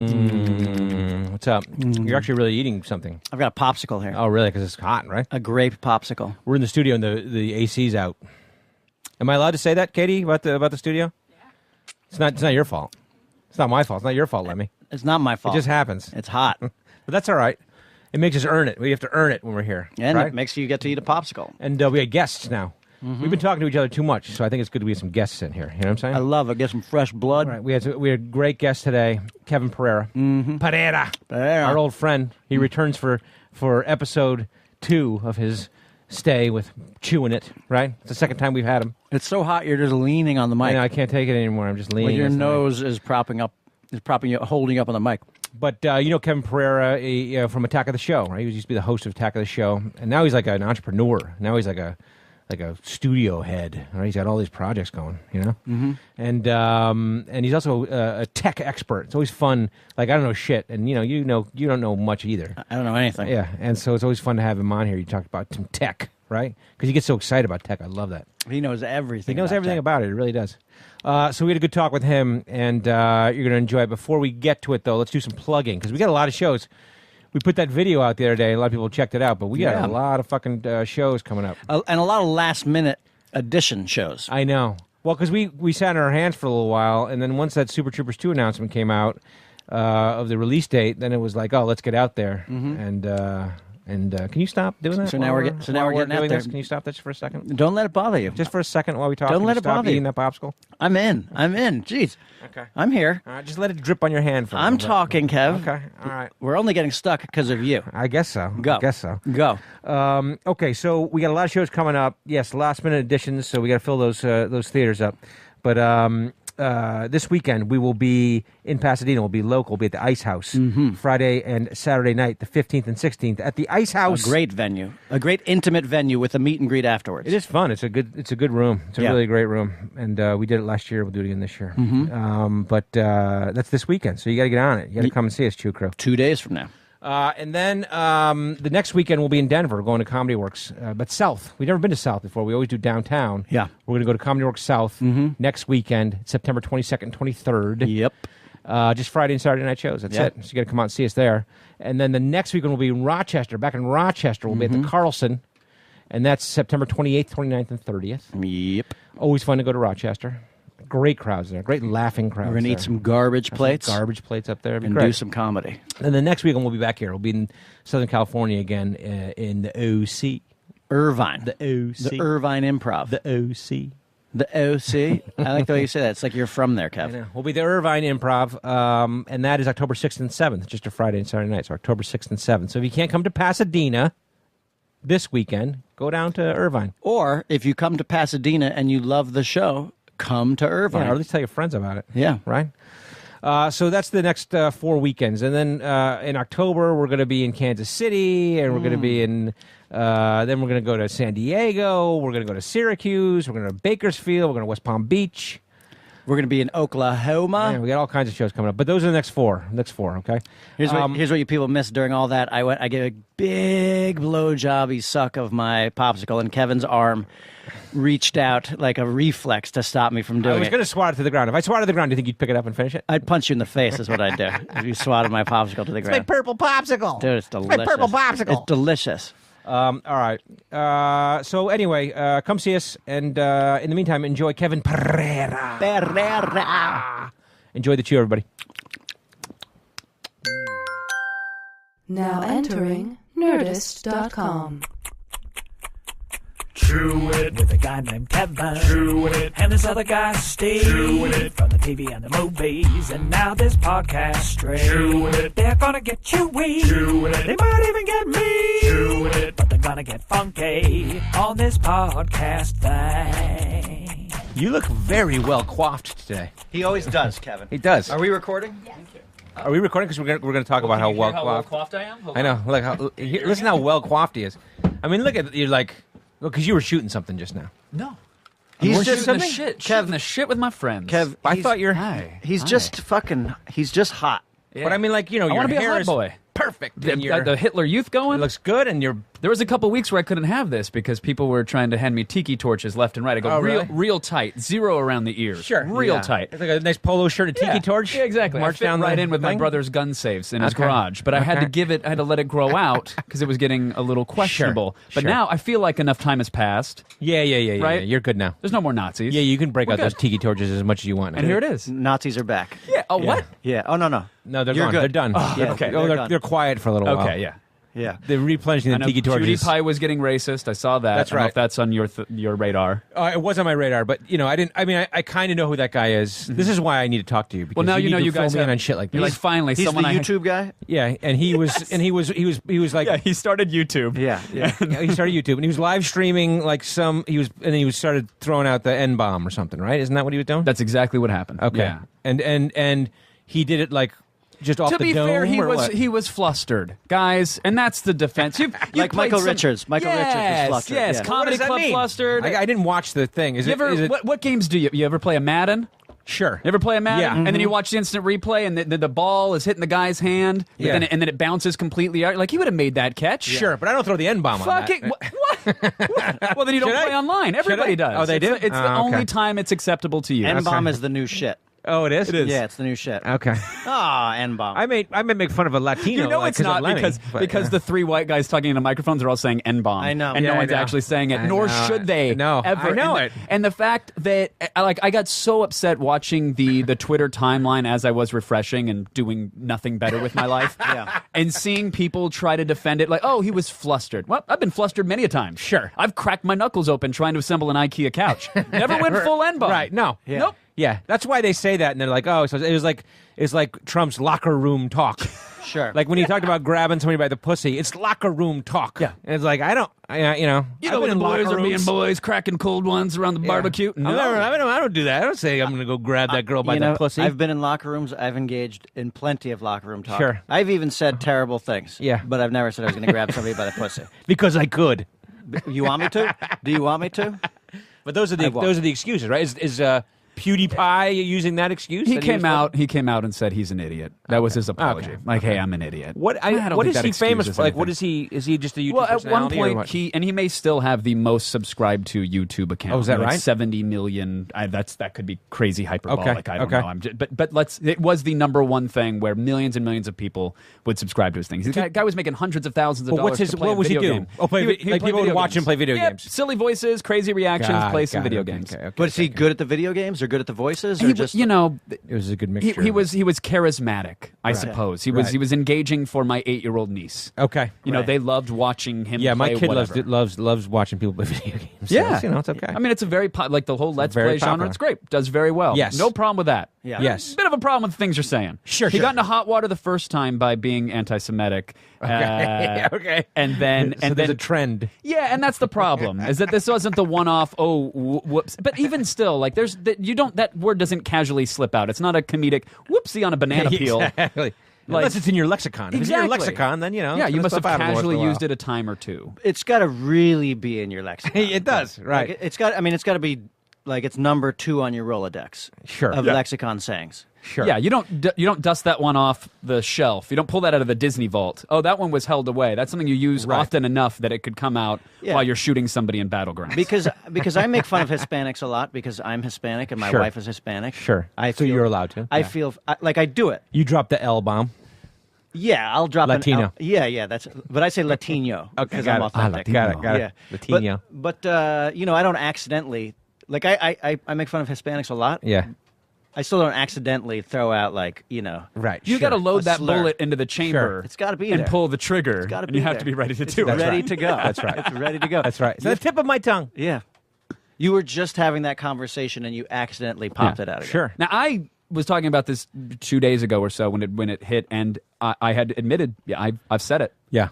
What's up? You're actually really eating something. I've got a popsicle here. Oh, really? Because it's hot, right? A grape popsicle. We're in the studio and the AC's out. Am I allowed to say that, Katie, about the studio? Yeah. It's not your fault. It's not my fault. It's not your fault, Lemme. It's not my fault. It just happens. It's hot. But that's all right. It makes us earn it. We have to earn it when we're here. And right? it makes you get to eat a popsicle. And we have guests now. We've been talking to each other too much, so I think it's good to get some guests in here. You know what I'm saying? I love it. Get some fresh blood. All right. We had a great guest today, Kevin Pereira. Pereira. Our old friend. He returns for episode 2 of his stay with Chewin it, right? It's the second time we've had him. It's so hot you're just leaning on the mic. I know, I can't take it anymore. I'm just leaning. Well, your nose is holding you up on the mic. But Kevin Pereira from Attack of the Show, right? He used to be the host of Attack of the Show, and now he's like an entrepreneur. Now he's like a studio head. Right? He's got all these projects going, you know. And he's also a tech expert. It's always fun. Like I don't know shit, and you don't know much either. I don't know anything. Yeah, and so it's always fun to have him on here. You talk about some tech, right? Because he gets so excited about tech. I love that. He knows everything. He knows everything about it. It really does. So we had a good talk with him, and you're going to enjoy it. Before we get to it, though, let's do some plugging, because we got a lot of shows. We put that video out the other day. A lot of people checked it out, but we got a lot of fucking shows coming up. And a lot of last-minute edition shows. I know. Well, because we sat on our hands for a little while, and then once that Super Troopers 2 announcement came out of the release date, then it was like, oh, let's get out there. And can you stop doing that? So now we're getting out there. Can you stop that just for a second? Don't let it bother you. Just for a second while we talk. Don't let it bother you. Eating that popsicle. I'm in. Jeez. Okay. I'm here. All right, just let it drip on your hand. I'm talking, Kev. Okay. All right. We're only getting stuck because of you. I guess so. Go. I guess so. Go. Okay, so we got a lot of shows coming up. Yes, last minute editions. So we got to fill those theaters up. But this weekend we will be in Pasadena. We'll be local. We'll be at the Ice House Friday and Saturday night, the 15th and 16th at the Ice House. A great venue, a great intimate venue with a meet and greet afterwards. It is fun. It's a good room. It's a really great room, and we did it last year. We'll do it again this year. But that's this weekend, so you got to get on it. You got to come and see us, Chew Crew. 2 days from now. And then the next weekend we'll be in Denver, going to Comedy Works, but South. We've never been to South before. We always do downtown. Yeah. We're going to go to Comedy Works South next weekend, September 22nd, 23rd. Yep. Just Friday and Saturday night shows. That's it. So you got to come out and see us there. And then the next weekend we'll be in Rochester. Back in Rochester, we'll be at the Carlson, and that's September 28th, 29th, and 30th. Yep. Always fun to go to Rochester. Great crowds there. Great laughing crowds. We're going to eat some garbage plates. Garbage plates up there. And do some comedy. And the next weekend we'll be back here. We'll be in Southern California again in the OC. Irvine. The OC. The Irvine Improv. The OC. The OC. I like the way you say that. It's like you're from there, Kev. I know. We'll be the Irvine Improv, and that is October 6th and 7th, just a Friday and Saturday night. So October 6th and 7th. So if you can't come to Pasadena this weekend, go down to Irvine. Or if you come to Pasadena and you love the show, come to Irvine. Yeah, or at least tell your friends about it. Yeah. Right? So that's the next 4 weekends. And then in October, we're going to be in Kansas City, and we're going to be in, then we're going to go to San Diego, we're going to go to Syracuse, we're going to Bakersfield, we're going to West Palm Beach. We're going to be in Oklahoma. Yeah, we got all kinds of shows coming up. But those are the next four, okay? Here's what you people missed during all that. I gave a big blowjobby suck of my popsicle, and Kevin's arm reached out like a reflex to stop me from doing it. I was going to swat it to the ground. If I swatted to the ground, do you think you'd pick it up and finish it? I'd punch you in the face is what I'd do if you swatted my popsicle to the ground. It's my purple popsicle. Dude, it's delicious. It's my purple popsicle. It's delicious. All right. So anyway, come see us, and in the meantime, enjoy Kevin Pereira. Enjoy the chew, everybody. Now entering Nerdist.com. Chewin' with a guy named Kevin. Chewin' and this other guy Steve. Chewin' from the TV and the movies, and now this podcast straight. Chewin' they're gonna get chewy. Chewin' they might even get me. Chewin' but they're gonna get funky on this podcast thing. You look very well coiffed today. He always does, Kevin. He does. Are we recording? Yes. Are we recording? Because we're gonna talk about how well coiffed I am? I know. Like, listen how well coiffed he is. I mean, look at you're like. Well, because you were shooting something just now. No. He's just shooting the shit. Kev, Shooting the shit with my friends. I thought you're. Hi. He's Hi. just fucking. He's just hot. Yeah. But I mean, like, you know, I your want to be a hair hot is boy. perfect. And the Hitler Youth going. It looks good, and you're. There was a couple weeks where I couldn't have this because people were trying to hand me tiki torches left and right. I go real tight, 0 around the ears. Sure. Real tight. It's like a nice polo shirt, a tiki torch. Yeah, exactly. March I fit down right the in with my thing? brother's gun safes in his garage, but I had to let it grow out because it was getting a little questionable. But now I feel like enough time has passed. Yeah. Right? You're good now. There's no more Nazis. Yeah, you can break We're out good. those tiki torches as much as you want. And here it is. Nazis are back. Yeah. Oh, what? Yeah. Oh, no. No, they're You're gone. good. They're done. Yeah, okay. they're They're done. quiet for a little while. Okay. Yeah. Yeah. They're replenishing I the know tiki Pew Die torches. Pie was getting racist. I saw that. That's I don't know right. if that's on your radar. It was on my radar, but I didn't. I mean, I kind of know who that guy is. This is why I need to talk to you. Because Well, now you know need to you guys fill me in have on shit like You're this. like finally He's someone the I YouTube guy? Yeah, and he was, and he was like, Yeah, he started YouTube. Yeah. yeah, he started YouTube, and he was live streaming like he started throwing out the N bomb or something, right? Isn't that what he was doing? That's exactly what happened. Okay, Yeah. and he did it like just off To the be dome. fair, or he was flustered, guys, and that's the defense. You've Like played Michael Richards. Michael Richards was flustered. Yes, yeah. Comedy does that Club mean? flustered. I didn't watch the thing. Is You it? ever, Is it what games do you ever play a Madden? Sure. You ever play a Madden? Yeah. And then you watch the instant replay, and the ball is hitting the guy's hand, Yeah. and then it bounces completely out. Like, he would have made that catch. Sure, but I don't throw the N bomb on that. Fucking what? Well, then you don't Should I? play online. Should Everybody I? does. Oh, they do? It's the Oh, okay. only time it's acceptable to you. N-bomb is the new shit. Oh, it is. is. Yeah, it's the new shit. Okay. N-bomb. I may make fun of a Latino. You know like, it's not of Lemme, because but, the 3 white guys talking into microphones are all saying N-bomb. I know. And Yeah, no I one's know. actually saying it, I nor know. should they. No, ever. I know and it. And the fact that I got so upset watching the Twitter timeline as I was refreshing and doing nothing better with my life. Yeah. And seeing people try to defend it like, oh, he was flustered. Well, I've been flustered many a time. Sure. I've cracked my knuckles open trying to assemble an IKEA couch. Never went full N-bomb. Right? No. Yeah. Nope. Yeah, that's why they say that, and they're like, oh, so it's like Trump's locker room talk. Sure. Like when he talked about grabbing somebody by the pussy, it's locker room talk. Yeah. and it's like I know You know I've when been the in boys locker are being rooms. boys, cracking cold ones around the barbecue. I don't do that. I don't say I'm going to go grab that girl by you the know, pussy. I've been in locker rooms. I've engaged in plenty of locker room talk. Sure. I've even said terrible things. Yeah. But I've never said I was going to grab somebody by the pussy. because I could. You want me to? Do you want me to? But those are the excuses, right? Is Pew Die Pie using that excuse? He that came was out. He came out and said he's an idiot. That was his apology. Okay. Like, hey, I'm an idiot. What I don't what think is that he famous excuses for? Like, what anything. is he? Is he just a YouTube Well, at one personality or point, what? he may still have the most subscribed to YouTube account. Oh, is that like right? 70 million. That could be crazy hyperbolic. Okay, I don't okay. know. But it was the number one thing where millions and millions of people would subscribe to his things. The guy was making hundreds of thousands of But dollars. what's to play what a was he video do? game. Oh, play, He like play people would video watch him games. play video Yeah, games. silly voices, crazy reactions, play some video okay, games. okay, But is he okay. good at the video games or good at the voices? Or He, just you know, It was a good mixture. he was charismatic, I suppose. He was engaging for my 8-year-old niece. okay. You know, Right. they loved watching him. Yeah, my play kid whatever. loves watching people play video games. So Yeah, it's, it's okay. I mean, it's a very like the whole Let's very Play genre. popular. It's great. Does very well. Yes. no problem with that. Yeah. Yes. Bit of a problem with the things you're saying. Sure, He sure. got into hot water the first time by being anti-Semitic. Okay. And then so there's a trend. yeah, and that's the problem is that this wasn't the one-off. Oh, whoops! But even still, like that word doesn't casually slip out. It's not a comedic whoopsie on a banana peel. Exactly. Like- Unless it's in your lexicon. If it's in your Exactly. lexicon, then Yeah, it's you gonna must have slip out every once in casually a while. used it a time or two. it's got to really be in your lexicon. It does, right? Like, it's got to be like it's number 2 on your Rolodex. Sure. Of Yeah. lexicon sayings. Sure. Yeah, you don't dust that one off the shelf. You don't pull that out of the Disney vault. Oh, that one was held away. That's something you use Right. often enough that it could come out Yeah. while you're shooting somebody in Battlegrounds. Because I make fun of Hispanics a lot because I'm Hispanic and my Sure. wife is Hispanic. Sure. I So feel- you're allowed to. I Yeah. feel like I do it. You dropped the L bomb. Yeah, I'll drop Latino. an L. Yeah, but I say Latino because got I'm it. authentic. Got it. Yeah, Latino. But I don't accidentally like I make fun of Hispanics a lot. Yeah. I still don't accidentally throw out like Right. you sure. got to load A that slur. bullet into the chamber. It's got to be and there. pull the trigger. gotta and be you have there. to be ready to It's do it. ready to go. That's right. It's ready to go. That's right. It's the tip of my tongue. Yeah. You were just having that conversation and you accidentally popped it out again. Sure. Now I was talking about this 2 days ago or so when it hit, and I had admitted, yeah, I've said it. Yeah.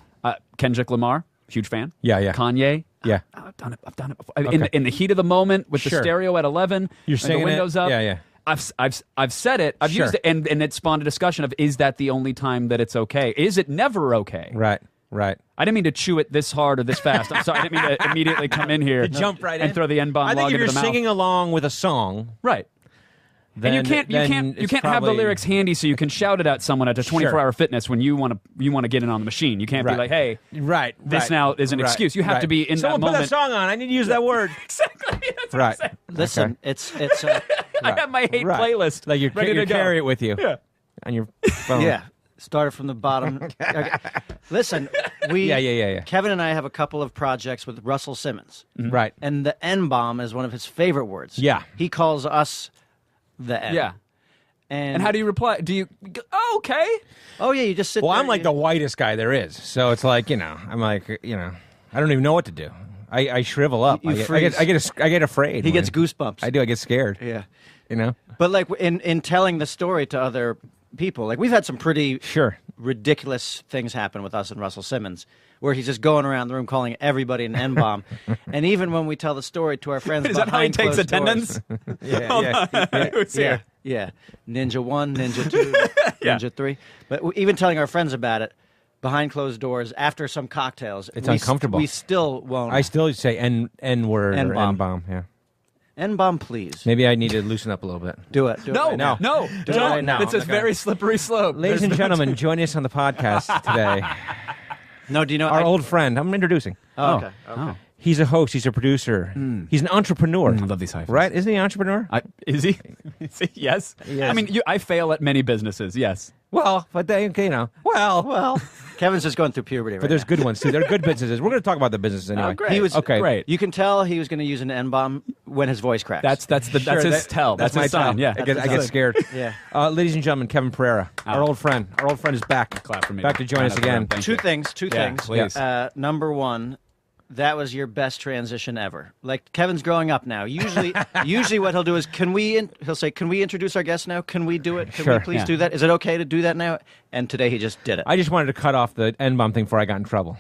Kendrick Lamar, huge fan. Yeah, yeah. Kanye. Yeah. I've done it before. Okay. In the heat of the moment with Sure. the stereo at 11, You're and singing the windows it? up. Yeah, yeah. I've said it. I've Sure. used it, and it spawned a discussion of is that the only time that it's okay? Is it never okay? Right. Right. I didn't mean to chew it this hard or this fast. I'm sorry. I didn't mean to immediately come in here Jump right and in. throw the N-bomb I think log if into you're the mouth. singing along with a song, Right. then And you can't have the lyrics handy so you can shout it at someone at a 24-hour fitness when you want to get in on the machine. You can't be like, hey, this now is an excuse. You have to be in Someone that moment. put that song on. I need to use that word. Exactly. That's what I'm Right. saying. Listen, it's I have my hate playlist. Like you ready to go. carry it with you. Yeah. On your phone. yeah. Started from the bottom. Okay. Listen, Yeah. Kevin and I have a couple of projects with Russell Simmons, Right. and the N-bomb is one of his favorite words. Yeah. He calls us the N. Yeah. And how do you reply? Do you go, oh, okay? Oh yeah, you just sit. Well, there, I'm like the whitest guy there is, so it's like I'm like I don't even know what to do. I shrivel up. You I get afraid. He gets goosebumps. I do. I get scared. Yeah. But like in telling the story to other people, like we've had some pretty sure. ridiculous things happen with us and Russell Simmons, where he's just going around the room calling everybody an N-bomb. And even when we tell the story to our friends, Is that how he behind takes closed doors- attendance? Who's here? Yeah, Ninja 1, Ninja 2, Ninja 3. But even telling our friends about it behind closed doors after some cocktails, It's uncomfortable. We still won't. I still say N word or N-bomb. N-bomb. Yeah. N-bomb, please. Maybe I need to loosen up a little bit. Do it. Do it No, right now. no. Do it right now. It's a very slippery slope. Ladies and gentlemen, join us on the podcast today. No, do you know Our old friend. I'm introducing. Oh, okay. He's a host. He's a producer. He's an entrepreneur. I love these hyphens. Right? Isn't he an entrepreneur? Is he? Is he? Yes. Yes. I mean, I fail at many businesses. Yes. Well, but they, well. Kevin's just going through puberty right But there's now. good ones too. They're good businesses. We're going to talk about the businesses anyway. great. He was Okay. Great. You can tell he was going to use an N-bomb when his voice cracks. That's his tell. That's my his sign. tell. Yeah. I get scared. Yeah. Ladies and gentlemen, Kevin Pereira, our old friend. Our old friend is back. Clap for me. Back to join us again. Thank Two you. things. Yeah, please. Number one, that was your best transition ever. Like Kevin's growing up now. Usually what he'll do is, he'll say, can we introduce our guest now? Can we do it? Can Sure. we please Yeah. do that? Is it okay to do that now? And today he just did it. I just wanted to cut off the N-bomb thing before I got in trouble.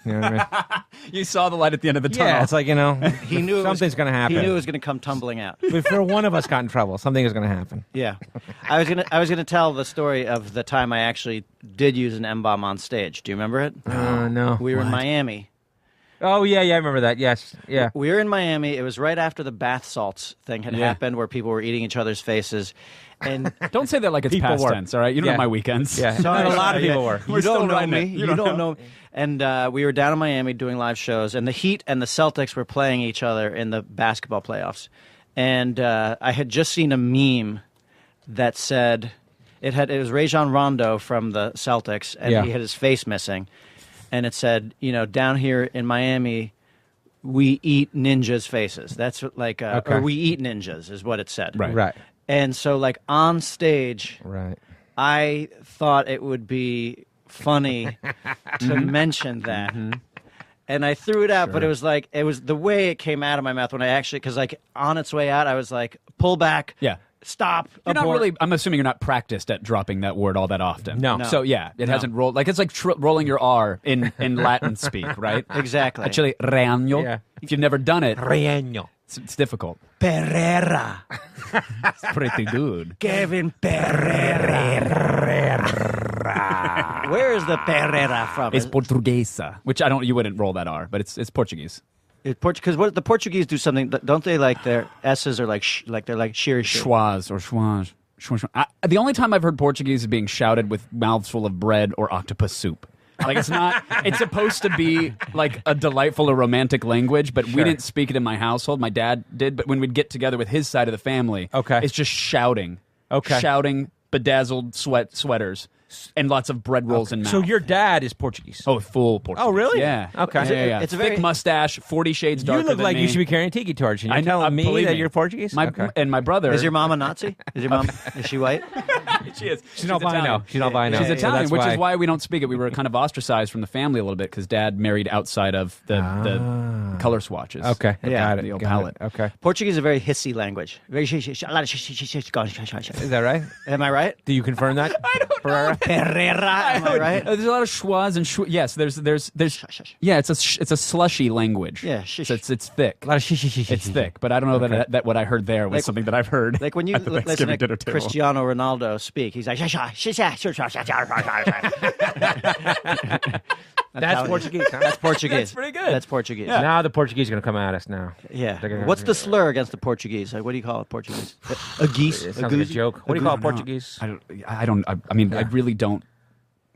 You know what I mean? You saw the light at the end of the tunnel. Yeah, it's like, he knew something's going to happen. He knew it was going to come tumbling out. Before one of us got in trouble, something is going to happen. Yeah. I was gonna tell the story of the time I actually did use an M-bomb on stage. Do you remember it? No. We were in Miami. Oh, yeah, I remember that. Yes. Yeah. We were in Miami. It was right after the bath salts thing had happened, where people were eating each other's faces. And Don't say that like it's People past were. tense, all right? You don't Yeah. know my weekends. Yeah. Sorry, a lot of sorry, people yeah. were. You We're still don't know riding me. it. You don't know. And we were down in Miami doing live shows, and the Heat and the Celtics were playing each other in the basketball playoffs. And I had just seen a meme that said it was Rajon Rondo from the Celtics, and he had his face missing, and it said, down here in Miami, we eat ninjas' faces. That's like, or we eat ninjas is what it said. Right. And so, like on stage, Right. I thought it would be funny to mention that. And I threw it out, but it was the way it came out of my mouth when I actually, because like on its way out, I was like, pull back. Yeah. Stop. You're not abort. really. I'm assuming you're not practiced at dropping that word all that often. No. So yeah, it hasn't rolled. Like it's like rolling your R in Latin speak, right? Exactly. Actually, reaño. Yeah. If you've never done it, Reaño. it's difficult. Pereira. It's pretty good. Kevin Pereira. Where is the Pereira from? It's Portuguesa, which you wouldn't roll that R, but it's Portuguese. Because what the Portuguese do something, don't they? Like their S's are like they're like sheer. Schwaz or schwaz. The only time I've heard Portuguese is being shouted with mouths full of bread or octopus soup. Like it's not. It's supposed to be like a delightful or romantic language, but we didn't speak it in my household. My dad did, but when we'd get together with his side of the family, it's just shouting. Shouting, bedazzled sweaters, and lots of bread rolls and mouth. So your dad is Portuguese. Oh, full Portuguese. Oh, really? Yeah. Okay. Yeah. It's a thick very- mustache, 40 shades darker You look than like me. you should be carrying a tiki torch, and you're telling me believe that you're Portuguese? And my brother. Is your mom a Nazi? Is your mom? Is she white? She is. She's albino. She's albino. She's So Italian, that's which is why we don't speak it. We were kind of ostracized from the family a little bit because Dad married outside of the color swatches. Okay. Yeah, Got it. the old got palette. it. Okay. Portuguese is a very hissy language. Very a lot of Is that right? Am I right? Do you confirm that? I don't Pereira? Pereira, am I right? There's a lot of schwas and yes. There's yeah. It's a slushy language. Yeah, So it's thick. A lot of shish. It's thick, but I don't know that what I heard there was Like- something that I've heard. Like when you at the listen Thanksgiving to dinner table. Cristiano Ronaldo speak, he's like, That's Portuguese. Huh? That's Portuguese. That's pretty good. That's Portuguese. Yeah. Now the Portuguese are going to come at us now. Yeah. They're gonna- What's the slur against the Portuguese? Like, what do you call it, Portuguese? A geese? It sounds like a joke. What do you call it, Portuguese? I mean, I really don't.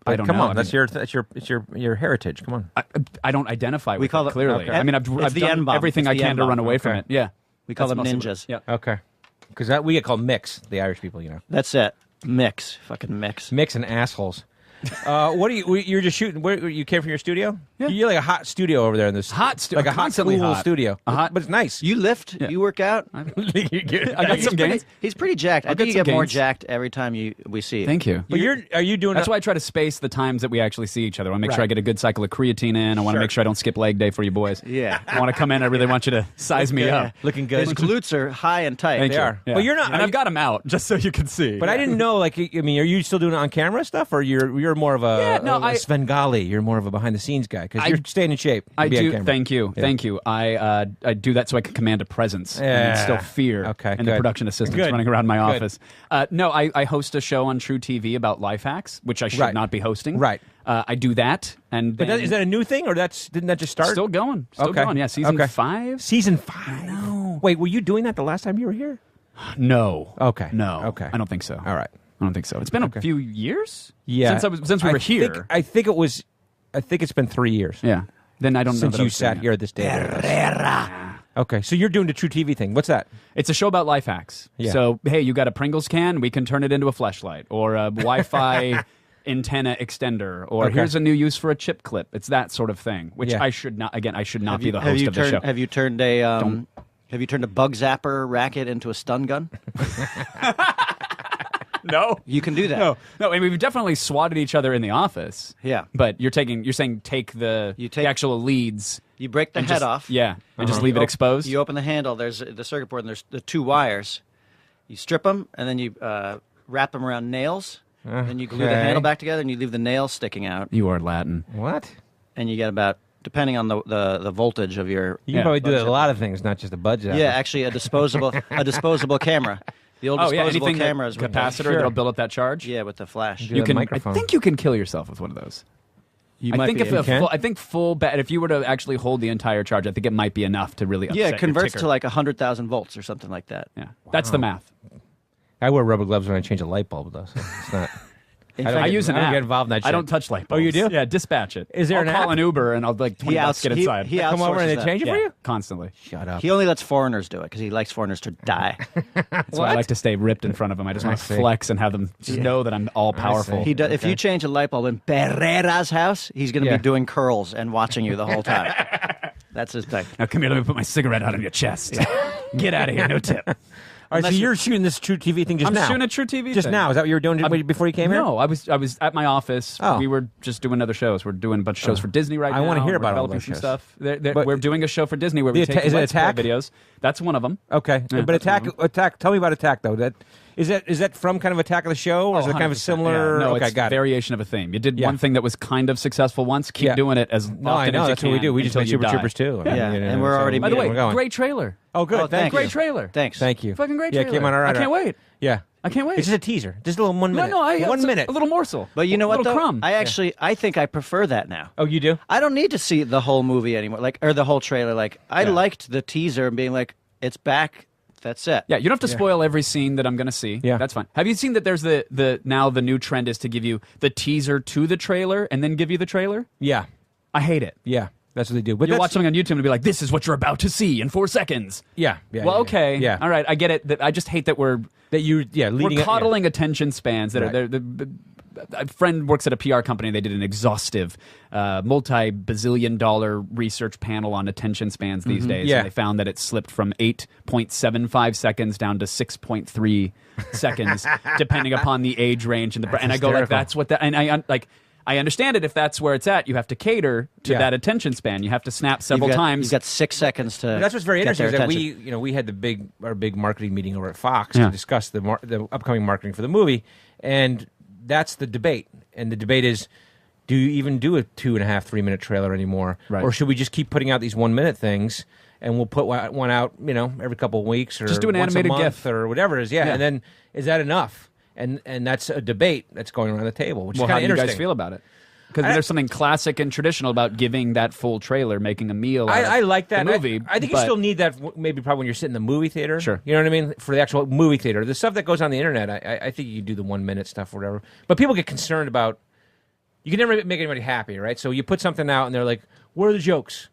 I don't Come know. on, that's your heritage. Come on. I don't identify with call it it- clearly. okay. I mean, It's I've the done N-bomb. everything It's I the can to run N-bomb. away from Okay. it. Yeah. We call That's them mostly- ninjas. Yeah. Okay. Because we get called mix, the Irish people, That's it. Mix. Fucking mix. Mix and assholes. What are you're just shooting? Where you came from your studio? Yeah. You're like a hot studio over there in this like a hot, constantly cool hot. studio. A hot- but it's nice. You lift? Yeah. You work out? I got some gains. He's pretty jacked. I I'll think you get get some more gains. jacked every time we see you. Thank you. But are you doing? That's why I try to space the times that we actually see each other. I want to make sure Right. I get a good cycle of creatine in. I want to Sure. make sure I don't skip leg day for you boys. Yeah. I want to come in. I really want you to size me up. looking good. His glutes are high and tight. Thank They you. are. Yeah. But you're not- And are I've you- got them out just so you can see. But I didn't know. Like, I mean, are you still doing it on camera stuff, or you're more of a, Yeah, no, a Svengali? You're more of a behind the scenes guy because you're staying in shape. to I be on do. camera. Thank you. Yeah. Thank you. I do that so I can command a presence and Yeah. instill fear Okay, in the good. production assistants Good. running around my Good. office. No, I host a show on True TV about life hacks, which I should Right. not be hosting. Right. I do that, and But then is that a new thing, or didn't that just start? still going? Still Okay. going. Yeah, season Okay. 5. Season 5. No. Wait, were you doing that the last time you were here? No. Okay. No. Okay. I don't think so. All right. I don't think so. It's been a few years. Yeah. Since we were here. I think it's been 3 years. Yeah. Then I don't know Since that I you was doing sat it. here at this table. Okay, so you're doing the True TV thing. What's that? It's a show about life hacks. Yeah. So, hey, you got a Pringles can? We can turn it into a fleshlight. Or a Wi-Fi antenna extender. Or Okay. here's a new use for a chip clip. It's that sort of thing, which Yeah. I should not be the host of the show. Have you turned a bug zapper racket into a stun gun? No. You can do that. No, and we've definitely swatted each other in the office. Yeah. But you're saying take the actual leads. You break the and head just- off. Yeah. And just You leave it op- exposed. You open the handle. There's the circuit board, and there's the 2 wires. You strip them, and then you wrap them around nails. And you glue the Okay. handle back together, and you leave the nails sticking out. You are Latin. What? And you get about, depending on the voltage of your. You can probably do that a lot of things, not just a budget. Yeah, actually, a disposable camera. The old disposable anything cameras that with the- capacitor Sure. that'll build up that charge. Yeah, with the flash. Do You that can. microphone. I think you can kill yourself with one of those. You I might think be if able- can? I think full if you were to actually hold the entire charge, I think it might be enough to really upset yeah, your it converts ticker. to like 100,000 volts or something like that. Yeah, that's the math. I wear rubber gloves when I change a light bulb, though. So it's not. In I fact, I use an I don't app. get involved in that I shit. don't touch light Oh, bulbs. you do? Yeah, dispatch it. Is there I'll an call app? an Uber and I'll like 20 bucks get inside. He Come over and they outsources change it that. for you? Constantly. Shut up. He only lets foreigners do it because he likes foreigners to die. That's why I like to stay ripped in front of them. I just want to see. flex and have them just know that I'm all powerful. He does, If you change a light bulb in Pereira's house, he's going to Yeah. be doing curls and watching you the whole time. That's his thing. Now come here, let me put my cigarette out on your chest. Get out of here, no tip. All right, so Unless you're shooting this True TV thing just I'm now. shooting a True TV just thing. now. Is that what you were doing before you came here? No, I was at my office. Oh. We were just doing other shows. We're doing a bunch of shows for Disney right I now. wanna hear We're about all developing those some shows. stuff. But- We're doing a show for Disney where we The take is it Let's Play Attack? videos. That's one of them. Okay, Yeah, but that's one Attack. Tell me about Attack though. Is that from kind of Attack of the Show, or is it kind of a 100%, similar? yeah. No, okay, it's got it. variation of a theme. You did Yeah. one thing that was kind of successful once. Keep Yeah. doing it as No, often I know as you that's can what we do. We just until make you Super die. Troopers too. Yeah, and we're already By the way, we're going. great trailer. Oh, good. Oh, thank you. Great trailer. Thanks. Thank you. Fucking great Yeah, trailer. came on all right. I can't wait. Yeah, I can't wait. it's just a teaser, just a little 1 minute. No, 1 minute. A little morsel. But you know what, little though? crumb. I think I prefer that now. Oh, you do? I don't need to see the whole movie anymore, or the whole trailer. Like, I liked the teaser and being like, it's back. That's it. Yeah, you don't have to spoil every scene that I'm going to see. Yeah. That's fine. Have you seen that there's now the new trend is to give you the teaser to the trailer and then give you the trailer? Yeah, I hate it. yeah. That's what they do. But You'll that's- watch something on YouTube and be like, this is what you're about to see in 4 seconds. Yeah. Yeah. Well, yeah, okay. Yeah. All right. I get it. I just hate that we're leading it- coddling attention spans that Right. are a friend works at a PR company. They did an exhaustive, multi-bazillion dollar research panel on attention spans these days. Yeah. And they found that it slipped from 8.75 seconds down to 6.3 seconds, depending upon the age range and and I go like, hysterical. that's what that. And I understand it if that's where it's at. You have to cater to Yeah. that attention span. You have to snap several times. You've got 6 seconds to. That's what's very get interesting. their Is that attention. we had our big marketing meeting over at Fox Yeah. to discuss the upcoming marketing for the movie, and that's the debate. And the debate is, do you even do a 2.5, 3 minute trailer anymore, Right. or should we just keep putting out these 1 minute things? And we'll put one out, every couple of weeks, or Just do an once a animated month GIF. or whatever it is. Yeah. Yeah. And then is that enough? And that's a debate that's going around the table, which well, is how kind do of you interesting. guys feel about it? Because there's something classic and traditional about giving that full trailer, making a meal. I like that the movie. I think you still need that. Maybe probably when you're sitting in the movie theater. Sure. You know what I mean? For the actual movie theater, the stuff that goes on the internet, I think you can do the 1 minute stuff or whatever. But people get concerned about. You can never make anybody happy, right? So you put something out and they're like, "Where are the jokes?"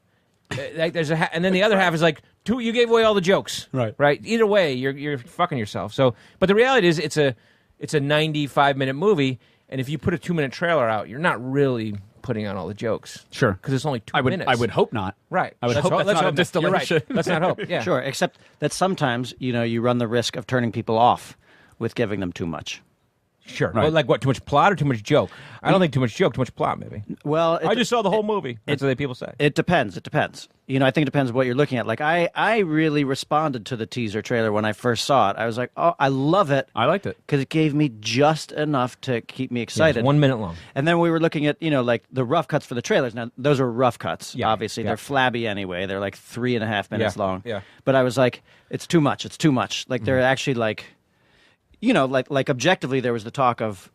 Like there's and then the other half is like, "You gave away all the jokes." Right. Either way, you're fucking yourself. So, but the reality is, it's a 95-minute movie, and if you put a 2-minute trailer out, you're not really putting on all the jokes. Sure. Because it's only 2 minutes. I would hope not. Right. I would hope that's not a distillation. You're right. Let's not hope. Yeah. Sure, except that sometimes, you run the risk of turning people off with giving them too much. Sure. Right. Well, like what? Too much plot or too much joke? I don't think too much joke, too much plot, maybe. Well, I just saw the whole movie. That's what people say. It depends. I think it depends what you're looking at. Like, I really responded to the teaser trailer when I first saw it. I was like, oh, I love it. I liked it. Because it gave me just enough to keep me Yeah, excited. it's 1 minute long. And then we were looking at, like the rough cuts for the trailers. Now, those are rough cuts, Yeah, obviously. yeah. They're flabby anyway. They're like 3.5 minutes Yeah, long. yeah. But I was like, it's too much. It's too much. Like, they're actually like, like objectively, there was the talk of,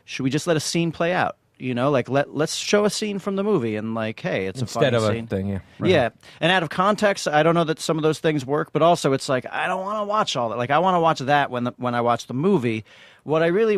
should we just let a scene play out? Like let's show a scene from the movie and like, hey, it's Instead a of funny a scene. thing, yeah. Yeah, and out of context, I don't know that some of those things work, but also it's like I don't want to watch all that. Like I want to watch that when I watch the movie. What I really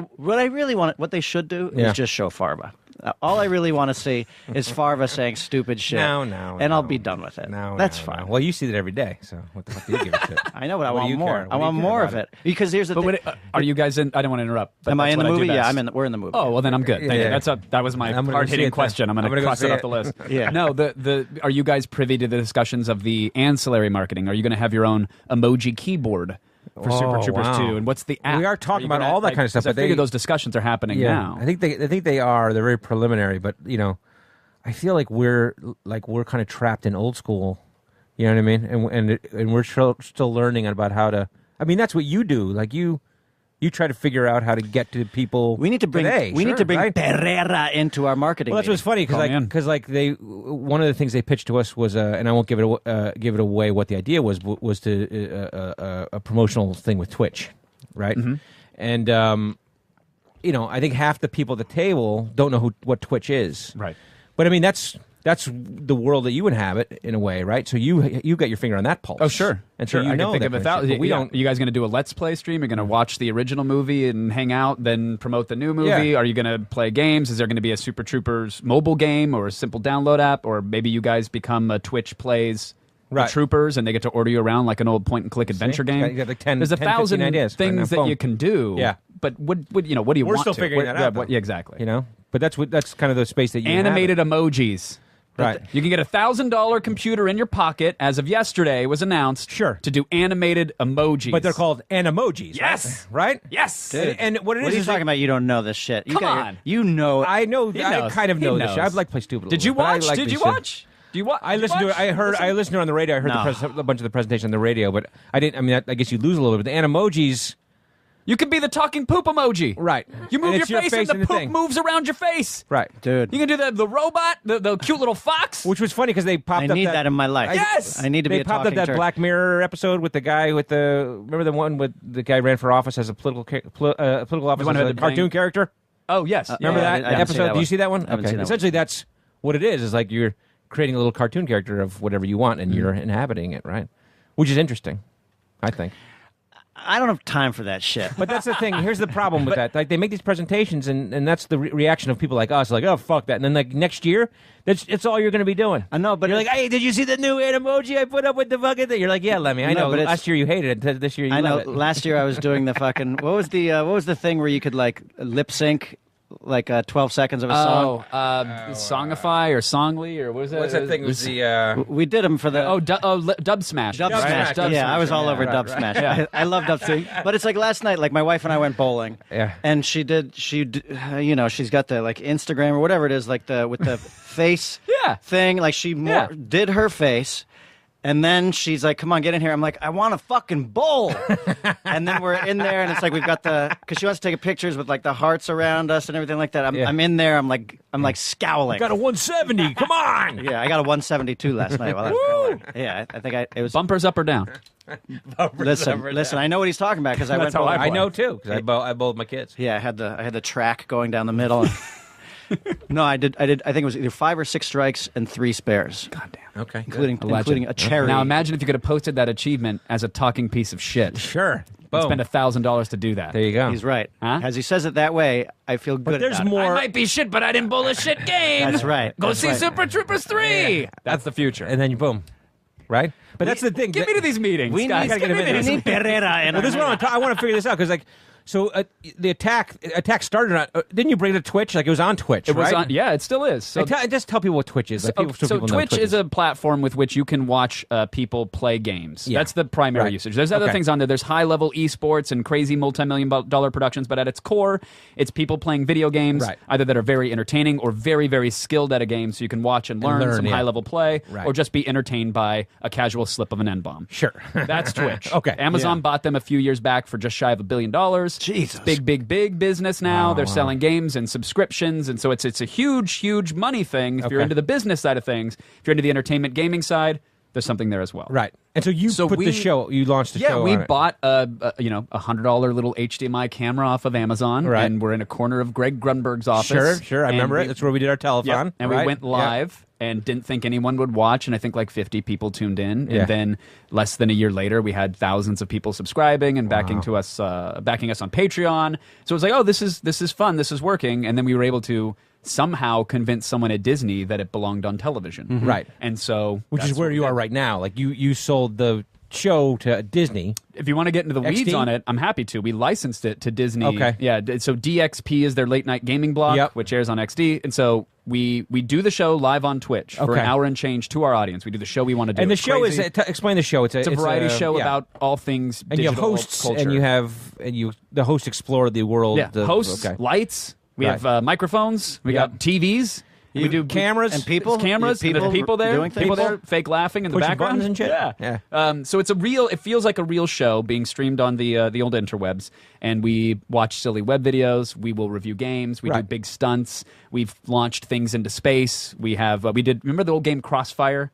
want, what they should do Yeah. is just show Farva. All I really want to see is Farva saying stupid shit. And I'll be done with it. That's fine. Well, you see it every day, so what the fuck do you give a shit? I know, but I What do want you more. care? What I do you want care more about of it because here's the But thing. are you guys in? I don't want to interrupt. But Am I that's in the what movie? do Yeah, best. we're in the movie. Oh well, then I'm good. Thank you. Yeah. That was my I'm gonna go see hard-hitting it then. question. I'm I'm going gonna to go cross see it off it. the list. Yeah. No, are you guys privy to the discussions of the ancillary marketing? Are you going to have your own emoji keyboard for Super Troopers wow. 2? And what's the app? We are talking you about gonna, all that kind of stuff, 'cause I but figure they- those discussions are happening now. I think they are. They're very preliminary, but I feel like we're kind of trapped in old school. You know what I mean? And we're still learning about how to. I mean, that's what you do. Like you try to figure out how to get to people. We need to bring today, right? Pereira into our marketing. Well, that's what's funny Call me in. because one of the things they pitched to us was, and I won't give it away what the idea was to a promotional thing with Twitch, right? Mm-hmm. And I think half the people at the table don't know what Twitch is, Right. But I mean that's the world that you inhabit in a way, right? So you got your finger on that pulse. Oh, sure. And sure. so you I know can think that of kind of shit, but we don't. Are you guys going to do a Let's Play stream? You're going to watch the original movie and hang out, then promote the new movie? Yeah. Are you going to play games? Is there going to be a Super Troopers mobile game or a simple download app? Or maybe you guys become a Twitch plays the Right. Troopers and they get to order you around like an old point-and-click adventure game? You got like 10, There's a 10, 15 thousand ideas right on things the that phone. you can do. Yeah. But what do you want We're to? still figuring that out, though. Yeah, exactly. But that's kind of the space that you Animated emojis. Right. You can get a $1,000 computer in your pocket, as of yesterday was announced. Sure. To do animated emojis. But they're called animojis. Yes. Right? Yes. And what it What is are you is talking about? You don't know this shit. Come on. You know. I know. He I knows. kind of He know this knows. shit. I'd like to play stupid. a Did little you bit, but I watch? like Did these you shit. watch? Do you watch? I listened to it. I listened to it on the radio. I heard No. a bunch of the presentation on the radio, but I didn't. I mean, I guess you lose a little bit. The animojis, You could be the talking poop emoji. right? You move And your it's your face, face and the in poop thing. moves around your face. Right, Dude. You can do the robot, the cute little fox. which was funny because they popped I up need that in my life. Yes! I need to be They a popped up talking that turd. Black Mirror episode with the guy with remember the one with the guy ran for office as a political office one as who a had the cartoon thing? character. Oh yes. Remember Yeah, that I didn't see episode? that Do one. you see that one? I haven't seen that one. Essentially, that's what it is. Is like you're creating a little cartoon character of whatever you want, and you're inhabiting it, right? Which is interesting, I think. I don't have time for that shit. But that's the thing. Here's the problem with that. Like they make these presentations, and that's the reaction of people like us. Like, oh fuck that. And then like next year, it's all you're going to be doing. I know, but you're like, hey, did you see the new emoji I put up with the fucking thing? You're like, yeah, Lemmy, I No, know. but it's- Last year you hated it. This year you I know. love it. Last year I was doing the fucking. What was the thing where you could like lip sync like 12 seconds of a song? Songify or Songly or what was that? What's that thing? It was the We did them for the. Dub Smash. Dub Right? Smash. Dub Yeah, Smash. I was all over right, Dub right. Smash. I love Dub Smash. But it's like last night, like my wife and I went bowling. Yeah. And she's got the like Instagram or whatever it is, like with the face Yeah. thing. Like she Yeah. did her face. And then she's like, come on, get in here. I'm like, I want to fucking bowl. And then we're in there, and it's like we've got because she wants to take pictures with like the hearts around us and everything like that. Yeah. I'm in there. I'm like scowling. got a 170. Come on. Yeah, I got a 172 last night. While I was going. Yeah, I think it was. Bumpers up or down? Listen. I know what he's talking about because I went how bowling. I I know too because I bowled my kids. Yeah, I had the track going down the middle. No, I did. I think it was either 5 or 6 strikes and 3 spares. God damn. Okay. Including a cherry. Now imagine if you could have posted that achievement as a talking piece of shit. Sure. And Boom. spend $1,000 to do that. There you go. He's right. Huh? As he says it that way, I feel good. But there's about it. more. I might be shit, but I didn't bowl a shit game. That's right. Go That's see right. Super Troopers 3. That's the future. And then you boom. Right? But that's the thing. Get me to these meetings, We guys. need- Get me to we these need Pereira. And Well, this is what I want to figure this out because, like, so the attack started on. Didn't you bring it to Twitch? Like, it was on Twitch, It was right? on, yeah, it still is. So, Just tell people what Twitch is. Like, so people know Twitch is a platform with which you can watch people play games. Yeah. That's the primary Right. usage. There's other Okay. things on there. There's high-level esports and crazy multi-million-dollar productions, but at its core, it's people playing video games, Right. either that are very entertaining or very, very skilled at a game, so you can watch and learn some yeah. high-level play, Right. or just be entertained by a casual slip of an N-bomb. Sure. That's Twitch. Okay. Amazon bought them a few years back for just shy of $1 billion. Jesus. Big business now. Wow, They're wow. selling games and subscriptions, and so it's a huge money thing. If you're Okay. into the business side of things, if you're into the entertainment gaming side, there's something there as well. Right. And so you put the show. You launched the show. Yeah, we on it. bought a $100 little HDMI camera off of Amazon, Right. and we're in a corner of Greg Grunberg's office. Sure. I and remember we- it. That's where we did our telethon. Yep. And right? we went live and didn't think anyone would watch, and I think like 50 people tuned in. Yeah. And then less than a year later, we had thousands of people subscribing and backing us on Patreon. So it was like, oh, this is fun, this is working. And then we were able to somehow convince someone at Disney that it belonged on television. Right. And so Which that's is where what you we are did. right now. Like, you sold the show to Disney. If you want to get into the weeds XD? on it, I'm happy to. We licensed it to Disney. Okay. Yeah. So DXP is their late night gaming block, Yep. which airs on XD. And so we do the show live on Twitch for Okay. an hour and change to our audience. We do the show we want to do. And the It's show crazy. is explain the show. It's It's a variety show yeah. about all things and you have digital hosts culture. and the hosts explore the world. yeah, hosts, Okay. lights. We Right. have microphones. We Yep. got TVs. We do cameras and people? cameras. People There's people there. doing People things? there, fake laughing in the Pushing background buttons and shit? Yeah. So it's it feels like a real show being streamed on the old interwebs, and we watch silly web videos. We will review games. We do Right. big stunts. We've launched things into space. We have remember the old game Crossfire?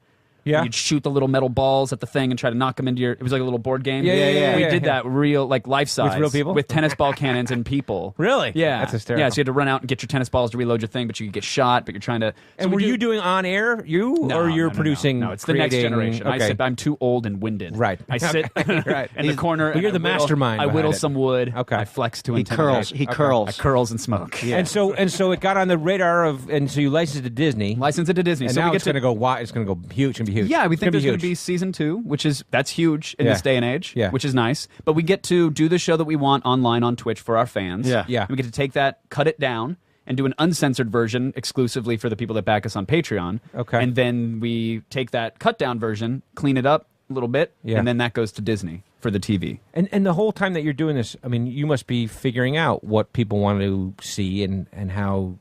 Yeah. You'd shoot the little metal balls at the thing and try to knock them into your. It was like a little board game. Yeah, We yeah, did yeah. that real, like life size, real people? with tennis ball cannons and people. Really? Yeah, That's hysterical. Yeah, so you had to run out and get your tennis balls to reload your thing, but you could get shot. But you're trying to. And were you doing on air, or you're producing? No, it's the next creating- generation. Okay. I'm too old and winded. Right. I sit Right. in the corner. But you're and the I whittle- mastermind I behind whittle it. some wood. Okay. I flex to He intimidate. curls. He curls. I curls and smoke. Yeah. And so it got on the radar and so you licensed to Disney. License it to Disney. And so now we get it's going to go wide. It's going to go huge. It's going to be huge. Yeah, we think there's going huge. to be season 2, that's huge in Yeah. this day and age, Yeah. which is nice. But we get to do the show that we want online on Twitch for our fans. Yeah. Yeah. We get to take that, cut it down, and do an uncensored version exclusively for the people that back us on Patreon. Okay. And then we take that cut down version, clean it up a little bit, Yeah. and then that goes to Disney for the TV. And the whole time that you're doing this, I mean, you must be figuring out what people want to see and how,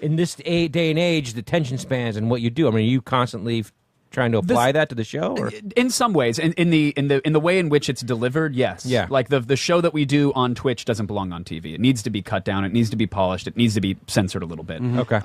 in this day and age, the attention spans and what you do. I mean, are you constantly trying to apply that to the show? Or? In some ways, in the way in which it's delivered, yes. Yeah. Like the show that we do on Twitch doesn't belong on TV. It needs to be cut down. It needs to be polished. It needs to be censored a little bit. Okay.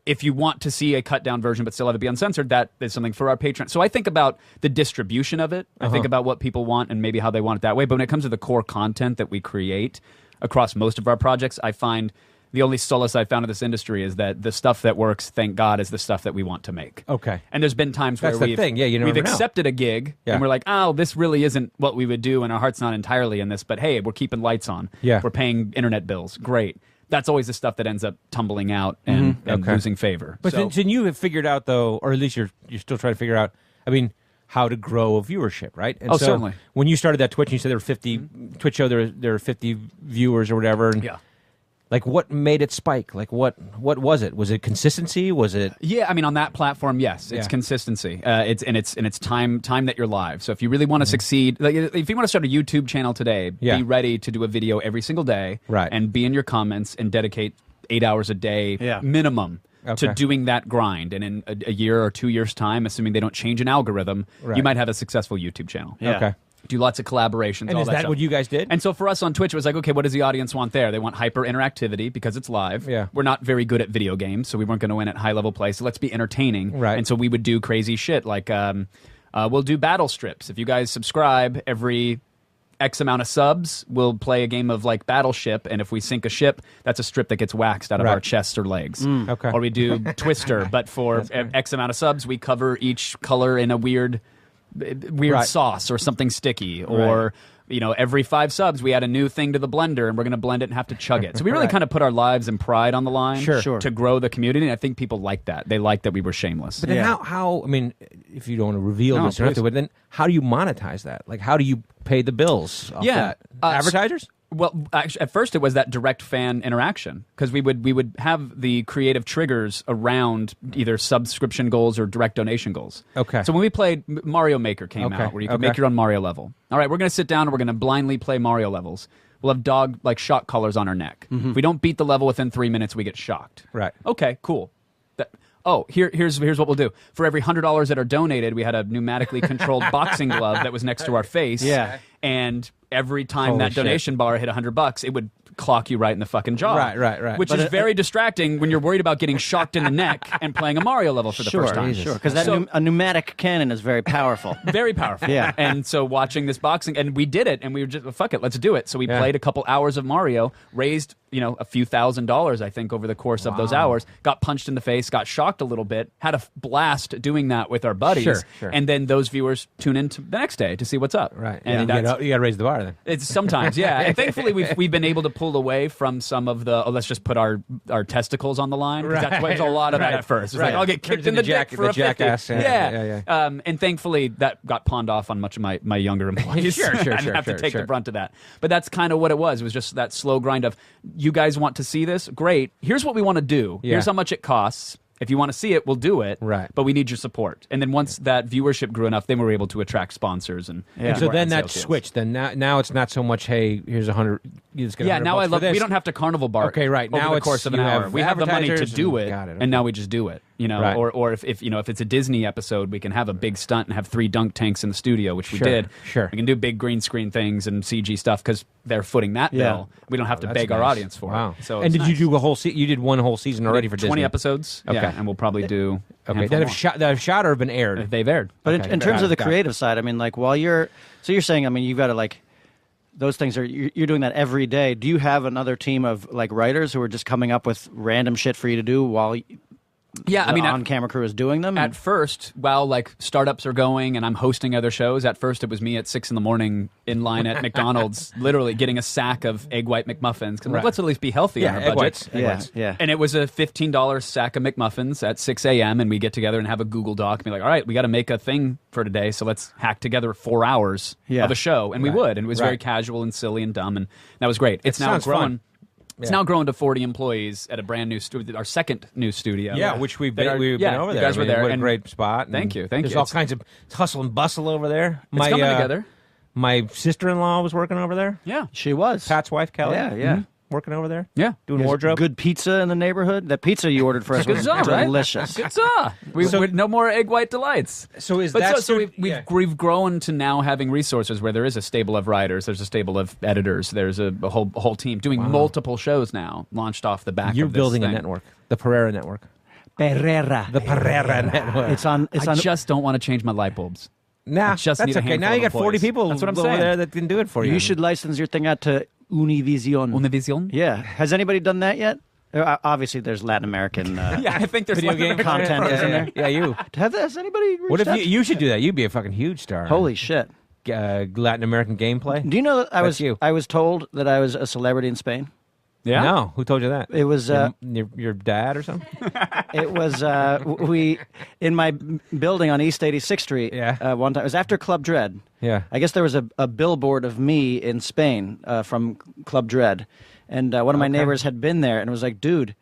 If you want to see a cut down version but still have it be uncensored, that is something for our Patreon. So I think about the distribution of it. I think about what people want and maybe how they want it that way. But when it comes to the core content that we create across most of our projects, I find the only solace I've found in this industry is that the stuff that works, thank God, is the stuff that we want to make. Okay. And there's been times That's where the thing. Yeah, you never we've know. accepted a gig Yeah. and we're like, oh, this really isn't what we would do and our heart's not entirely in this, but hey, we're keeping lights on. Yeah. We're paying internet bills. Great. That's always the stuff that ends up tumbling out and Okay. losing favor. But So- then you have figured out, though, or at least you're still trying to figure out, I mean, how to grow a viewership, right? And Oh, so certainly. When you started that Twitch, you said there were 50, Twitch show, there were 50 viewers or whatever. And Yeah. Like, what made it spike? Like, what was it? Was it consistency? Was it? Yeah, I mean, on that platform, yes, it's Yeah. consistency. It's time that you're live. So if you really want to succeed, like if you want to start a YouTube channel today, Yeah. be ready to do a video every single day, Right. And be in your comments and dedicate 8 hours a day Yeah. minimum Okay. to doing that grind. And in a year or 2 years' time, assuming they don't change an algorithm, Right. you might have a successful YouTube channel. Yeah. Okay. Do lots of collaborations. And all is that stuff. what you guys did? And so for us on Twitch, it was like, okay, what does the audience want there? They want hyper interactivity because it's live. Yeah. We're not very good at video games, so we weren't going to win at high level play. So let's be entertaining. Right. And so we would do crazy shit like we'll do battle strips. If you guys subscribe every X amount of subs, we'll play a game of like Battleship, and if we sink a ship, that's a strip that gets waxed out of our chests or legs. Okay. Or we do Twister, but for X amount of subs, we cover each color in a weird sauce or something sticky, or every 5 subs we add a new thing to the blender and we're going to blend it and have to chug it. So we really kind of put our lives and pride on the line to grow the community, and I think people like that. They like that we were shameless. But then how I mean, if you don't want to reveal this, you don't have to, but then how do you monetize that? Like, how do you pay the bills off that? Advertisers? Well, actually, at first it was that direct fan interaction, because we would have the creative triggers around either subscription goals or direct donation goals. Okay. So when we played, Mario Maker came out, where you could make your own Mario level. All right, we're going to sit down and we're going to blindly play Mario levels. We'll have dog shock collars on our neck. If we don't beat the level within 3 minutes, we get shocked. Right. Okay, cool. Here's what we'll do. For every $100 that are donated, we had a pneumatically controlled boxing glove that was next to our face. Yeah. And every time Holy that donation bar hit $100, it would clock you right in the fucking jaw. Right. Which is very distracting when you're worried about getting shocked in the neck and playing a Mario level for the first time. Sure, because a pneumatic cannon is very powerful. Very powerful. Yeah. And so watching this boxing, and we did it, and we were just, fuck it, let's do it. So we played a couple hours of Mario, raised, a few $1,000s, I think, over the course of those hours, got punched in the face, got shocked a little bit, had a blast doing that with our buddies. Sure. And then those viewers tune in the next day to see what's up. Right. And you got to raise the bar then. it's sometimes, yeah. And thankfully, we've been able to pull away from some of the, let's just put our testicles on the line. Right. That's why there's a lot of that at first. It's like, I'll get kicked in the dick for a 50. Jackass. Yeah. And thankfully, that got pawned off on much of my younger employees. Sure. I didn't have to take the brunt of that. But that's kind of what it was. It was just that slow grind of, you guys want to see this? Great. Here's what we want to do. Here's how much it costs. If you want to see it, we'll do it. Right. But we need your support. And then once that viewership grew enough, then we were able to attract sponsors and And so then that switched. Then now it's not so much, hey, here's 100. You just get now I love. this. We don't have to carnival bark. Okay, right. Over Now the it's, course of an you hour, have we have the money to advertisers do it, got it, and now we just do it. Right. Or if it's a Disney episode, we can have a big stunt and have 3 dunk tanks in the studio, which we did. Sure. We can do big green screen things and CG stuff because they're footing that bill. We don't have to beg our audience for it. So and did it's you do a whole? You did one whole season already for 20 20 episodes? Okay. Yeah, and we'll probably do. Okay, that have shot or have been aired. They've aired. But Okay. in terms of the Got it. creative side, I mean, like while you're saying, I mean, you've got to like those things are you're doing that every day. Do you have another team of like writers who are just coming up with random shit for you to do while Yeah, I mean, on-camera crew is doing them? At first, while like startups are going and I'm hosting other shows, at first it was me at 6 a.m. in line at McDonald's, literally getting a sack of egg white McMuffins. Because let's at least be healthy on our egg budget. whites. Yeah. And it was a $15 sack of McMuffins at 6 a.m. and we get together and have a Google Doc and be like, all right, we got to make a thing for today, so let's hack together 4 hours of a show. And we would. And it was very casual and silly and dumb, and that was great. It's now sounds grown. fun. It's now grown to 40 employees at a brand new studio, our second new studio. Yeah, which we've been over You there. guys were there. What a and great spot. Thank you. There's all kinds of hustle and bustle over there. It's coming together. My sister-in-law was working over there. Yeah. She was. Pat's wife, Kelly. Yeah. Working over there. Yeah. Doing wardrobe. Good pizza in the neighborhood. That pizza you ordered for us was Good right? delicious. Huzzah! We no more egg white delights. So is But that so we've grown to now having resources where there is a stable of writers, there's a stable of editors, there's a whole team doing multiple shows now, launched off the back. You're of this building a thing. network, the Pereira network. Pereira. The Pereira network. It's on. I just don't want to change my light bulbs. Nah, just that's need a okay. handful Now you of got 40 employees. people That's what I'm over saying. there that can do it for you. You should license your thing out to Univision. Univision? Yeah. Has anybody done that yet? Obviously, there's Latin American Yeah, I think there's Video like game content, isn't there? Yeah, you. Has anybody reached What if out? you should do that? You'd be a fucking huge star. Holy shit. Latin American gameplay. Do you know that That's you. I was told that I was a celebrity in Spain? Yeah. No, who told you that? It was your dad or something? it was we in my building on East 86th Street. Yeah. One time it was after Club Dread. Yeah. I guess there was a billboard of me in Spain from Club Dread, and one of my neighbors had been there and was like, "Dude,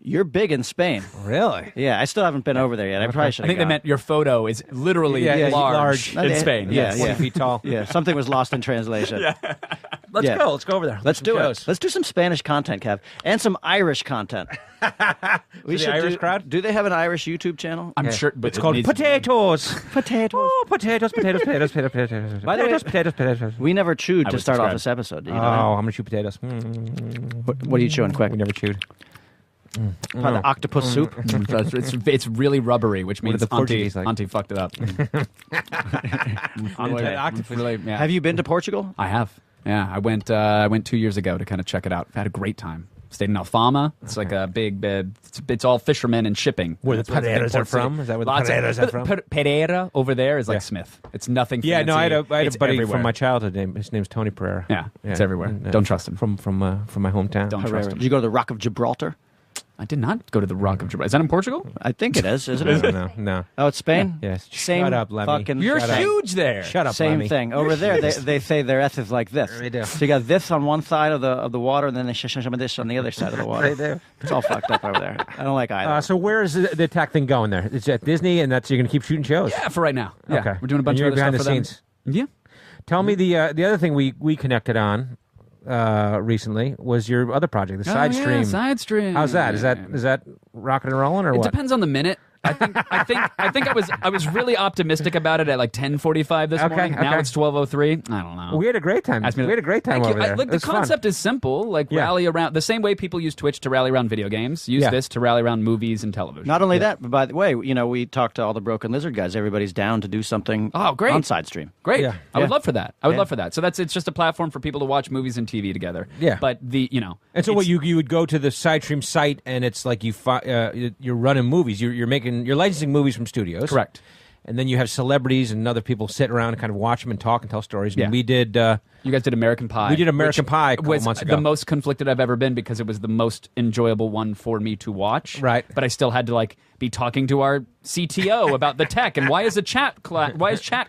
you're big in Spain." Really? Yeah, I still haven't been over there yet. I probably should. I think they meant your photo is literally large in Yeah. Spain. Yeah, Yes. 20 feet tall. Yeah, something was lost in translation. Let's Yeah. go. Let's go over there. Let's Some do shows. it. Let's do some Spanish content, Kev, and some Irish content. We the Irish crowd? Do they have an Irish YouTube channel? I'm sure, but It's called needs- Potatoes. Potatoes. Oh, potatoes, potatoes, potatoes, potatoes, potatoes. By the way- potatoes. We never chewed I to would start off subscribe. this episode. Do you Oh, know I'm gonna chew potatoes. that? What are you chewing? Quick. We never chewed. Probably the octopus soup. It's really rubbery, which means the Portuguese like? Auntie fucked it up. Really, yeah. Have you been to Portugal? I have. Yeah, I went 2 years ago to kind of check it out. I had a great time. Stayed in Alfama. It's like a big it's all fishermen and shipping. Where the Pereiras are from? Is that where the Pereiras are from? Pereira over there is like Smith. It's nothing fancy. Yeah, no, I had a buddy everywhere. from my childhood name. His name's Tony Pereira. Yeah, it's everywhere. Don't trust him. From my hometown. Don't trust him. Did you go to the Rock of Gibraltar? I did not go to the Rock of Gibraltar. Is that in Portugal? I think it is, isn't it? No. Oh, it's Spain? Yes. Same Shut up, Lemmy. fucking You're thing. huge there. Shut up, Same Lemmy. thing. Over there, they say their S is like this. They do. So you got this on one side of the water, and then they this on the other side of the water. They do. It's all fucked up over there. I don't like either. So where is the attack thing going there? It's at Disney, and you're going to keep shooting shows? Yeah, for right now. Yeah. Okay. We're doing a bunch And of you're other behind stuff the for them. scenes. Yeah. Tell me the other thing we connected on recently was your other project, the Side Stream. Side Stream. How's that? Is that rocking and rolling or It what? depends on the minute. I think I was really optimistic about it at like 10:45 this morning. Now it's 12:03. I don't know. We had a great time. We had a great time Thank over you. there. Like, It the was fun. concept is simple. Like rally around the same way people use Twitch to rally around video games. Use this to rally around movies and television. Not only that, but by the way, we talked to all the Broken Lizard guys. Everybody's down to do something great. on Side Stream. Great. Yeah. I would Yeah. love for that. I would love for that. So it's just a platform for people to watch movies and TV together. Yeah. But And so what you would go to the Side Stream site, and it's like you're running movies. You're licensing movies from studios. Correct. And then you have celebrities and other people sit around and kind of watch them and talk and tell stories. And Yeah. we did. You guys did American Pie. We did American which Pie a couple was months ago. the most conflicted I've ever been because it was the most enjoyable one for me to watch. Right. But I still had to be talking to our CTO about the tech and why is chat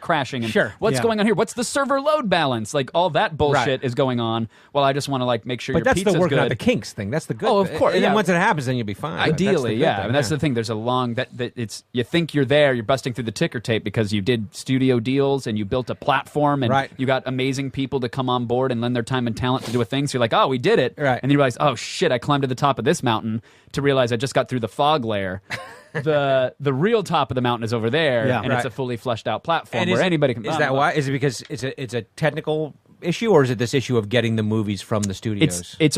crashing and Sure. what's going on here? What's the server load balance? Like all that bullshit is going on. While I just want to make sure But your that's pizza's the work, good. not the kinks thing. That's the good. Oh, of course, And yeah. then once it happens, then you'll be fine. Ideally, That's the good yeah. thing, And that's the thing. There's a long that it's you think you're there, you're busting through the ticker tape because you did studio deals and you built a platform and you got amazing people to come on board and lend their time and talent to do a thing. So you're like, oh, we did it. Right. And you realize, oh shit, I climbed to the top of this mountain to realize I just got through the fog layer. The real top of the mountain is over there, and it's a fully fleshed out platform where anybody can. Is that why? Is it because it's a technical issue, or is it this issue of getting the movies from the studios? It's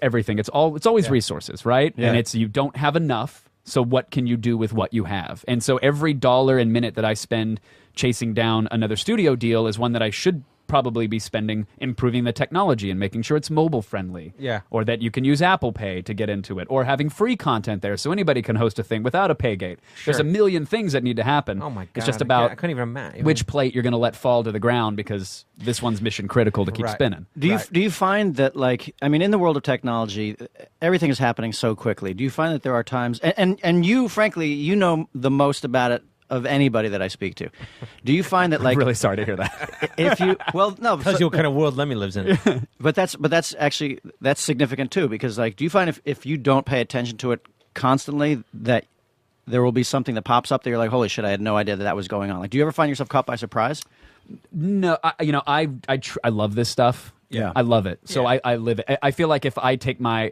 everything. It's always resources, right? Yeah. And it's you don't have enough. So what can you do with what you have? And so every dollar and minute that I spend chasing down another studio deal is one that I should probably be spending improving the technology and making sure it's mobile friendly. Yeah. Or that you can use Apple Pay to get into it, or having free content there so anybody can host a thing without a pay gate. There's a million things that need to happen. Oh my God. It's just about I couldn't even imagine which plate you're going to let fall to the ground because this one's mission critical to keep spinning. Do you find that in the world of technology, everything is happening so quickly? Do you find that there are times and you frankly you know the most about it of anybody that I speak to? Do you find that I'm really sorry to hear that. if you tells you what kind of world Lemmy lives in. but that's actually significant too, because do you find if you don't pay attention to it constantly that there will be something that pops up that you're like, holy shit, I had no idea that was going on? Do you ever find yourself caught by surprise? No, I love this stuff. Yeah. I love it. So I live it. I feel like if I take my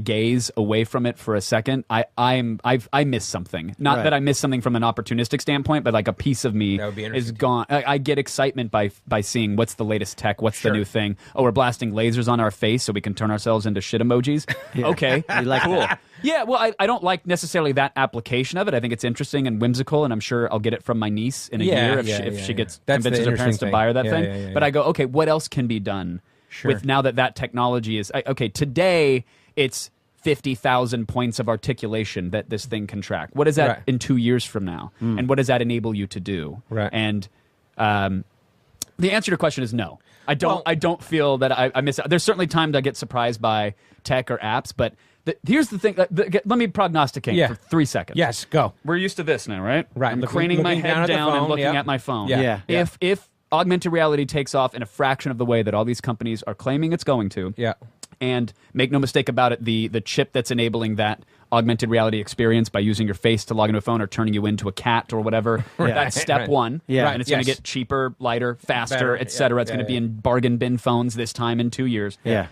gaze away from it for a second, I miss something. Not that I miss something from an opportunistic standpoint, but a piece of me is gone. I get excitement by seeing what's the latest tech, what's the new thing. Oh, we're blasting lasers on our face so we can turn ourselves into shit emojis. Okay, You like cool. that. Yeah, well, I don't like necessarily that application of it. I think it's interesting and whimsical, and I'm sure I'll get it from my niece in a year if she gets convinces her parents to buy her that thing. But I go, okay, what else can be done with now that technology is okay? Today it's 50,000 points of articulation that this thing can track. What is that in 2 years from now? And what does that enable you to do? Right. And the answer to your question is no. I don't feel that I miss out. There's certainly times I get surprised by tech or apps, but here's the thing. Let me prognosticate for 3 seconds. Yes, go. We're used to this now, right? Right. I'm craning my head down and looking at my phone. Yeah. If augmented reality takes off in a fraction of the way that all these companies are claiming it's going to, and make no mistake about it, the chip that's enabling that augmented reality experience by using your face to log into a phone or turning you into a cat or whatever, that's step one. Yeah. And it's going to get cheaper, lighter, faster, etc. It's going to be in bargain bin phones this time in 2 years. Yeah.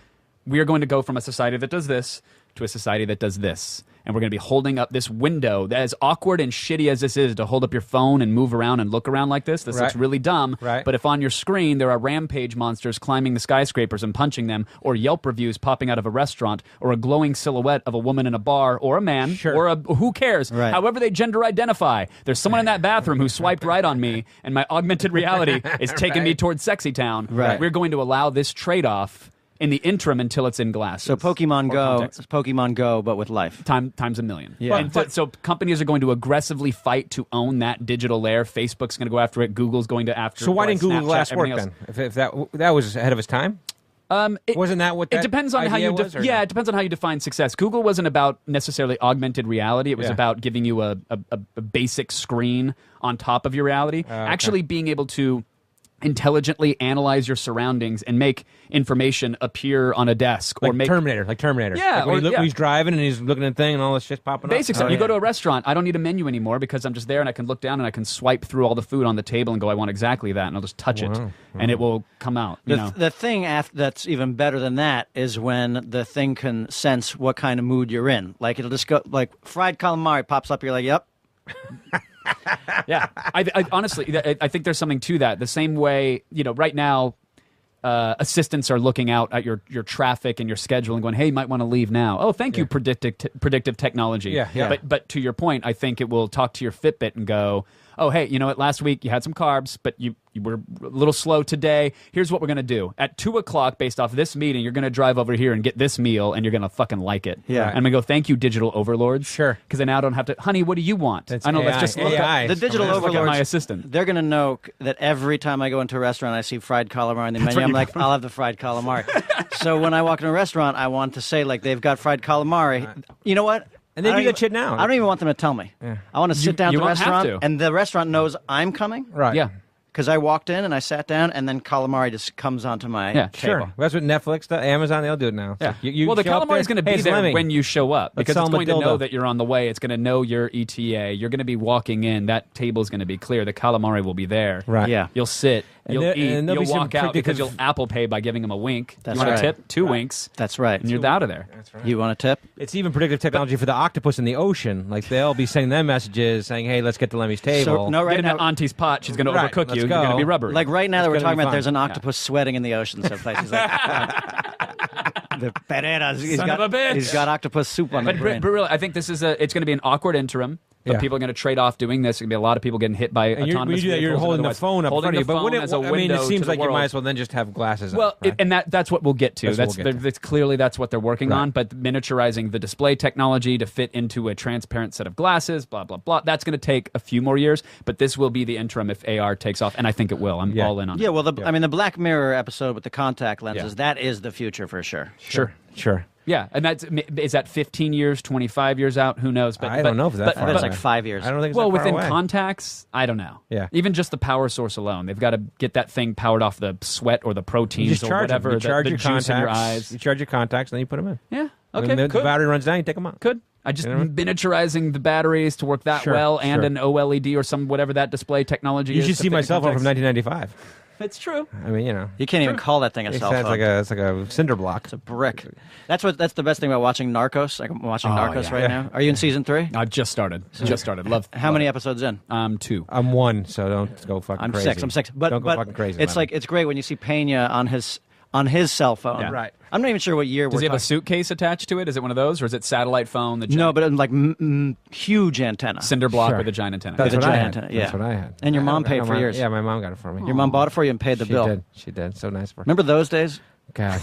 We are going to go from a society that does this to a society that does this. and we're going to be holding up this window. That as awkward and shitty as this is to hold up your phone and move around and look around like this looks really dumb. Right. But if on your screen there are rampage monsters climbing the skyscrapers and punching them, or Yelp reviews popping out of a restaurant, or a glowing silhouette of a woman in a bar, or a man, or a who cares, Right. however they gender identify, there's someone in that bathroom who swiped right on me, and my augmented reality is taking me towards Sexy Town. Right. We're going to allow this trade-off in the interim until it's in glasses. So Pokemon or Go, contacts. Pokemon Go, but with life. Times a million. Yeah. And so companies are going to aggressively fight to own that digital layer. Facebook's going to go after it. Google's going to after it. So why didn't Google Snapchat, Glass work everything then? If that was ahead of its time? Wasn't that what that it depends on how idea you was, or yeah no? it depends on how you define success. Google wasn't about necessarily augmented reality. It was Yeah. about giving you a basic screen on top of your reality, actually being able to intelligently analyze your surroundings and make information appear on a desk, or Like make Terminator. Yeah, Like when, or- yeah. he's driving and he's looking at the thing and all this shit's popping basic up. stuff. You go to a restaurant, I don't need a menu anymore because I'm just there and I can look down and I can swipe through all the food on the table and go, I want exactly that, and I'll just touch it and it will come out. You know? The thing that's even better than that is when the thing can sense what kind of mood you're in. Like it'll just go, like fried calamari pops up, you're like, yep. Yeah, I honestly, I think there's something to that. The same way, right now, assistants are looking out at your traffic and your schedule and going, "Hey, you might want to leave now." Oh, thank you, predictive technology. Yeah. But to your point, I think it will talk to your Fitbit and go, "Oh, hey, you know what? Last week you had some carbs, but you were a little slow today. Here's what we're gonna do. At 2:00, based off this meeting, you're gonna drive over here and get this meal, and you're gonna fucking like it." Yeah. And I'm gonna go, "Thank you, digital overlords." Sure. Because I now don't have to, honey, what do you want? That's I know. Let's AI. just look AI. up. The digital Let's look at overlords, my assistant. they're going to know that every time I go into a restaurant, I see fried calamari on the menu. I'm like, I'll have the fried calamari. So when I walk in a restaurant, I want to say, like, they've got fried calamari. You know what? And they I don't do that even- shit now. I don't even want them to tell me. I want to sit down you at the won't have restaurant, to. and the restaurant knows I'm coming. Right. Yeah. Because I walked in and I sat down, and then calamari just comes onto my Yeah, Sure. table. That's what Netflix does. Amazon, they'll do it now. It's Yeah. like you Well, the show up calamari is going to there, be "Hey, it's there Lemme." when you show up Let's because sell it's 'em a going to know dildo. that you're on the way. It's going to know your ETA. You're going to be walking in. That table is going to be clear. The calamari will be there. Right. Yeah. You'll sit. And You'll there- eat. and there'll You'll be some walk out because predictive- you'll Apple Pay by giving them a wink. That's you want right. a tip? 2 winks. That's right. And you're out of there. You want a tip? It's even predictive technology for the octopus in the ocean. Like they'll be sending them messages saying, "Hey, let's get to Lemmy's table." So, no, Get right in now, that auntie's pot. She's going to Right, overcook let's you. go. You're going to be rubbery. like right now that It's we're gonna talking be about, fun. there's an octopus sweating in the ocean someplace. Like, the Pereiras. Son of a bitch. He's got octopus soup on the But brain. really, I think this is it's going to be an awkward interim. But Yeah. people are going to trade off doing this. There's going to be a lot of people getting hit by And when autonomous you do that, you're vehicles and holding the otherwise. phone up in Holding front of you. the But phone wouldn't as a I mean, it window seems to the like you world. might as well then just have glasses. Well, on, right? that's what we'll get to. That's what we'll get to. That's clearly that's what they're working Right. on. But miniaturizing the display technology to fit into a transparent set of glasses, blah blah blah. That's going to take a few more years. But this will be the interim if AR takes off, and I think it will. I'm Yeah. all in on Yeah, it. well, I mean, the Black Mirror episode with the contact lenses, Yeah. that is the future for sure. Sure. Yeah, and is that 15 years, 25 years out? Who knows? But I don't know if that far That's away. like 5 years. I don't think it's well, that far within away. contacts, I don't know. Yeah. Even just the power source alone, they've got to get that thing powered off the sweat or the You proteins just or charge whatever. them. You charge the your juice contacts. in your eyes. You charge your contacts, and then you put them in. Yeah. When Okay. the Could. battery runs down, you take them out. Could. I just You know what I mean? miniaturizing the batteries to work that Sure, well, and sure. an OLED or some whatever that display technology You is. should to see fit my in cell phone from context. 1995. It's true. I mean, you know, You can't even call that thing a it's cell phone. like a cinder block. It's a brick. That's the best thing about watching Narcos. Like, I'm watching Narcos yeah. right now. Are you in season 3? I've just started. Love. How many episodes in? 2. I'm one, so don't go fucking I'm crazy. 6. I'm 6. But don't go fucking crazy. It's about like it's great when you see Pena on his cell phone. Yeah. Right. I'm not even sure what year Does we're he have a talking. suitcase attached to it? Is it one of those, or is it satellite phone? The No, giant but like huge antenna. cinder block Sure. with a giant antenna. That's the what I giant had. antenna, yeah. That's what I had. And your mom I paid don't for mind- yours. Yeah, my mom got it for me. Your mom bought it for you and paid the She bill. did. She did. So nice of her. Remember those days? God.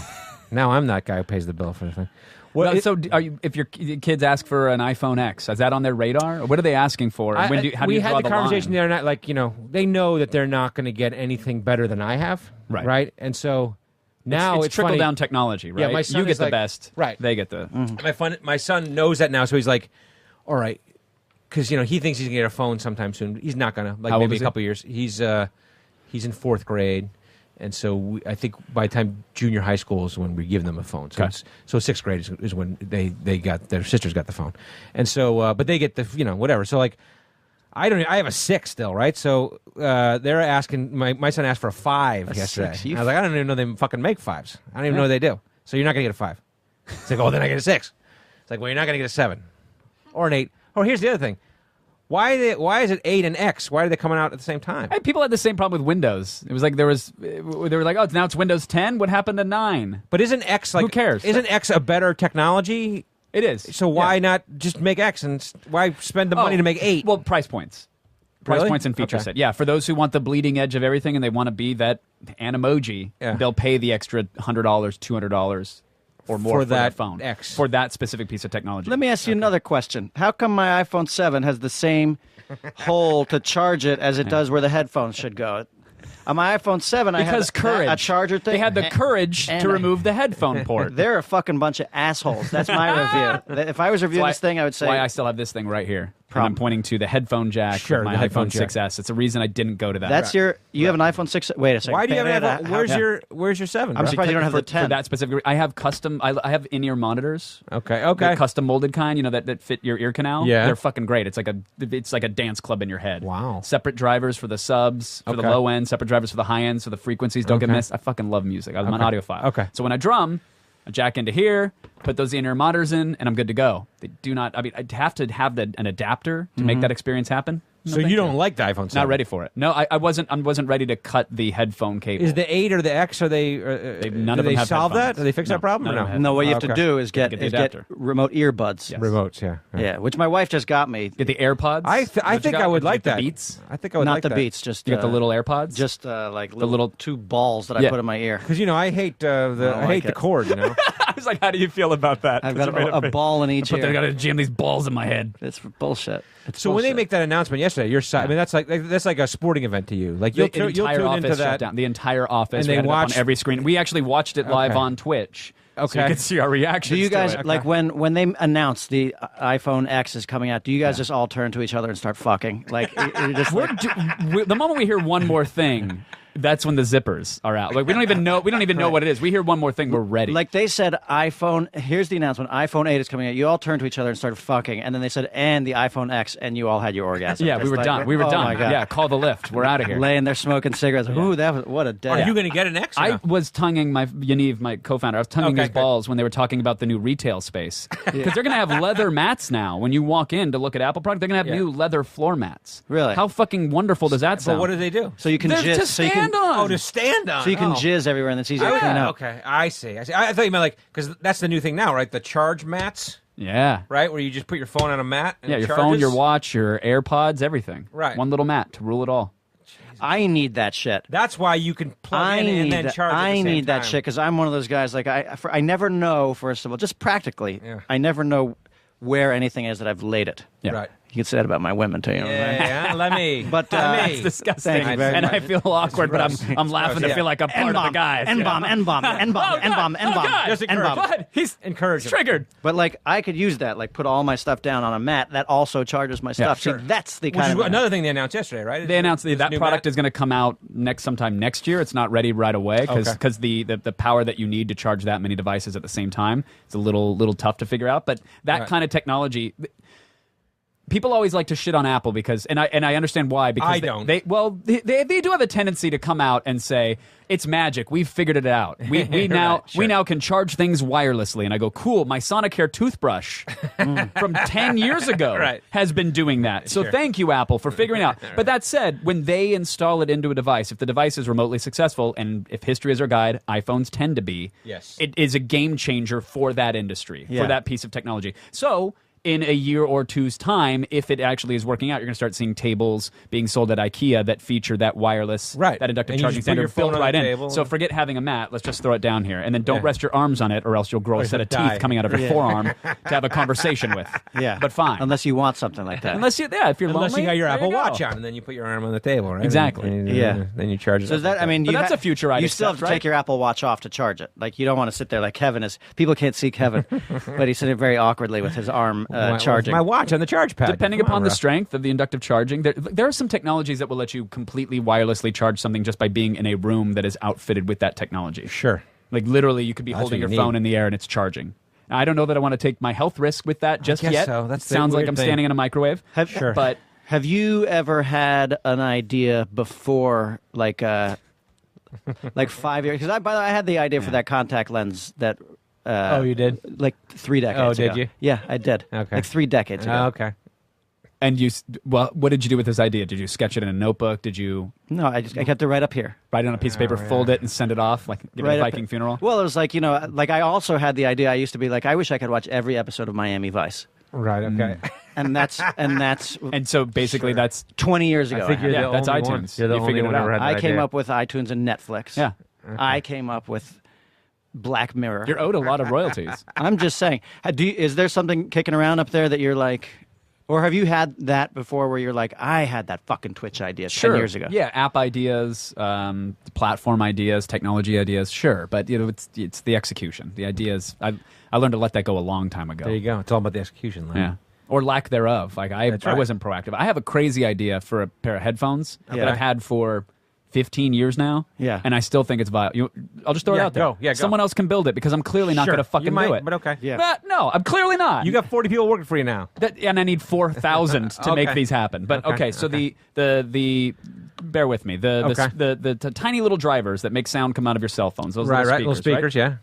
Now I'm that guy who pays the bill for the thing. Well, Well, so are you, if your kids ask for an iPhone X, is that on their radar? Or what are they asking for? And how do we you had draw the conversation line? the other night. Like, you know, they know that they're not going to get anything better than I have. Right. Right. And so now it's trickle funny. down technology, right? Yeah, my son you get is the like- best. right. They get the. My son knows that now, so he's like, all right, because, you know, he thinks he's going to get a phone sometime soon. He's not going to. Like, How old maybe is a he? couple years. He's in 4th grade. And so I think by the time junior high school is when we give them a phone. So Okay. so 6th grade is when they got their sisters got the phone, and so but they get the, you know, whatever. So like I have a 6 still, right? So they're asking my son asked for a 5 yesterday. 6? I was like, I don't even know they fucking make 5s. I don't even know they do. So you're not gonna get a 5. It's like, oh, then I get a 6. It's like, well, you're not gonna get a 7. or an 8. Oh, here's the other thing. Why is it 8 and X? Why are they coming out at the same time? Hey, people had the same problem with Windows. It was like they were like, oh, now it's Windows 10. What happened to 9? But isn't X like? Who cares? Isn't X a better technology? It is. So why not just make X and why spend the money to make 8? Well, price points. Price Really? points and feature Okay. set. Yeah, for those who want the bleeding edge of everything and they want to be that Animoji, they'll pay the extra $100, $200 or more For that that phone. X. For that specific piece of technology. Let me ask you another question. How come my iPhone 7 has the same hole to charge it as it does where the headphones should go? On my iPhone 7, I Because had courage. a charger thing. They had the courage and to remove the headphone port. They're a fucking bunch of assholes. That's my review. If I was reviewing this thing, I would say... why I still have this thing right here. And I'm pointing to the headphone jack Sure, of my the headphone iPhone jack. 6S. It's a reason I didn't go to that. That's you have an iPhone 6... Wait a second. Why do you have an that? iPhone? Where's your 7? I'm bro? surprised you don't have the for 10. that specific. I have custom. I have in-ear monitors. Okay. The custom molded kind, that fit your ear canal. Yeah. They're fucking great. It's like a dance club in your head. Wow. Separate drivers for the subs, for the Okay. low end, separate drivers for the high end, so the frequencies don't get missed. I fucking love music. I'm an audiophile. Okay. So when I drum, I jack into here, put those in-ear monitors in, and I'm good to go. They do not. I mean, I'd have to have an adapter to make that experience happen. No, So thank you don't like the iPhone 7? Not ready for it. No, I wasn't ready to cut the headphone cable. Is the 8 or the X? Are they? None do of them they have solve headphones. that? Do they fix No, that problem? none Or of no? them have No, what you have Okay. to do is get the adapter. remote earbuds. Yes. Remotes. Yeah. Yeah, which my wife just got me. Get the AirPods. I Is what you think got? I would like the that. Beats. I think I would Not like the that. Beats, just You got the little AirPods. just like little- little 2 balls that I Yeah. put in my ear. Because I hate I hate the it. cord. I was like, how do you feel about that? I've got a ball in each But I got ear. to jam these balls in my head. It's bullshit. It's So when they bullshit. make that announcement yesterday, your side. I mean, that's like a sporting event to you. Like The you'll entire tune office into shut that. down. The entire office. And we they had it up watched- on every screen. We actually watched it live Okay. on Twitch. So Okay. you could see our reactions. Do you to guys it. like when they announce the iPhone X is coming out? Do you guys just all turn to each other and start fucking? Like you're just like, The moment we hear one more thing, that's when the zippers are out. Like we don't even know what it is. We hear one more thing, we're ready. like they said iPhone. Here's the announcement: iPhone 8 is coming out. You all turned to each other and started fucking, and then they said, "And the iPhone X," and you all had your orgasm. yeah, we It's were like, done. We were oh done. My God. Yeah, call the lift. We're out of here. Laying there smoking cigarettes. Ooh, that was what a day. Are you going to get an X? Or I no? was tonguing Yaniv, my co-founder. I was tonguing Okay, his good. balls when they were talking about the new retail space because they're going to have leather mats now. When you walk in to look at Apple product, they're going to have Yeah. new leather floor mats. Really? How fucking wonderful does that But sound? what do they do? So you can They're jizz. to So you can. stand on. Oh, to stand on. So you can Oh. jizz everywhere, and it's easier to clean Yeah, up. okay. I see. I thought you meant like because that's the new thing now, right? The charge mats, Yeah. right? Where you just put your phone on a mat. And Yeah, it your charges? phone, your watch, your AirPods, everything. Right. One little mat to rule it all. I need that shit. That's why you can plug I in and need then that. charge. At the I same need that time. shit because I'm one of those guys. Like I never know. First of all, just practically, Yeah. I never know where anything is that I've laid it. Yeah. Right. You can say that about my women too. You know what I mean? Yeah, let me. But That's disgusting. Thank you very and much. I feel awkward, but I'm laughing to Yeah. feel like I'm part of the guys. N-bomb, N-bomb, N-bomb, N-bomb, N-bomb, Just encourage. N-bomb. Go ahead. He's encourage him. triggered. But like I could use that, like put all my stuff down on a mat. That also charges my stuff. sure. See, that's the Which kind is of another thing they announced yesterday, right? They announced This that new product mat? is going to come out sometime next year. It's not ready right away because the power that you need to charge that many devices at the same time, it's a little tough to figure out. But that Right. kind of technology. People always like to shit on Apple because, and I understand why. Because I don't. They do have a tendency to come out and say it's magic. We've figured it out. We now Right, sure. we now can charge things wirelessly. And I go, cool. My Sonicare toothbrush from 10 years ago Right. has been doing that. So Sure. thank you, Apple, for figuring it out. But that said, when they install it into a device, if the device is remotely successful, and if history is our guide, iPhones tend to be. Yes. It is a game changer for that industry, Yeah. for that piece of technology. So in a year or two's time, if it actually is working out, you're going to start seeing tables being sold at IKEA that feature that wireless, Right. that inductive And you charging just put your standard phone built on right the in. table So and- forget having a mat. Let's just throw it down here. And then don't Yeah. rest your arms on it or else you'll grow a you're set of gonna teeth die. coming out of your forearm to have a conversation with. Yeah, But fine. Unless you want something like that. If you're Unless lonely, you got your there Apple you go. Watch on, and then you put your arm on the table, right? Exactly. And Yeah. Then you charge it. So up is that, like I mean, But you that's a future I'd You still have accept, to take right? your Apple Watch off to charge it. Like you don't want to sit there like Kevin is. People can't see Kevin, but he's sitting very awkwardly with his arm charging. my watch on the charge pad. Depending Come on, upon the bro. strength of the inductive charging, there are some technologies that will let you completely wirelessly charge something just by being in a room that is outfitted with that technology. Sure. Like literally, you could be That's holding what your you phone need. in the air and it's charging. Now, I don't know that I want to take my health risk with that just guess yet. so. That's the Sounds like weird I'm thing. standing in a microwave. Sure. But Have you ever had an idea before, like 5 years? Because by the way, I had the idea for that contact lens that Oh, you did? Like 3 decades Oh, ago. did you? Yeah, I did. Okay. Like 3 decades ago. Okay. And what did you do with this idea? Did you sketch it in a notebook? Did you No, I kept it right up here. write it on a piece of paper, fold it, and send it off, like give it Right a up Viking funeral? Well, it was like, like I also had the idea. I used to be like, I wish I could watch every episode of Miami Vice. Right, okay. And that's And so basically that's 20 years ago. I think you're Yeah, the that's only iTunes. one. You're the You only figured one it who ever out. had that I came idea. up with iTunes and Netflix. yeah. I came up with Black Mirror. You're owed a lot of royalties. I'm just saying. Is there something kicking around up there that you're like, or have you had that before where you're like, I had that fucking Twitch idea 10 years ago? Yeah, app ideas, platform ideas, technology ideas, sure. But it's the execution. The ideas. I learned to let that go a long time ago. There you go. It's all about the execution. Len. Yeah. Or lack thereof. Like I That's right. wasn't proactive. I have a crazy idea for a pair of headphones that Yeah. I've had for 15 years now. Yeah. And I still think it's viable. I'll just throw it Yeah, out there. go. Yeah, go. Someone else can build it because I'm clearly not Sure. going to fucking You might, do it. but okay. Yeah. No, I'm clearly not. You got 40 people working for you now. And I need 4,000 to make Okay. these happen. But okay, so the bear with me. Okay. The tiny little drivers that make sound come out of your cell phones. Those Right, little right. speakers, Little speakers, yeah.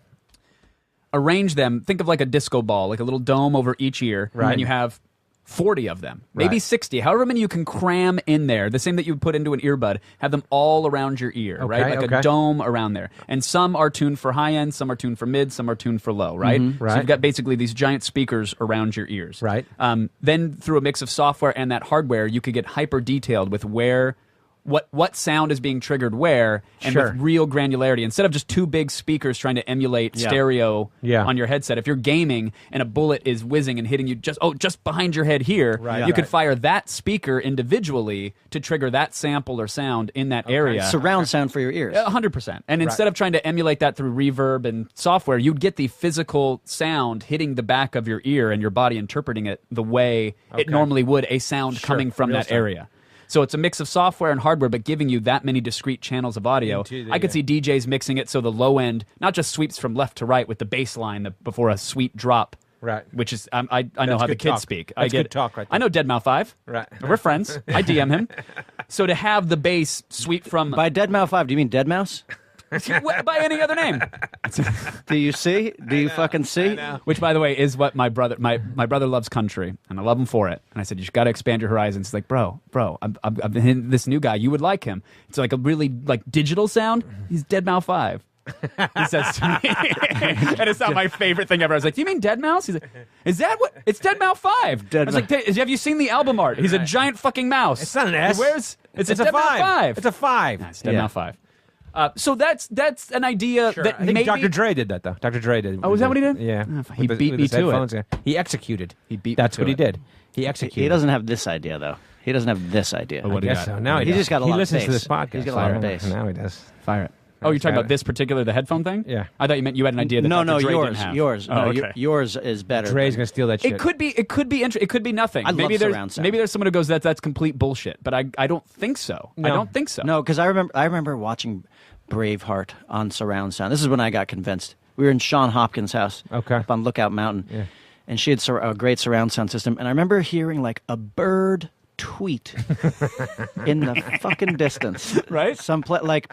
Arrange them. Think of like a disco ball, like a little dome over each ear, Right. and you have 40 of them, maybe Right. 60, however many you can cram in there. The same that you would put into an earbud. Have them all around your ear, right? Like okay. a dome around there. And some are tuned for high end, some are tuned for mid, some are tuned for low, right? So Right. you've got basically these giant speakers around your ears. Right. Then through a mix of software and that hardware, you could get hyper detailed with what sound is being triggered where, and Sure. with real granularity. Instead of just two big speakers trying to emulate Yeah. stereo Yeah. on your headset. If you're gaming and a bullet is whizzing and hitting you just behind your head here, Right. you could fire that speaker individually to trigger that sample or sound in that area. Surround sound for your ears. 100%. And instead of trying to emulate that through reverb and software, you'd get the physical sound hitting the back of your ear and your body interpreting it the way it normally would a sound coming from real that sound. area. So it's a mix of software and hardware, but giving you that many discrete channels of audio. I could see DJs mixing it so the low end not just sweeps from left to right with the bass line before a sweet drop. Right. Which is, I know That's how the good kids talk. speak. That's I get good talk right there. I know Deadmau5. Right. We're friends. I DM him. So to have the bass sweep from By Deadmau5, do you mean Deadmau5? by any other name. Do you see? Do you fucking see? Which, by the way, is what my brother loves country, and I love him for it. And I said, you got to expand your horizons. He's like, bro, I've been hitting this new guy. You would like him. It's like a really like digital sound. He's Deadmau5. He says to me, and it's not my favorite thing ever. I was like, "Do you mean Dead Mouse?" He's like, "Is that what? It's Dead Mouse 5." I was like, "Have you seen the album art? He's a giant fucking mouse. It's not an S. It's a Dead Mouse 5. It's a 5. It's Dead Mouse 5. So that's an idea that I think maybe Dr. Dre did that, though. Dr. Dre did. Oh, is that what he did? Yeah. He With beat with me his to it. headphones, yeah. He executed. He beat me That's to what he it. did. He executed. He doesn't have this idea, though. He doesn't have this idea. Oh, what I do you guess got? so. Now He just got a lot of He listens to bass. this podcast. He's got a lot of bass. Now he does. Fire it. Oh, you're talking got about it. this particular the headphone thing? Yeah. I thought you meant you had an idea that No, Dr. no, Dre yours, didn't have. yours. Oh, No, okay. yours is better. Dre's than- going to steal that shit. It could be it could be nothing. I love maybe there's surround sound. maybe there's someone who goes that's complete bullshit, but I don't think so. I No. don't think so. No, because I remember watching Braveheart on surround sound. This is when I got convinced. We were in Sean Hopkins' house up on Lookout Mountain, and she had a great surround sound system. And I remember hearing like a bird tweet in the fucking distance, Right?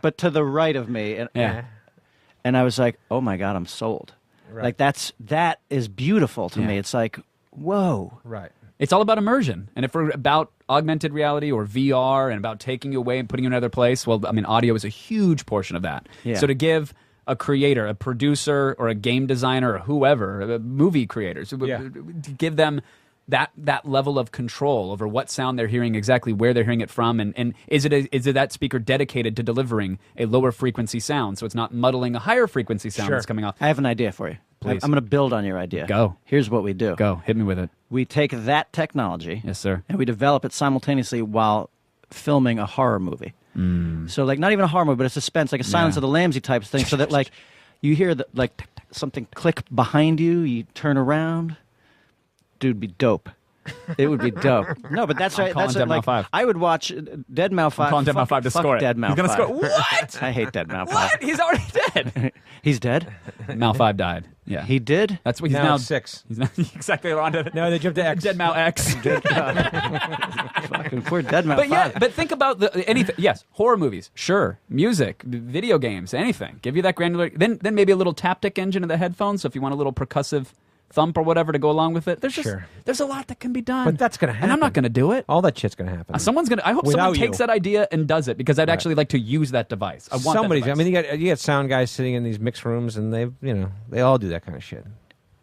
but to the right of me, and and I was like, oh my god, I'm sold. Right. Like that is beautiful to me. It's like, whoa. Right. It's all about immersion. And if we're about augmented reality or VR and about taking you away and putting you in another place, well, I mean, audio is a huge portion of that. Yeah. So to give a creator, a producer, or a game designer, or whoever, movie creators, to give them that level of control over what sound they're hearing, exactly where they're hearing it from, and is it that speaker dedicated to delivering a lower frequency sound, so it's not muddling a higher frequency sound that's coming off. I have an idea for you. Please. I'm going to build on your idea. Go. Here's what we do. Go, hit me with it. We take that technology, Yes, sir. and we develop it simultaneously while filming a horror movie. So, like, not even a horror movie, but a suspense, like a Silence of the Lambsy type thing, so that, like, you hear something click behind you, you turn around. Dude, be dope. It would be dope. No, but that's right. calling That's Dead like, Mouse 5. I would watch Dead Mouse 5. I'm calling Dead Mouse 5 to score it. Dead Mouse He's gonna 5. score. What? I hate Dead Mouse 5. What? He's already dead. He's dead? Mal 5 died. Yeah, He did? That's what he's Now now. it's 6. He's not exactly on to No, they jumped to X. Dead Mouse X. Fucking poor Dead Man But yeah, 5. but think about anything. Yes, horror movies, sure. Music, video games, anything. Give you that granular. Then maybe a little taptic engine in the headphones. So if you want a little percussive thump or whatever to go along with it, there's a lot that can be done. But that's gonna happen. and I'm not gonna do it. All that shit's gonna happen. Someone's gonna. I hope Without someone you. takes that idea and does it because I'd actually like to use that device. I want Somebody's. That I device. mean, you got sound guys sitting in these mix rooms, and they all do that kind of shit.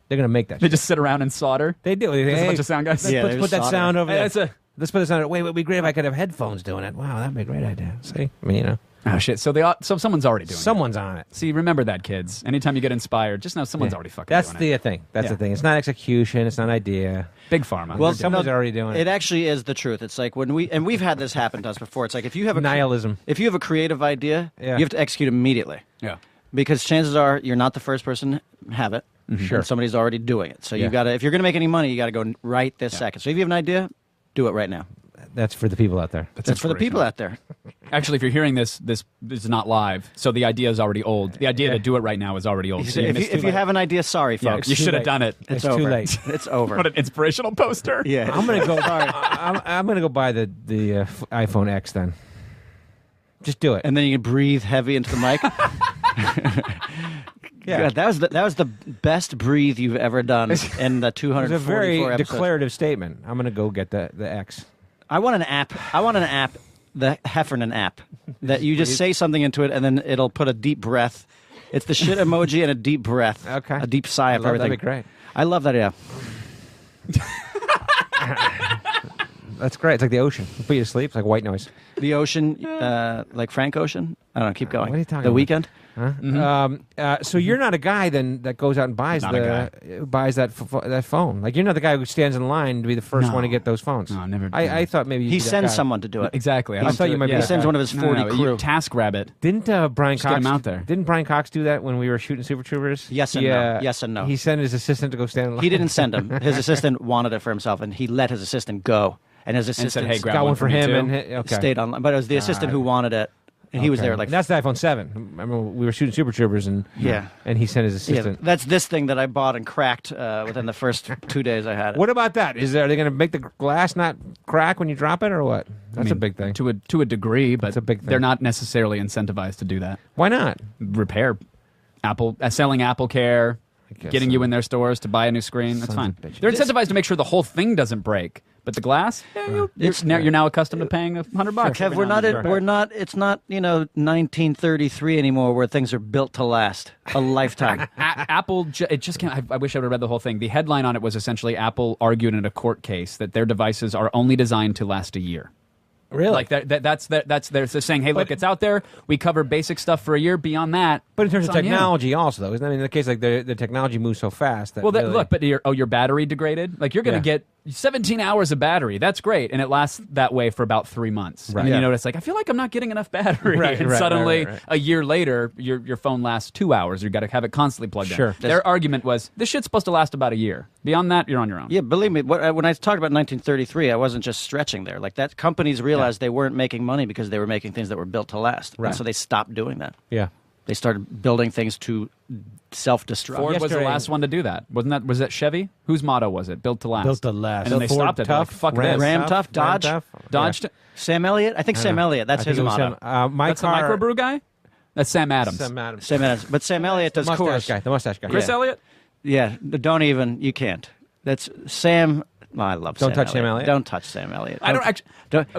They're gonna make that. They shit. just sit around and solder. They do. There's a Hey, bunch of sound guys. Let's Yeah, put, they're put that soldering. sound over Hey, there. that's a- Let's put the sound. Wait, it would be great if I could have headphones doing it. Wow, that'd be a great idea. See, I mean, Oh shit! So someone's already doing it. someone's on it. See, remember that, kids. Anytime you get inspired, just know someone's already fucking That's doing the it. thing. That's Yeah. the thing. It's not execution. It's not idea. Big pharma. Well, Someone's already doing it. It actually is the truth. It's like when we've had this happen to us before. It's like if you have Nihilism. if you have a creative idea, Yeah. you have to execute immediately. yeah. Because chances are you're not the first person to have it. Sure. And somebody's already doing it. So Yeah. you got to, if you're going to make any money, you got to go right this second. So if you have an idea, do it right now. That's for the people out there. That's for the people out there. Actually, if you're hearing this is not live, so the idea is already old. The idea to do it right now is already old. So you missed If it. you have an idea, sorry, Yeah, folks. you too should have late. done it. It's over. too late. It's over. What an inspirational poster. Yeah. I'm gonna go. I'm gonna go buy the iPhone X then. Just do it. And then you can breathe heavy into the mic. Yeah. God, that was the best breathe you've ever done in the It was 244 a very episodes. declarative statement. I'm gonna go get the X. I want an app, the Heffernan app, that you just say something into it and then it'll put a deep breath. It's the shit emoji and a deep breath. Okay. A deep sigh of everything. That'd be great. I love that, yeah. That's great. It's like the ocean. It'll put you to sleep. It's like white noise. The Ocean, like Frank Ocean. I don't know, keep going. What are you talking The about? Weekend? Huh? So you're not a guy then that goes out and buys Not a buys that phone. Like you're not the guy who stands in line to be the first No. one to get those phones. No, never. I thought maybe you'd He be that sends guy. someone to do it. Exactly. I thought you might be He that sends guy. one of his 40 crew. Task Rabbit. Didn't Brian Just get Cox him out there. Didn't Brian Cox do that when we were shooting Super Troopers? Yes and no. Yes and no. He sent his assistant to go stand in line. He didn't send him. His assistant wanted it for himself, and he let his assistant go. And his And said, assistant "Hey, grab got one for me him too." and okay. stayed online. But it was the assistant who wanted it, and he was Okay. there like, And that's the iPhone 7. Remember we were shooting Super Troopers and Yeah. and he sent his yeah, assistant. that's this thing that I bought and cracked within the first 2 days I had it. What about that? Are they going to make the glass not crack when you drop it or what? That's I a mean, big thing. to a degree, but That's a big thing. they're not necessarily incentivized to do that. Why not? Repair, selling Apple Care, guess getting so. you in their stores to buy a new screen. That's Sons fine. of bitches. They're incentivized to make sure the whole thing doesn't break. But the glass, you're now accustomed to paying $100. Kev, we're not. We're not. It's not. 1933 anymore, where things are built to last a lifetime. Apple, it just can't. I wish I would have read the whole thing. The headline on it was essentially Apple argued in a court case that their devices are only designed to last a year. Really? Like that's they're saying, hey, look, it's out there. We cover basic stuff for a year. Beyond that, But in terms it's of on you. technology, also though, isn't that, I mean, in the case like the technology moves so fast that Well, really, look, but your battery degraded. Like you're going to Yeah. get 17 hours of battery. That's great, and it lasts that way for about 3 months. Right. And Yeah. you notice, like, I feel like I'm not getting enough battery. Right, and right, suddenly, right. a year later, your phone lasts 2 hours. You've got to have it constantly plugged Sure. in. Their argument was this shit's supposed to last about a year. Beyond that, you're on your own. Yeah, believe me. When I talked about 1933, I wasn't just stretching there. Like that, companies realized they weren't making money because they were making things that were built to last, Right. and so they stopped doing that. yeah. They started building things to self-destruct. Ford was the Yesterday- last one to do that. Was that Chevy? Whose motto was it? Built to last. Built to last. And then they Ford stopped it. They're tough, like, fuck Ram this. Ram tough, Dodge? Dodge. Yeah. Sam Elliott? I think Sam Elliott. That's I think his it was motto. my That's car. the microbrew guy? That's Sam Adams. Sam Adams. Sam Elliott. But Sam Elliott does mustache chorus. guy. The mustache guy. Chris Yeah. Elliott? Yeah, don't even. You can't. That's Sam. Well, I love Don't Sam touch Sam Elliott? Don't touch Sam Elliott. I don't actually.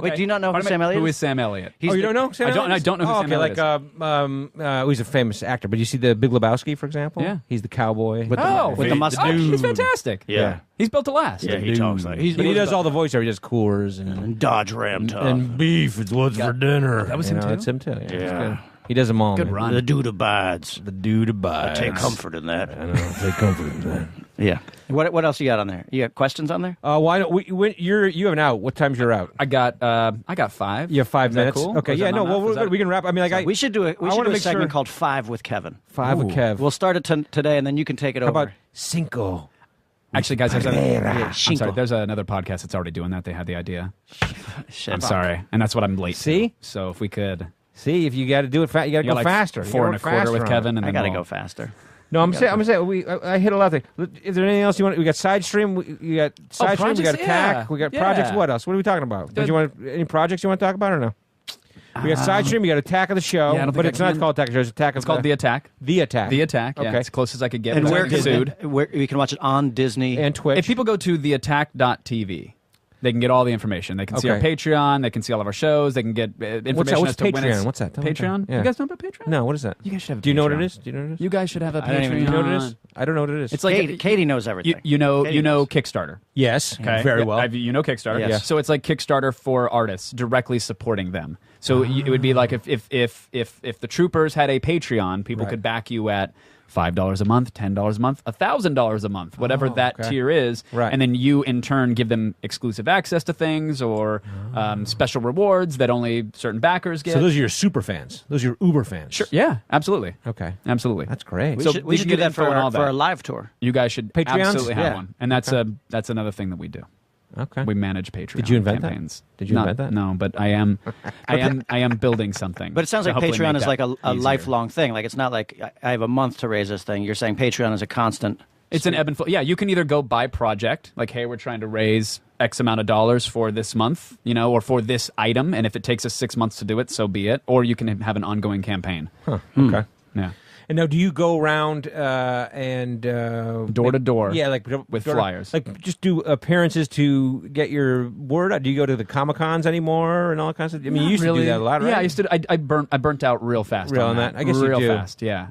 Wait, do you not know who Pardon me? Sam Elliott Who is? is Sam Elliott? He's Oh, you the- don't know Sam I don't Elliott? know who oh, Sam okay, Elliott like he's a famous actor, but you see the Big Lebowski, for example? Yeah. He's the cowboy. With With the mustache. He's fantastic. Yeah. He's built to last. Yeah, he talks like but he does all the voiceover. He does Coors and Dodge Ram tough. and beef. It's what's for dinner. That was You him know, too? That's him too. Yeah. He's Yeah. good. He does them all. Good man. run. The dude abides. The dude abides. Take comfort in that. I know. Take comfort in that. Yeah. What else you got on there? You got questions on there? Why don't you have an out? What time's your out? I got 5. You have 5 Is that minutes. cool? Okay. Or is Yeah. that No. not enough? Well, Is that- we can wrap. I mean, like We should do I a wanna make segment sure- called 5 with Kevin. 5 with Kev. We'll start it today, and then you can take it How over. about Cinco? Actually, guys, I'm Yeah, sorry. Shinko. There's another podcast that's already doing that. They had the idea. Shit. I'm sorry, and that's what I'm late. See? to. So if we could, See, if you got to do it, you got to you go got like faster. 4 You gotta and a quarter work with faster on Kevin, and I then got to we'll- go faster. No, I'm saying I hit a lot of things. Is there anything else you want? We got side stream. We got side stream. We got attack. We got projects. What else? What are we talking about? Did you want any projects you want to talk about or no? We got side stream. We got attack of the show, but it's not called attack of the show. It's attack. It's called the attack. The attack. The attack. Yeah, okay, it's close as I could get. And where you can watch it on Disney and Twitch. If people go to theattack.tv, they can get all the information. They can see our Patreon. They can see all of our shows. They can get information What's as to Patreon? when it's What's that? Patreon? Yeah. You guys know about Patreon? No, what is that? You guys should have. Do you know what it Patreon. is? Do you know what it is? You guys should have a I don't Patreon. even Do you know what it is? I don't know what it is. It's like Katie knows everything. you know knows. Kickstarter. yes, Okay. very well. You know Kickstarter. Yes. Yeah. So it's like Kickstarter for artists, directly supporting them. So it would be like if the Troopers had a Patreon, people could back you at $5 a month, $10 a month, $1,000 a month, whatever that tier is, and then you in turn give them exclusive access to things or special rewards that only certain backers get. So those are your super fans. Those are your Uber fans. Sure. Yeah, absolutely. Okay. Absolutely. That's great. We should do that for our live tour. You guys should Patreons? absolutely have Yeah. one, and that's another thing that we do. Okay. We manage Patreon. Did you invent campaigns. that? Did you invent that? No, but I am building something. But it sounds to like hopefully Patreon make is like that a easier. lifelong thing. Like it's not like I have a month to raise this thing. You're saying Patreon is a constant. It's an ebb and flow. Yeah, you can either go by project, like, hey, we're trying to raise X amount of dollars for this month, or for this item, and if it takes us 6 months to do it, so be it. Or you can have an ongoing campaign. Huh. Okay. Yeah. And now, do you go around and Door to door? Yeah, like with flyers. Like just do appearances to get your word out. Do you go to the Comic-Cons anymore and all that kind of stuff? I mean, you used to do that a lot, right? Yeah, I used to. I burnt out real fast. Real on on that. I guess real you do. fast. Yeah.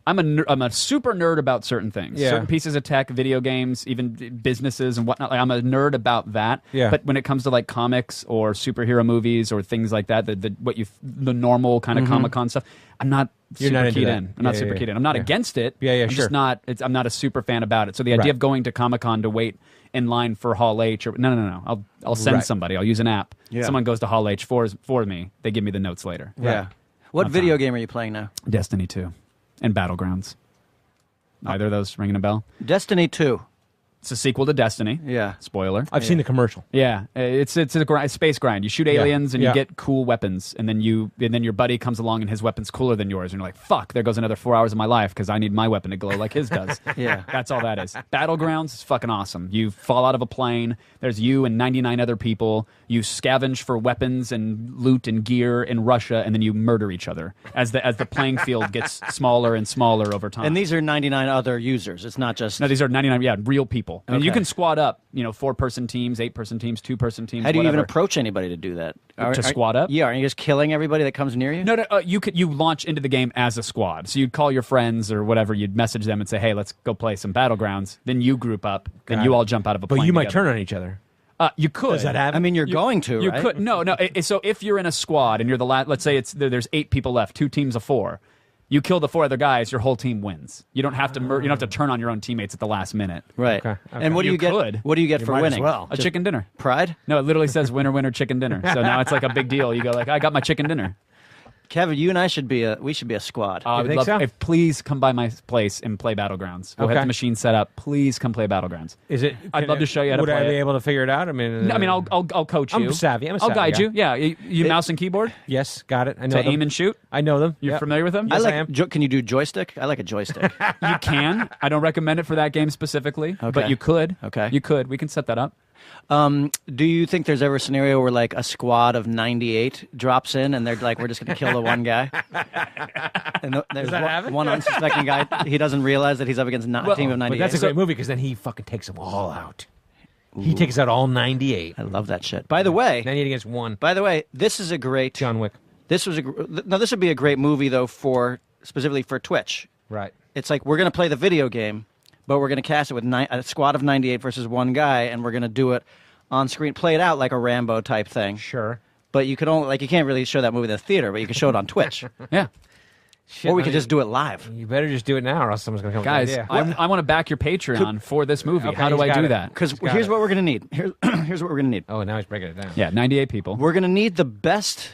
I'm a super nerd about certain things. Yeah. Certain pieces of tech, video games, even businesses and whatnot. Like, I'm a nerd about that. Yeah. But when it comes to like comics or superhero movies or things like that, the normal kind of Comic-Con stuff, I'm not You're super not into keyed that. in. I'm not Yeah, super yeah, keyed in. I'm not yeah. against it. Yeah, yeah, I'm sure. just not. I'm not a super fan about it. So the idea Right. of going to Comic-Con to wait in line for Hall H or no. I'll send Right. somebody. I'll use an app. Yeah. Someone goes to Hall H for me. They give me the notes later. Yeah. What video game are you playing now? Destiny 2 and Battlegrounds. Either of those ringing a bell? Destiny 2. It's a sequel to Destiny. Yeah. Spoiler. I've seen the commercial. Yeah, it's a space grind. You shoot aliens and Yeah. you get cool weapons, and then your buddy comes along and his weapon's cooler than yours, and you're like, "Fuck! There goes another 4 hours of my life because I need my weapon to glow like his does." Yeah. That's all that is. Battlegrounds is fucking awesome. You fall out of a plane. There's you and 99 other people. You scavenge for weapons and loot and gear in Russia, and then you murder each other as the playing field gets smaller and smaller over time. And these are 99 other users. It's not just. No, these are 99, real people. And you Okay. can squad up, 4-person teams, 8-person teams, 2-person teams, How do you even whatever. approach anybody to do that? Squad up? Yeah, aren't you just killing everybody that comes near you? No, you launch into the game as a squad. So you'd call your friends or whatever, you'd message them and say, hey, let's go play some Battlegrounds. Then you group up, then you all jump out of a plane But you might together. turn on each other. You could. Does that happen? I mean, you're going to, You right? could. No. So if you're in a squad and you're the last, let's say there's 8 people left, 2 teams of 4. You kill the 4 other guys, your whole team wins. You don't have to. You don't have to turn on your own teammates at the last minute. Right. Okay. And what do You you get? could. What do you get for might as winning? well. A chicken dinner. Pride? No, it literally says winner, winner, chicken dinner. So now it's like a big deal. You go like, I got my chicken dinner. Kevin, you and I should be a squad. I would think love so? if please come by my place and play Battlegrounds. We'll Okay. have the machine set up. Please come play Battlegrounds. Is it? I'd love to show you how to would I play be it. able to figure it out? I mean, I'll coach you. I'm savvy. I'm a I'll savvy guide guy. you. Yeah, you mouse and keyboard Yes, got it. I know to them. aim and shoot. I know them. You're Yep. familiar with them? I Yes, like. I am. Can you do joystick? I like a joystick. You can. I don't recommend it for that game specifically, Okay. but you could. Okay. You could. We can set that up. Do you think there's ever a scenario where like a squad of 98 drops in and they're like, we're just going to kill the one guy? And there's that happen? one unsuspecting guy. He doesn't realize that he's up against a team of 98. But that's a great movie because then he fucking takes them all out. He takes out all 98. I love that shit. By the way, 98 against 1. this is a great. John Wick. This would be a great movie though specifically for Twitch. Right. It's like we're going to play the video game, but we're going to cast it with a squad of 98 versus one guy, and we're going to do it on screen, play it out like a Rambo type thing. Sure. But you can't really show that movie in the theater, but you can show it on Twitch, Yeah. Shit, or we I could mean, just do it live. You better just do it now, or else someone's gonna come. Guys, with an idea. I want to back your Patreon for this movie. Okay, How do he's I got do it. that? Because Got here's it. what we're going to need. Here's what we're going to need. Oh, now he's breaking it down. Yeah, 98 people. We're going to need the best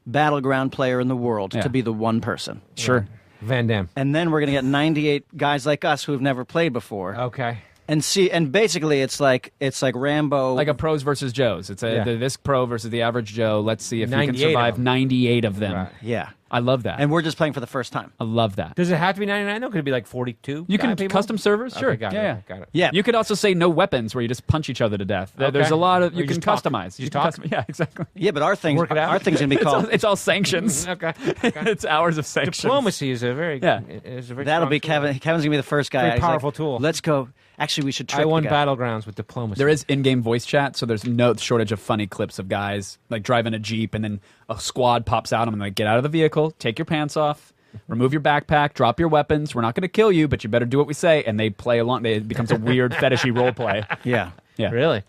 battleground player in the world Yeah. to be the one person. Sure. Van Damme. And then we're going to get 98 guys like us who have never played before. Okay. And basically it's like Rambo. Like a pros versus Joes. It's Yeah. this pro versus the average Joe. Let's see if you can 98 of survive them. 98 of them. Right. Yeah. I love that. And we're just playing for the first time. I love that. Does it have to be 99 though? Could it be like 42? You can people? custom servers, sure. Okay, got yeah, it. Got it. Yeah. You could also say no weapons, where you just punch each other to death. Okay. There's a lot of Or you you can just talk. customize. You talk? Yeah, exactly. Yeah, but our thing's Work it out. going to be called. It's all sanctions. Okay. It's hours of sanctions. Diplomacy is a very is a very That'll strong be tool. Kevin. Kevin's going to be the first guy. Very He's like, powerful tool. Let's go. Actually, we should trick I won the guy. battlegrounds with diplomacy. There is in-game voice chat, so there's no shortage of funny clips of guys like driving a Jeep, and then a squad pops out, and I'm like, get out of the vehicle, take your pants off, remove your backpack, drop your weapons. We're not going to kill you, but you better do what we say. And they play along. It becomes a weird fetishy role play. Yeah. Yeah. Really?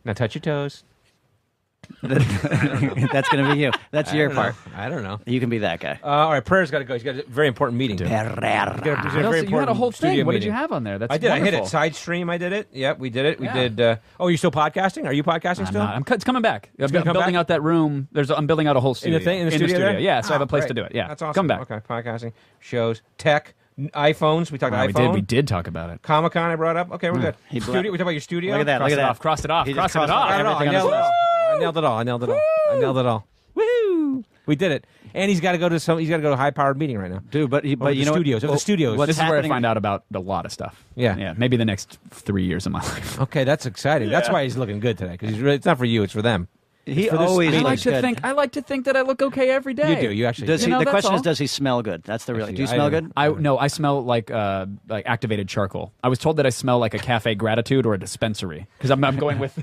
Now touch your toes. That's going to be you. That's your part. I don't know. You can be that guy. All right, Prayer's got to go. He's got a very important meeting. He's got a What very else? You had a important whole studio thing. What did meeting. you have on there? That's I did. Wonderful. I hit it. Side stream. I did it. Yep, we did it. We Yeah. did. Oh, you're still podcasting? Are you podcasting I'm still? not. It's coming back. I'm gonna come building back? out that room. I'm building out a whole studio. In the studio there? Yeah, so I have Oh, a place great. to do it. Yeah, That's awesome. Come back. Okay, podcasting, shows, tech, iPhones. We talked Wow, iPhone. we did talk about it. Comic-Con I brought up. Okay, we're good. He Studio, we talked about your studio. Look at that. Crossed Look at it that. off. Crossed it off. He just Crossed it crossed off. off I everything on his list. I nailed it all. I nailed it all. I nailed it all. Woo! We did it. And he's got to go to some. He's got to go to a high-powered meeting right now. Dude, but Over the you know what? studios. Over the studios. What's This is where I happening- find out about a lot of stuff. Yeah. Yeah. Maybe the next 3 years of my life. Okay, that's exciting. That's why he's looking good today because he's really. It's not for you. It's for them. He for this always meeting. looks good. I like to think that I look okay every day. You do. You actually. Does do. he? know, The that's question is, all. does he smell good? That's the real. Actually, Do you I smell don't- good? I smell like activated charcoal. I was told that I smell like a cafe gratitude or a dispensary because I'm going with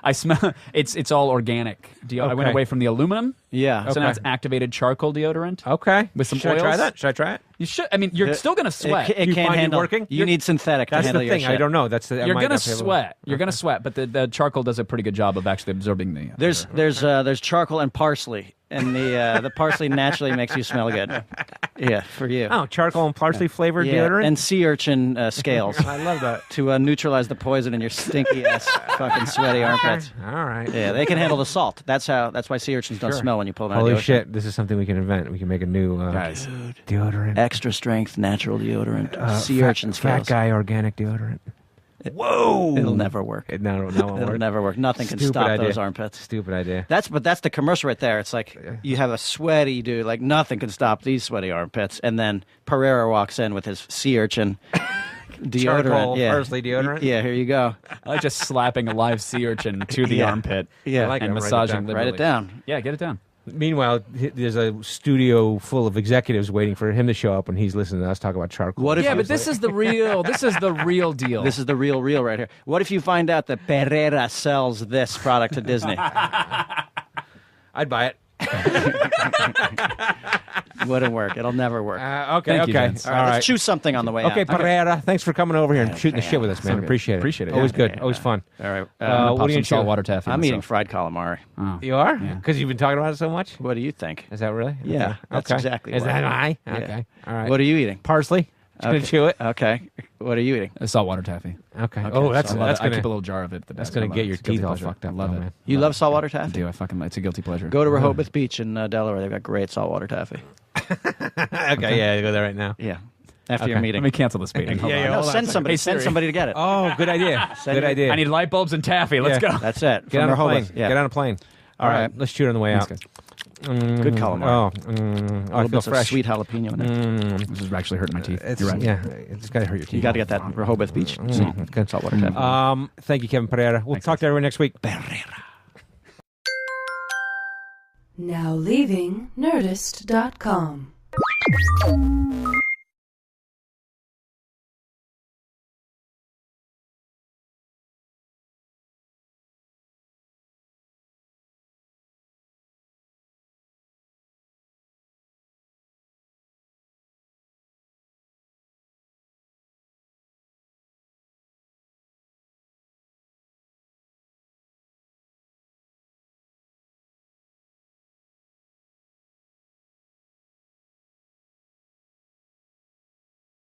I smell it's all organic. I went Okay. away from the aluminum. Yeah. So now Okay. it's activated charcoal deodorant. Okay. With some Should I try oils? that? Should I try it? You should. I mean, you're still gonna sweat. It You can't find it handle. working? You need synthetic to That's handle the your thing. shit. I don't know. That's the. I You're might gonna not be able to- sweat. You're gonna sweat, but the charcoal does a pretty good job of actually absorbing the. There's charcoal and parsley, and the parsley naturally makes you smell good. Yeah, for you. Oh, charcoal and parsley flavored Yeah, deodorant. and sea urchin scales I love that. to neutralize the poison in your stinky ass fucking sweaty armpits. All right. Yeah, they can handle the salt. That's why sea urchins don't Sure. smell when you pull them out Holy of the ocean. shit! This is something we can invent. We can make a new Guys. deodorant. Extra strength, natural deodorant, sea fat, urchin scales. fat guy organic deodorant. Whoa! It'll never work. No, won't It'll work. never work. Nothing can Stupid stop idea. those armpits. Stupid idea. That's the commercial right there. It's like you have a sweaty dude, like nothing can stop these sweaty armpits, and then Pereira walks in with his sea urchin deodorant, Charcoal, yeah, parsley deodorant? Yeah, here you go. I like just slapping a live sea urchin to the Yeah. armpit. Yeah, I like it. and I'll write it massaging down. liberally. write it down. Yeah, get it down. Meanwhile, there's a studio full of executives waiting for him to show up, and he's listening to us talk about charcoal. What if Yeah, you- but this is the real. This is the real deal. This is the real right here. What if you find out that Pereira sells this product to Disney? I'd buy it. Wouldn't work. It'll never work. Okay, Thank you, okay. gents. All right, let's choose something on the way Okay, out. Pereira, thanks for coming over here and shooting the shit with us, man. So good. Appreciate it. Appreciate it, Always yeah. good. Always fun. All right. what Pop are you some gonna saltwater taffy. I'm eating myself. fried calamari. Oh. You are? Yeah. Because you've been talking about it so much? What do you think? Is that really? Yeah, Okay. that's Okay. exactly Is what. that I? Yeah. Okay. All right. What are you eating? Parsley. Just Okay. gonna chew it. Okay. What are you eating? Saltwater taffy. Okay. Oh, that's I love that's it. I gonna keep a little jar of it. that's gonna get your teeth all fucked up. I love though, it. man. You love saltwater I taffy? do. It's a guilty pleasure. Go to Rehoboth Beach in Delaware. They've got great saltwater taffy. Okay. Yeah, go there right now. Yeah. After your Okay. meeting. Let me cancel this meeting. Hold Yeah, on. yeah, No, hold on a send second. somebody. Hey, Send Siri. somebody to get it. Oh, good idea. Send Good it. idea. I need light bulbs and taffy. Let's Yeah. go. That's it. Get From on a plane. Rehoboth. Yeah. Get on a plane. All right. Let's shoot it on the way out. Thanks, Good calamari. Oh, A I little feel bit of fresh. sweet jalapeno in it. This is actually hurting my teeth. It's, You're right. Yeah, it's got to hurt your teeth. You got to get that Rehoboth Beach Good. saltwater taffy. Thank you, Kevin Pereira. We'll talk to everyone next week. Now leaving Nerdist.com.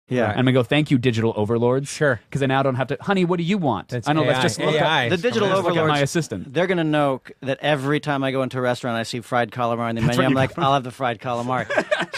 Yeah. And I'm gonna go. Thank you, digital overlords. Sure. Because I now don't have to. Honey, what do you want? That's I know. Let's AI. just look AI. up. The digital Let's look at overlords. my assistant. They're going to know that every time I go into a restaurant, I see fried calamari in the menu. what I'm you like, go for. I'll have the fried calamari.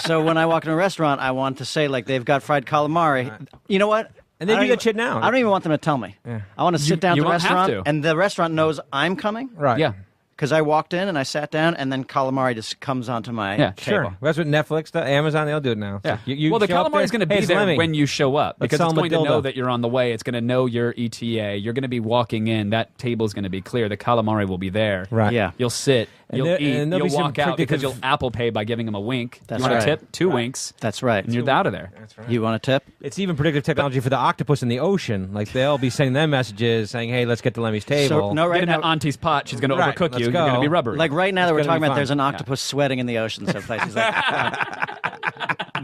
So when I walk in a restaurant, I want to say, like, they've got fried calamari. You know what? And they I don't do that even- shit now. I don't even want them to tell me. I want to sit down at you the won't have restaurant, to. and the restaurant knows I'm coming. Right. Yeah. because I walked in and I sat down, and then calamari just comes onto my Yeah, table. Sure. That's what Netflix does. Amazon, they'll do it now. Yeah. You Well, the show up calamari is going to hey, be it's there Lemme. when you show up because sell it's them a going to know dildo. that you're on the way. It's going to know your ETA. You're going to be walking in. That table is going to be clear. The calamari will be there. Right. Yeah. You'll sit. And You'll there- eat. and there'll You'll be some walk out because predictive- you'll Apple Pay by giving them a wink. That's you want right. a tip? 2 winks. That's right. And you're out of there. That's right. You want a tip? It's even predictive technology for the octopus in the ocean. Like they'll be sending them messages saying, "Hey, let's get to Lemmy's table." So, no, Get right in now, that auntie's pot. She's going to Right, overcook let's you. go. You're going to be rubbery. like right now that we're gonna talking be about, fun. there's an octopus sweating in the ocean someplace. He's like,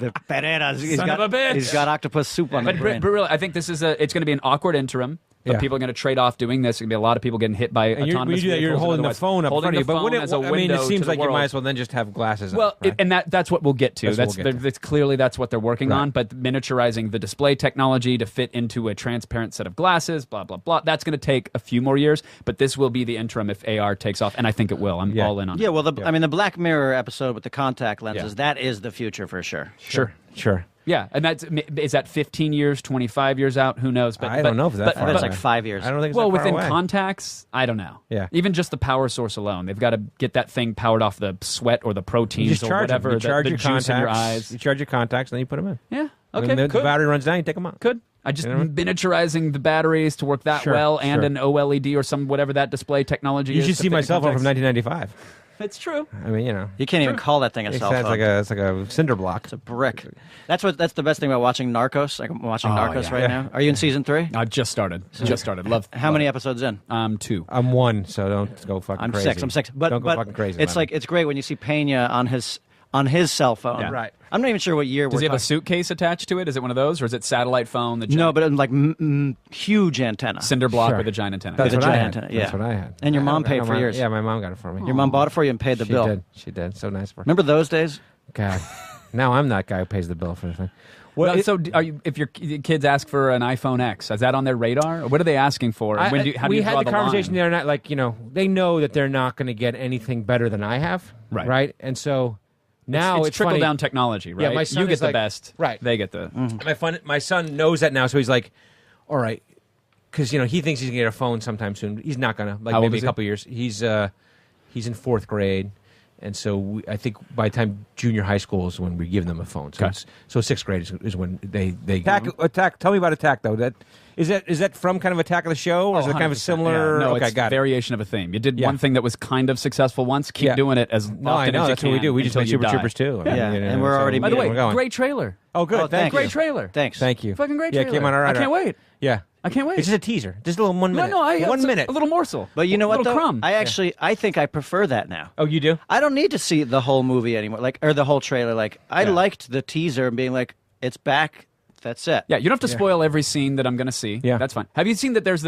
the Pereiras. He's Son got, of a bitch. He's got octopus soup on the But brain. really, I think this is it's going to be an awkward interim. But Yeah. people are going to trade off doing this. There's going to be a lot of people getting hit by And when autonomous you do that, you're vehicles and holding the otherwise. phone up in holding front of you. the But phone wouldn't as a it, I mean, window it to seems the like you world. might as well then just have glasses Well, on. Right? and that's what we'll get to. That's what we'll get to. That's clearly that's what they're working Right. on. But miniaturizing the display technology to fit into a transparent set of glasses, blah blah blah. That's going to take a few more years. But this will be the interim if AR takes off, and I think it will. I'm Yeah. all in on. Yeah, it. well, I mean, the Black Mirror episode with the contact lenses, Yeah. that is the future for sure. Sure. Yeah, and is that 15 years, 25 years out? Who knows? But I don't know if that's I far bet it's away. like 5 years. I don't think it's well, that far within away. contacts, I don't know. Yeah. Even just the power source alone, they've got to get that thing powered off the sweat or the You proteins just or charge whatever. them. You charge the your juice contacts. in your eyes. You charge your contacts, and then you put them in. Yeah. When Okay. the Could. battery runs down, you take them out. Could. I just You know what I mean? miniaturizing the batteries to work that Sure, well, and sure. an OLED or some whatever that display technology You is. should to see fit my in cell phone from contacts. 1995. It's true. I mean, you know, You can't even call that thing a it's cell phone. like a cinder block. It's a brick. That's the best thing about watching Narcos. Like I'm watching Oh, Narcos yeah. right Yeah. now. Are you in season 3? I just started. Love. How many episodes in? 2. I'm one, so don't go fucking I'm crazy. 6. I'm 6. But don't go but fucking crazy. it's about like it. it's great when you see Pena on his cell phone. Yeah. Right. I'm not even sure what year Does we're he have a talking. suitcase attached to it? Is it one of those, or is it satellite phone? The No, giant but like huge antenna. cinder block Sure. with a giant antenna. That's the what I giant had. antenna, That's yeah. what I had. And your I mom don't- I paid don't for mind- yours. Yeah, my mom got it for me. Your mom bought it for you and paid the she bill. did. She did. So nice of her. Remember those days? God, now I'm that guy who pays the bill for the thing. Well, Well, so are you, if your kids ask for an iPhone X, is that on their radar? Or what are they asking for? How do we you had draw the conversation line? the other night. Like, you know, they know that they're not going to get anything better than I have, Right. Right, and so now it's trickle funny. down technology, right? Yeah, my son you get is the like- best, right. They get the. My son knows that now, so he's like, all right, because you know he thinks he's gonna get a phone sometime soon. He's not gonna. Like How old maybe is a he? couple years. He's in 4th grade. And so I think by the time junior high school is when we give them a phone. So, Okay. so 6th grade is when they attack. Tell me about Attack though. Is that from kind of Attack of the Show, or is it kind of a 100%, similar? yeah. No, okay, it's got it. variation of a theme. You did Yeah. one thing that was kind of successful once. Keep Yeah. doing it as No, often I know as you that's can. what we do. We just until make you Super die. Troopers too. Yeah, and we're already By the way, we're going. great trailer. Oh, good. Oh, thank Great you. trailer. Thanks. Thank you. Fucking great Yeah, trailer. it came on all right. I can't wait. Yeah, I can't wait. It's just a teaser, just a little 1 minute. No, one it's minute. a little morsel. But you know what, little though? crumb. I think I prefer that now. Oh, you do? I don't need to see the whole movie anymore, or the whole trailer. Like, I liked the teaser and being like, it's back. That's it. Yeah, you don't have to spoil every scene that I'm going to see. Yeah. That's fine. Have you seen that there's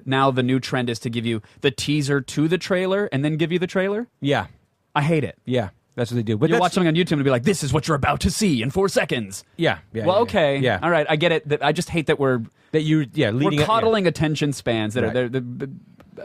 now the new trend is to give you the teaser to the trailer and then give you the trailer? Yeah, I hate it. yeah. That's what they do. But You'll that's- watch something on YouTube and be like, this is what you're about to see in 4 seconds. Yeah. Well, okay. Yeah. All right, I get it. I just hate that we're leading up- coddling attention spans that Right. are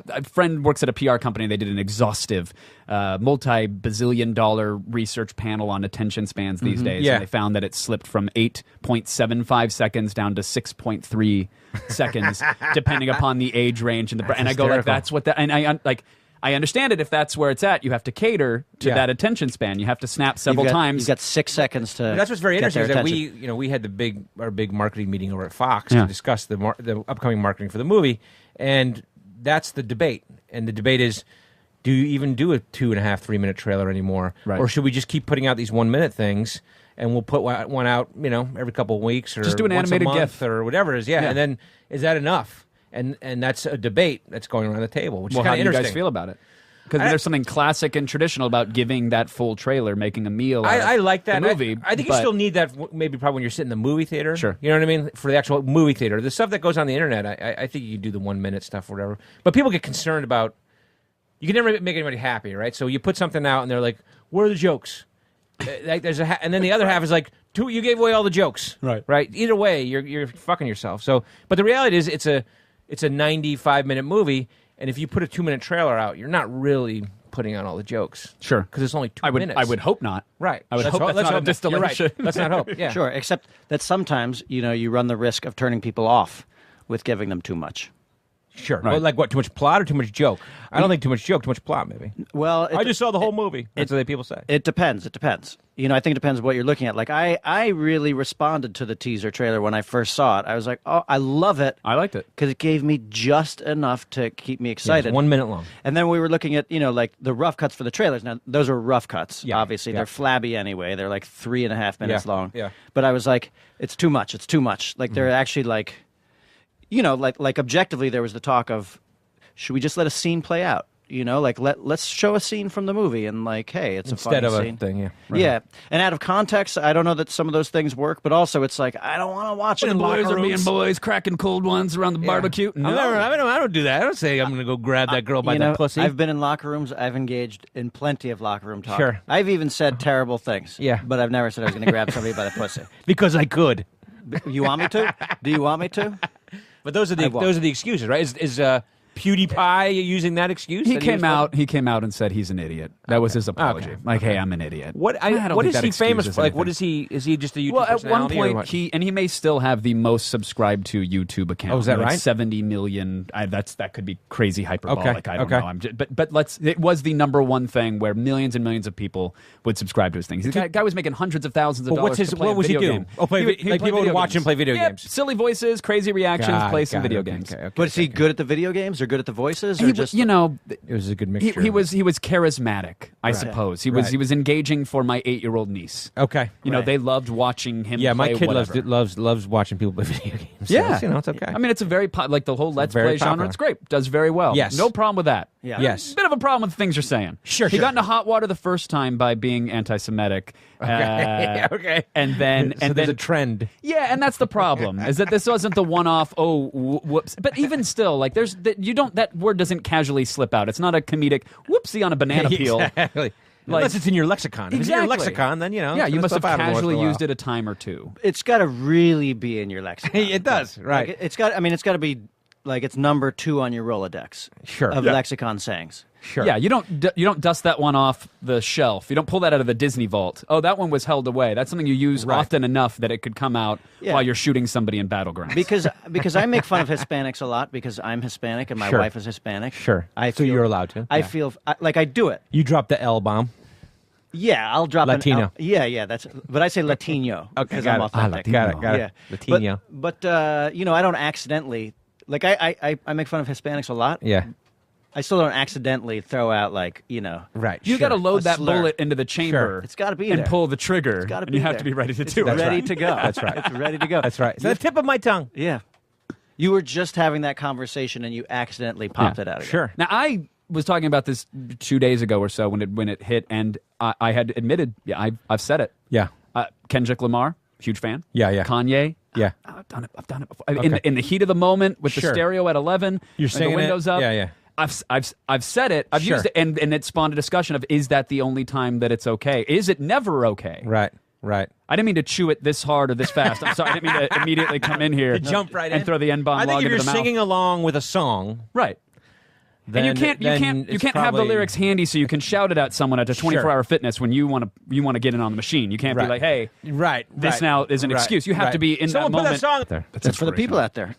a friend works at a PR company. They did an exhaustive, multi-bazillion-dollar research panel on attention spans these days, Yeah. and they found that it slipped from 8.75 seconds down to 6.3 seconds, depending upon the age range and the. And I go like, hysterical. that's what that. And I understand it if that's where it's at. You have to cater to Yeah. that attention span. You have to snap several times. You've got 6 seconds to. But that's what's very get interesting. their Is that attention. we had our big marketing meeting over at Fox Yeah. to discuss the upcoming marketing for the movie, and that's the debate. And the debate is, do you even do a 2.5, 3 minute trailer anymore, Right. or should we just keep putting out these 1 minute things? And we'll put one out, every couple of weeks, or Just do an once animated a month, GIF. or whatever it is. Yeah. Yeah. And then is that enough? And that's a debate that's going around the table, which Well, is how kind do of you interesting. guys feel about it? Because there's something classic and traditional about giving that full trailer, making a meal. out of I like that the movie. I think you but- still need that. Maybe probably when you're sitting in the movie theater. Sure. You know what I mean? For the actual movie theater, the stuff that goes on the internet, I think you do the 1 minute stuff or whatever. But people get concerned about. You can never make anybody happy, right? So you put something out and they're like, "Where are the jokes?" Like there's and then the other half is like, "You gave away all the jokes." Right. Either way, you're fucking yourself. So, but the reality is, it's a 95-minute movie, and if you put a 2-minute trailer out, you're not really putting on all the jokes. Sure. Because it's only 2 I would. minutes. I would hope not. Right. I would Let's hope that's let's not a hope You're distillation. right. Let's not hope. Yeah. Sure, except that sometimes you run the risk of turning people off with giving them too much. Sure. Right. Well, like what? Too much plot or too much joke? I don't think too much joke, too much plot. Maybe. Well, I just saw the whole movie. That's what people say. It depends. It depends. You know, I think it depends what you're looking at. Like, I really responded to the teaser trailer when I first saw it. I was like, oh, I love it. I liked it. Because it gave me just enough to keep me Yeah, excited. it's 1 minute long. And then we were looking at, you know, like the rough cuts for the trailers. Now, those are rough cuts, Yeah, obviously. yeah. They're flabby anyway. They're like 3.5 minutes Yeah, long. yeah. But I was like, it's too much. It's too much. Like, they're actually like, you know, like objectively, there was the talk of, should we just let a scene play out? You know, like let's show a scene from the movie and like, hey, it's Instead a funny of scene. a thing, yeah. Yeah, and out of context, I don't know that some of those things work, but also it's like I don't want to watch it The in boys locker are being rooms. boys, cracking cold ones around the barbecue. No. I don't do that. I don't say I'm going to go grab that girl by You the know, pussy. I've been in locker rooms. I've engaged in plenty of locker room talk. Sure. I've even said terrible things. Yeah. But I've never said I was going to grab somebody by the pussy. because I could. You want me to? Do you want me to? But those are the excuses, right? Is Pew Die Pie using that excuse? He that came was out. He came out and said he's an idiot. That was his apology. Okay. Like, hey, I'm an idiot. What I don't what think is that he famous excuses for? Like, what anything. is he? Is he just a YouTube Well, at one personality or point, what? he may still have the most subscribed to YouTube account. Oh, is that like right? 70 million. That could be crazy hyperbolic. I don't okay. know. But it was the number one thing where millions and millions of people would subscribe to his things. The guy was making hundreds of thousands of But dollars. what's his? to play What a was he video doing? game. Oh, play. He would Like play people would video watch him games. play video Yeah, games. silly voices, crazy reactions, play some video Okay, games. okay, But is he okay. good at the video games or good at the voices? Or He, just you know, It was a good he, mixture. he was charismatic, I suppose. He was Right. he was engaging for my 8-year-old niece. okay. You know, Right. they loved watching him. Yeah, my play kid whatever. loves watching people play video games. So Yeah, it's, you know, it's okay. I mean, it's a very like the whole Let's very Play genre. popular. It's great. Does very well. Yes. No problem with that. Yeah. Yes. Bit of a problem with the things you're saying. Sure, He sure. got into hot water the first time by being anti-Semitic. Okay. Okay. And then so and there's then a trend. yeah, and that's the problem is that this wasn't the one-off. Oh, whoops! But even still, like that word doesn't casually slip out. It's not a comedic whoopsie on a banana peel. Exactly. Like- Unless it's in your lexicon. If it's in your Exactly. lexicon, then you know. Yeah, it's you gonna must have slip out every once in casually a while. used it a time or two. it's got to really be in your lexicon. It does, right? Like, it's got. I mean, it's got to be like it's number 2 on your Rolodex. Sure. Of Yeah. lexicon sayings. Sure. Yeah, you don't dust that one off the shelf. You don't pull that out of the Disney vault. Oh, that one was held away. That's something you use Right. often enough that it could come out Yeah. while you're shooting somebody in Battlegrounds. Because I make fun of Hispanics a lot because I'm Hispanic and my Sure. wife is Hispanic. Sure. I So feel, you're allowed to. I Yeah. feel like I do it. You dropped the L bomb. Yeah, I'll drop Latino. An L. Yeah, that's. But I say Latino because got I'm it. authentic. Got it. Yeah, Latino. But you know, I don't accidentally like I make fun of Hispanics a lot. Yeah. I still don't accidentally throw out like you know. Right. you sure. got to load A that slur. bullet into the chamber. It's got to be and there. pull the trigger. gotta and be you have there. to be ready to It's do it. ready to go. That's right. It's ready to go. That's right. It's the tip of my tongue. Yeah. You were just having that conversation and you accidentally popped it out again. Sure. Now I was talking about this 2 days ago or so when it hit, and I had admitted, yeah, I've said it. Yeah. Kendrick Lamar, huge fan. Yeah, yeah. Kanye. Yeah. I've done it before. Okay. In the heat of the moment with the Sure. stereo at 11, You're and singing the windows it? up. Yeah, yeah. I've said it. I've Sure. used it, and it spawned a discussion of is that the only time that it's okay? Is it never okay? Right. Right. I didn't mean to chew it this hard or this fast. I'm sorry. I didn't mean to immediately come in here To jump right and in. throw the N-bomb I think log if into you're the mouth. singing along with a song, Right. then And you can't it's have the probably- lyrics handy so you can shout it at someone at a 24-hour fitness when you want to get in on the machine. You can't Right. be like, hey, Right. this right, now is an right, excuse. You have right. to be in Someone that put moment. that song there. That's for the people out there.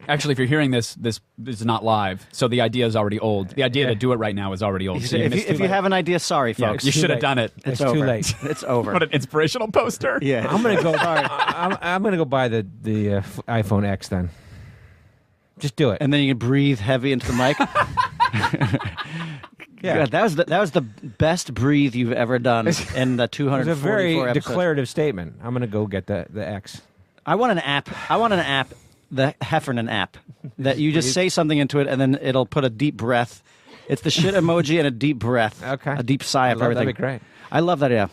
Actually, if you're hearing this is not live, so the idea is already old. The idea to do it right now is already old. So If you have an idea, sorry, yeah, folks. you should have late. done it. It's over. too late. It's over. What an inspirational poster. Yeah. I'm gonna go. I'm gonna go buy the iPhone X then. Just do it. And then you can breathe heavy into the mic. Yeah. God, that was the best breathe you've ever done in the It was 244 a very episodes. declarative statement. I'm gonna go get the X. I want an app, the Heffernan app, that you just say something into it and then it'll put a deep breath. It's the shit emoji and a deep breath. Okay. A deep sigh of That'd everything. be great. I love that, yeah.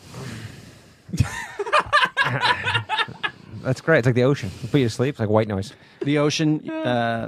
That's great. It's like the ocean. It'll put you to sleep. It's like white noise. The Ocean,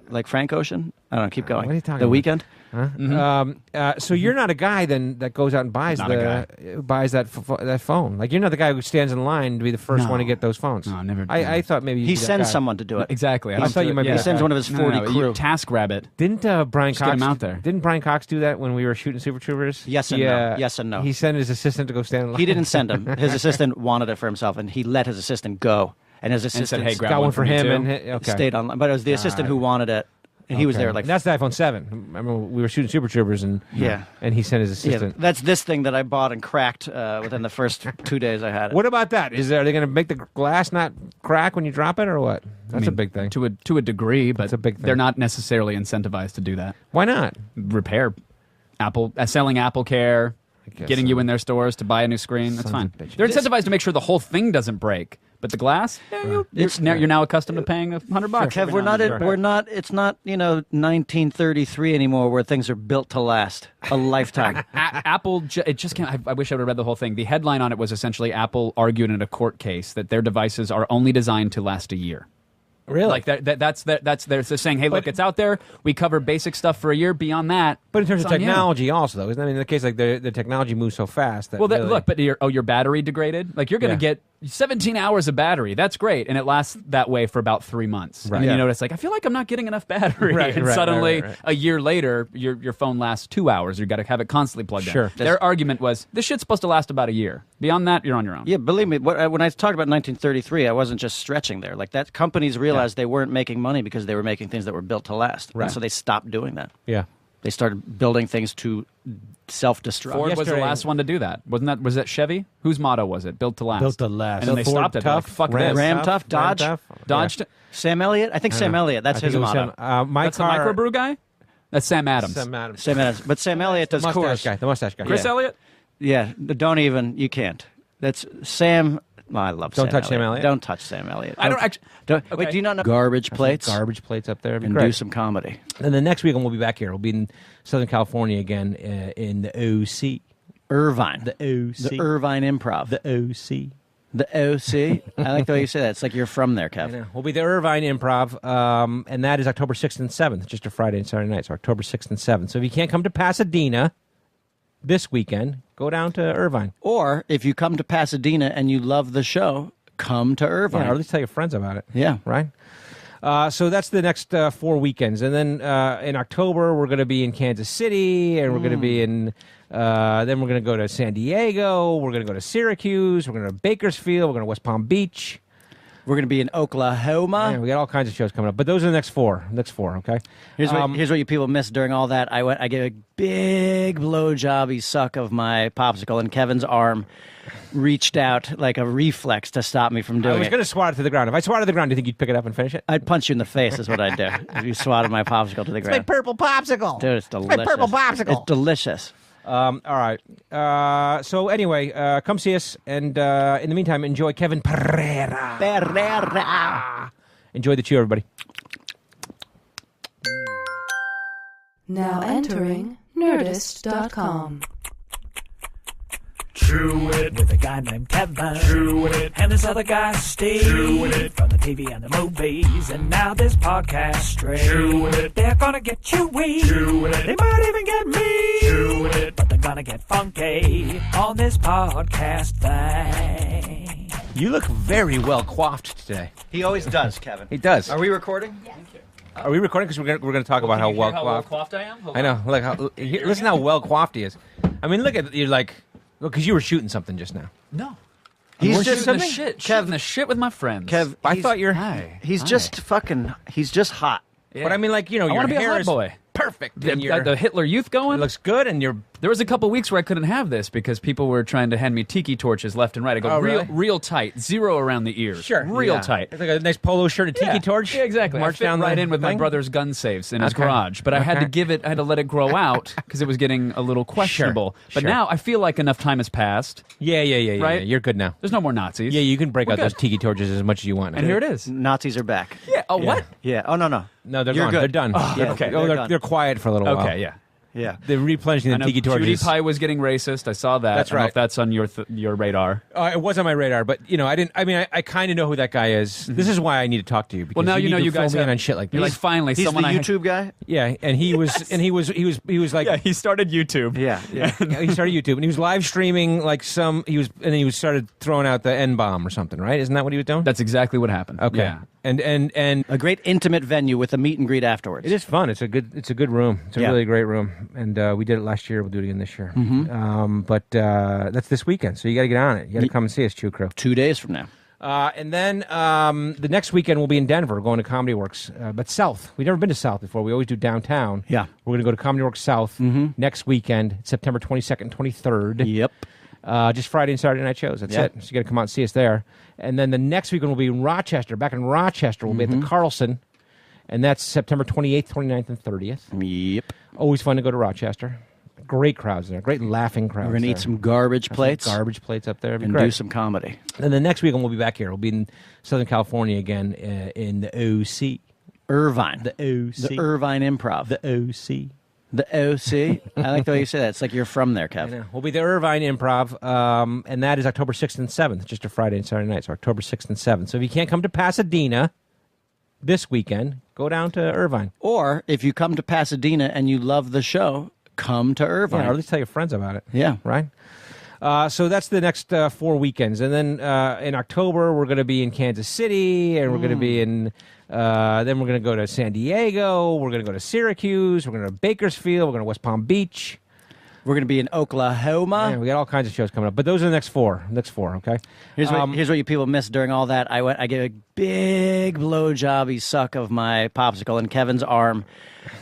like Frank Ocean. I don't know, keep going. What are you talking The about? Weekend? Huh? So you're not a guy then that goes out and buys Not a buys that phone. Like you're not the guy who stands in line to be the first No. one to get those phones. No, never. I thought maybe you'd He be that sends guy. someone to do it. Exactly. I thought you might be He that sends guy. one of his 40 crew. TaskRabbit. Didn't Brian Just get Cox him out there. Didn't Brian Cox do that when we were shooting Super Troopers? Yes and no. Yes and no. He sent his assistant to go stand in line. He didn't send him. His assistant wanted it for himself, and he let his assistant go. And his And assistant said, hey, grab got one for him me too. and okay. stayed online. But it was the assistant who wanted it. And he was Okay. there like And that's the iPhone 7. I remember we were shooting Super Troopers, and Yeah. and he sent his assistant. that's this thing that I bought and cracked within the first 2 days I had it. What about that? Are they going to make the glass not crack when you drop it, or what? That's a big thing. To a degree, but That's a big thing. they're not necessarily incentivized to do that. Why not? Repair Apple, selling Apple Care, guess getting so. you in their stores to buy a new screen. That's Sons fine. of bitches. They're incentivized to make sure the whole thing doesn't break. But the glass, you're now accustomed to paying $100. Kev, we're not. It's not 1933 anymore, where things are built to last a lifetime. Apple, it just can't. I wish I would have read the whole thing. The headline on it was essentially Apple argued in a court case that their devices are only designed to last a year. Really? Like that's they're saying, hey, look, it's out there. We cover basic stuff for a year. Beyond that, But in terms it's of on you. technology, also though, isn't that, I mean, in the case like the technology moves so fast that Well, really, look, but your battery degraded. Like you're going to get 17 hours of battery. That's great, and it lasts that way for about 3 months. Right. And then Yeah. you notice, like, I feel like I'm not getting enough battery. Right, and right, suddenly, right. a year later, your phone lasts 2 hours. You got to have it constantly plugged Sure. in. Their argument was this shit's supposed to last about a year. Beyond that, you're on your own. Yeah, believe me. When I talked about 1933, I wasn't just stretching there. Like that, companies realized they weren't making money because they were making things that were built to last, Right. and so they stopped doing that. yeah. They started building things to self-destruct. Ford was the Yesterday- last one to do that. Was that Chevy? Whose motto was it? Built to last. Built to last. And then they Ford stopped it. They're like, tough, fuck Ram this. Ram tough, Ram Dodge? tough. Dodge. Yeah. Sam Elliott? I think Sam Elliott. That's I think his it was motto. my That's car, the microbrew guy? That's Sam Adams. Sam Adams. Sam Elliott. But Sam Elliott does mustache Coors. guy. The mustache guy. Chris Yeah. Elliott? Yeah, don't even. You can't. That's Sam. Well, I love. Don't Sam touch Sam Elliott? Don't touch Sam Elliott. I don't actually. Don't, Okay. Wait, do you not know garbage plates? Garbage plates up there. It'd be And great. do some comedy. And the next weekend we'll be back here. We'll be in Southern California again in the OC. Irvine. The OC. The Irvine Improv. The OC. The OC. I like the way you say that. It's like you're from there, I Kev. know. We'll be the Irvine Improv, and that is October 6th and 7th, just a Friday and Saturday night, so October 6th and 7th. So if you can't come to Pasadena this weekend, go down to Irvine. Or if you come to Pasadena and you love the show, come to Irvine. Yeah, or at least tell your friends about it. Yeah. Right? So that's the next 4 weekends. And then in October, we're going to be in Kansas City, and we're going to be in, then we're going to go to San Diego, we're going to go to Syracuse, we're going to go to Bakersfield, we're going to West Palm Beach. We're going to be in Oklahoma. Yeah, we got all kinds of shows coming up. But those are the next four, okay? Here's what you people missed during all that. I gave a big blowjobby suck of my popsicle, and Kevin's arm reached out like a reflex to stop me from I doing was it. going to swat it to the ground. If I swatted to the ground, do you think you'd pick it up and finish it? I'd punch you in the face is what I'd do if you swatted my popsicle to the ground. purple popsicle. Dude, it's delicious. My purple popsicle. It's delicious. All right. So anyway, come see us, and in the meantime, enjoy Kevin Pereira. Enjoy the chew, everybody. Now entering Nerdist.com. Chewin' with a guy named Kevin. Chewin' and this other guy Steve. Chewin' from the TV and the movies, and now this podcast straight. Chewin' they're gonna get chewy. Chewin' they might even get me. Chewin' but they're gonna get funky on this podcast thing. You look very well coiffed today. He always does, Kevin. He does. Are we recording? Are we recording? Because we're gonna talk about how well coiffed. I am? I know. Look, listen how well coiffed he is. I mean, look at you're like, because you were shooting something just now. No. He's We're just shooting the shit. Shooting the shit with my friends. Kev. I thought you're. Hi. He's Hi. just fucking. He's just hot. Yeah. But I mean, like, you know, I your want to be a hair hot is boy. perfect. And The Hitler Youth it going? looks good, and you're. There was a couple weeks where I couldn't have this because people were trying to hand me tiki torches left and right. I go Oh, really? real tight, zero around the ears. Real Yeah. tight. It's like a nice polo shirt, a tiki torch. Yeah, exactly. March I fit down right the in with my thing. brother's gun safes in his Okay. garage, but I had to Okay. give it. I had to let it grow out because it was getting a little questionable. But Sure. now I feel like enough time has passed. Yeah. Right? You're good now. There's no more Nazis. Yeah, you can break We're out good. those tiki torches as much as you want. And here it is. Nazis are back. Yeah. Oh, what? Yeah. Oh no. No, they're You're gone. good. They're done. Yeah, okay. Oh, they're done. they're quiet for a little while. Okay. Yeah. Yeah. They're replenishing I the know tiki Pew Die torches. Pie was getting racist. I saw that. That's I don't know right. if that's on your radar. It was on my radar, but you know, I didn't. I mean, I kind of know who that guy is. This is why I need to talk to you. Because Well, now you know need to you guys fill me in have- on shit like You're this. like finally He's someone the I YouTube guy. Yeah, and he was, and he was like, Yeah, he started YouTube. Yeah. Yeah. yeah, he started YouTube, and he was live streaming like he started throwing out the N bomb or something, right? Isn't that what he was doing? That's exactly what happened. Okay. Yeah. And A great intimate venue with a meet and greet afterwards. it is fun. It's a good room. It's a Yeah. really great room, and we did it last year. We'll do it again this year. But that's this weekend, so you got to get on it. You got to come and see us, Chew Crew. 2 days from now. And then the next weekend we'll be in Denver, going to Comedy Works, but South. We've never been to South before. We always do downtown. Yeah. We're going to go to Comedy Works South next weekend, September 22nd, 23rd. Yep. Just Friday and Saturday night shows. That's Yeah. it. So you got to come out and see us there. And then the next weekend we'll be in Rochester. Back in Rochester, we'll be at the Carlson, and that's September 28th, 29th, and 30th. Yep. Always fun to go to Rochester. Great crowds there. Great laughing crowds. We're going to there. eat some garbage plates. Garbage plates up there. It'd be and great. do some comedy. And the next weekend we'll be back here. We'll be in Southern California again in the OC. Irvine. The OC. The Irvine Improv. The OC. The OC. I like the way you say that. It's like you're from there, I Kev. know. We'll be the Irvine Improv, and that is October 6th and 7th, just a Friday and Saturday night, so October 6th and 7th. So if you can't come to Pasadena this weekend, go down to Irvine. Or if you come to Pasadena and you love the show, come to Irvine. Yeah, or at least tell your friends about it. Yeah. Right? So that's the next 4 weekends. And then in October, we're going to be in Kansas City, and we're going to be in, then we're going to go to San Diego, we're going to go to Syracuse, we're going to Bakersfield, we're going to West Palm Beach. We're going to be in Oklahoma. Yeah, we got all kinds of shows coming up. But those are the next four, okay? Here's what you people missed during all that. I gave a big blowjobby suck of my popsicle, and Kevin's arm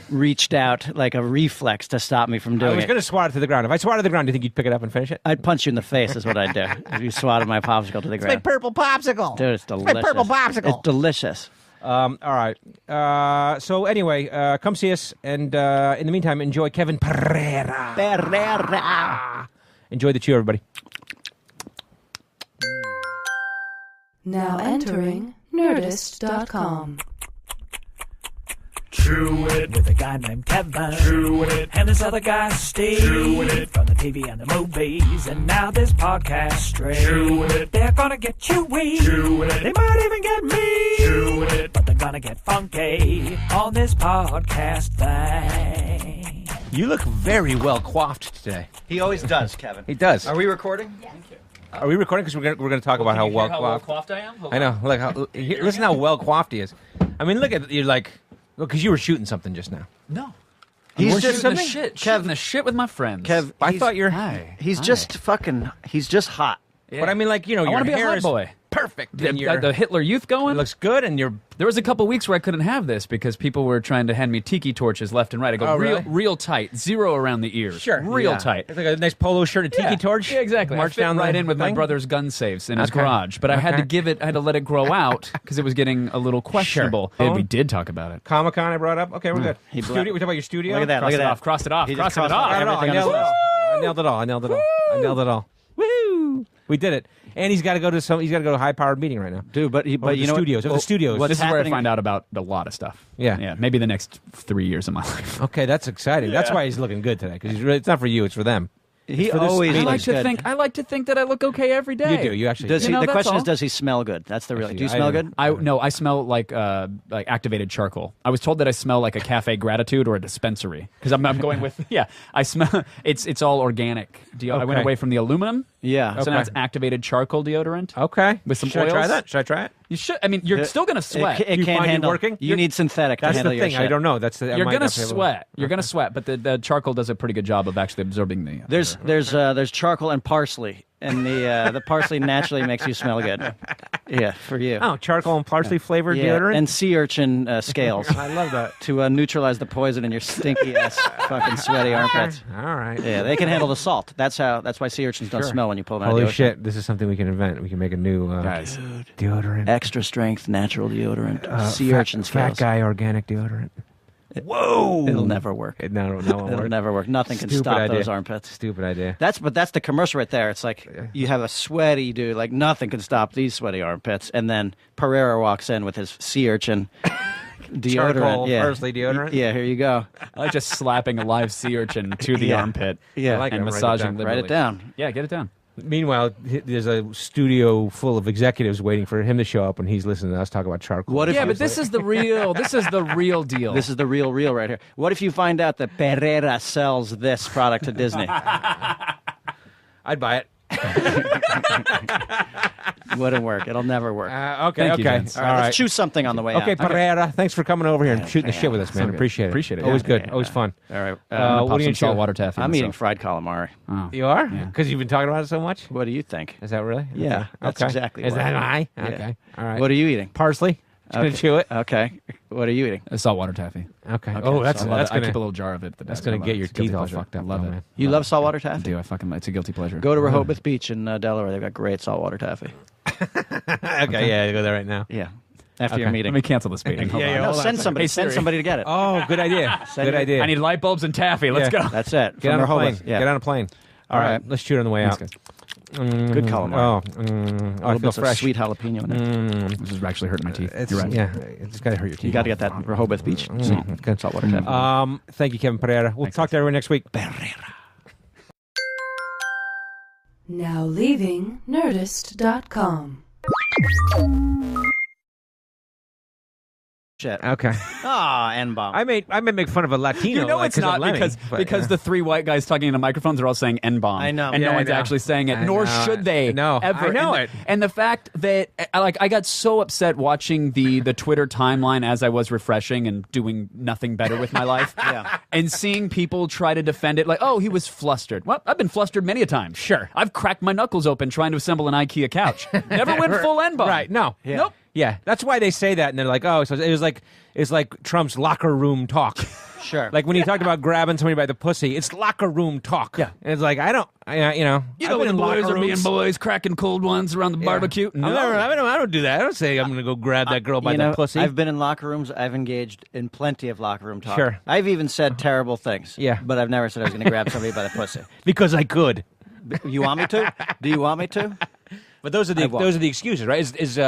reached out like a reflex to stop me from doing I was it. going to swat it to the ground. If I swatted to the ground, do you think you'd pick it up and finish it? I'd punch you in the face is what I'd do if you swatted my popsicle to the ground. purple popsicle. Dude, it's delicious. My purple popsicle. It's delicious. All right. So anyway, come see us, and in the meantime, enjoy Kevin Pereira. Enjoy the chew, everybody. Now entering Nerdist.com. Chewin' with a guy named Kevin. Chewin' it. And this other guy, Steve. Chewin' it. From the TV and the movies. And now this podcast straight. Chewin' it. They're gonna get chewy. Chewin' it. They might even get me. Chewin' it. But they're gonna get funky on this podcast thing. You look very well coiffed today. He always does, Kevin. He does. Are we recording? Are we recording? Because we're going to talk about how well coiffed. I am? I know. Like, listen how well coiffed he is. I mean, look at you're like, because you were shooting something just now. No. He's We're just shooting the something. shit. Kev, Shooting the shit with my friends. Kev, I thought you're. he's just fucking. He's just hot. Yeah. But I mean, like, you know, I your want to be a hair hot is boy. perfect. The, And your, the Hitler Youth it going? looks good, and you're. There was a couple weeks where I couldn't have this because people were trying to hand me tiki torches left and right. I go Oh, really? real tight, zero around the ears. Real Yeah. tight. It's like a nice polo shirt, a tiki torch. Yeah, exactly. March I fit down right the in with my thing? brother's gun safes in his Okay. garage, but I had to Okay. I had to let it grow out because it was getting a little questionable. Sure. We did talk about it. Comic-Con I brought up. Okay, we're good. He Studio, bla- we talk about your studio. Look at that. Crossed Look at it that. off. Crossed it off. He just Crossing it crossed off. I nailed everything on his it all. I nailed it all. Woo! We did it. And he's got to go to a high-powered meeting right now. Dude, but Over the you know studios. Over the studios. what's This is where I happening- find out about a lot of stuff. Yeah. Maybe the next 3 years of my life. Okay, that's exciting. That's why he's looking good today, because it's not for you, it's for them. He for this always meeting. looks good. I like to think that I look okay every day. You do. You actually Does do. he, know, the that's question all. is, does he smell good? That's the real. Actually, Do you I smell don't- good? No, I smell like activated charcoal. I was told that I smell like a Cafe Gratitude or a dispensary because I'm going with I smell it's all organic. I went Okay. away from the aluminum. Yeah. So now Okay. it's activated charcoal deodorant. Okay. With some Should I try oils? that? Should I try it? You should. I mean, you're still gonna sweat. It You can't find it handle. working? You need synthetic That's to handle the your thing. shit. I don't know. That's the. I You're might gonna not be able to- sweat. You're gonna sweat, but the charcoal does a pretty good job of actually absorbing the. There's charcoal and parsley, and the parsley naturally makes you smell good. Yeah, for you. Oh, charcoal and parsley flavored Yeah, deodorant. and sea urchin scales I love that. to neutralize the poison in your stinky ass fucking sweaty armpits. All right. Yeah, they can handle the salt. That's why sea urchins don't smell when you pull them out Holy of the ocean. shit! This is something we can invent. We can make a new Guys, deodorant. Extra strength natural deodorant. Sea fat, urchin fat scales. guy organic deodorant. Whoa! It'll never work. No, It'll never work. Nothing can Stupid stop idea. those armpits. Stupid idea. That's the commercial right there. It's like you have a sweaty dude, like nothing can stop these sweaty armpits, and then Pereira walks in with his sea urchin deodorant. Charcoal, yeah. parsley deodorant? Yeah, here you go. I like just slapping a live sea urchin to the Yeah. armpit. Yeah. I like and it. Write it massaging down. liberally. Write it down. Yeah, get it down. Meanwhile, there's a studio full of executives waiting for him to show up, and he's listening to us talk about charcoal. What if Yeah, you- but this is the real. This is the real deal. This is the real right here. What if you find out that Pereira sells this product to Disney? I'd buy it. Wouldn't work. It'll never work. Okay, Thank you, okay. gents. All right, let's choose something on the way Okay, out. Pereira, thanks for coming over here and shooting the shit with us, man. good. Appreciate it. Appreciate it, Always yeah. good. Always fun. All right. what are you Pop some gonna saltwater taffy. I'm eating myself. fried calamari. Oh. You are? Because you've been talking about it so much? What do you think? Is that really? Yeah, Okay. that's exactly Is what that I- I? Okay. All right. What are you eating? Parsley? Just gonna chew it? Okay. What are you eating? A saltwater taffy. Okay. Oh, that's I love that's it. I gonna keep a little jar of it. that's gonna get your teeth all fucked up. Love though, it. man. You love saltwater I taffy? do. It's a guilty pleasure. Go to Rehoboth Beach in Delaware. They've got great saltwater taffy. Okay, yeah, go there right now. Yeah. After your Okay. meeting. Let me cancel this meeting. Hold Yeah, on. yeah, No, hold on a send second. somebody. Hey, Send Siri. somebody to get it. Oh, good idea. Good idea. I need light bulbs and taffy. Let's Yeah. go. That's it. Get From on a plane. Rehoboth. Yeah. Get on a plane. All right, let's shoot it on the way out. Thanks, Good calamari. Oh, I Little feel bits of fresh. sweet jalapeno in it. This is actually hurting my teeth. It's, You're right. Yeah, it's got to hurt your teeth. You got to get that Rehoboth Beach. Good. Saltwater taffy. Thank you, Kevin Pereira. We'll talk to everyone next week. Now leaving Nerdist.com. Shit. Okay. Ah, N-bomb. I may make fun of a Latino. You know like, it's not of Lemme, because but, the three white guys talking into microphones are all saying N-bomb. I know. And Yeah, no I one's know. actually saying it, I nor know. should they. No, ever. I know and it. And the fact that I got so upset watching the Twitter timeline as I was refreshing and doing nothing better with my life. Yeah. And seeing people try to defend it like, oh, he was flustered. Well, I've been flustered many a time. Sure. I've cracked my knuckles open trying to assemble an IKEA couch. Never went full N-bomb. Right? No. Yeah. Nope. Yeah, that's why they say that, and they're like, oh, so it's like Trump's locker room talk. Sure. Like when he talked about grabbing somebody by the pussy, it's locker room talk. Yeah. And it's like, You I've know been when in the boys locker are being rooms. boys, cracking cold ones around the barbecue. I don't do that. I don't say I'm going to go grab that girl by the pussy. I've been in locker rooms. I've engaged in plenty of locker room talk. Sure. I've even said terrible things. Yeah. But I've never said I was going to grab somebody by the pussy. because I could. You want me to? Do you want me to? But those are the excuses, right? Is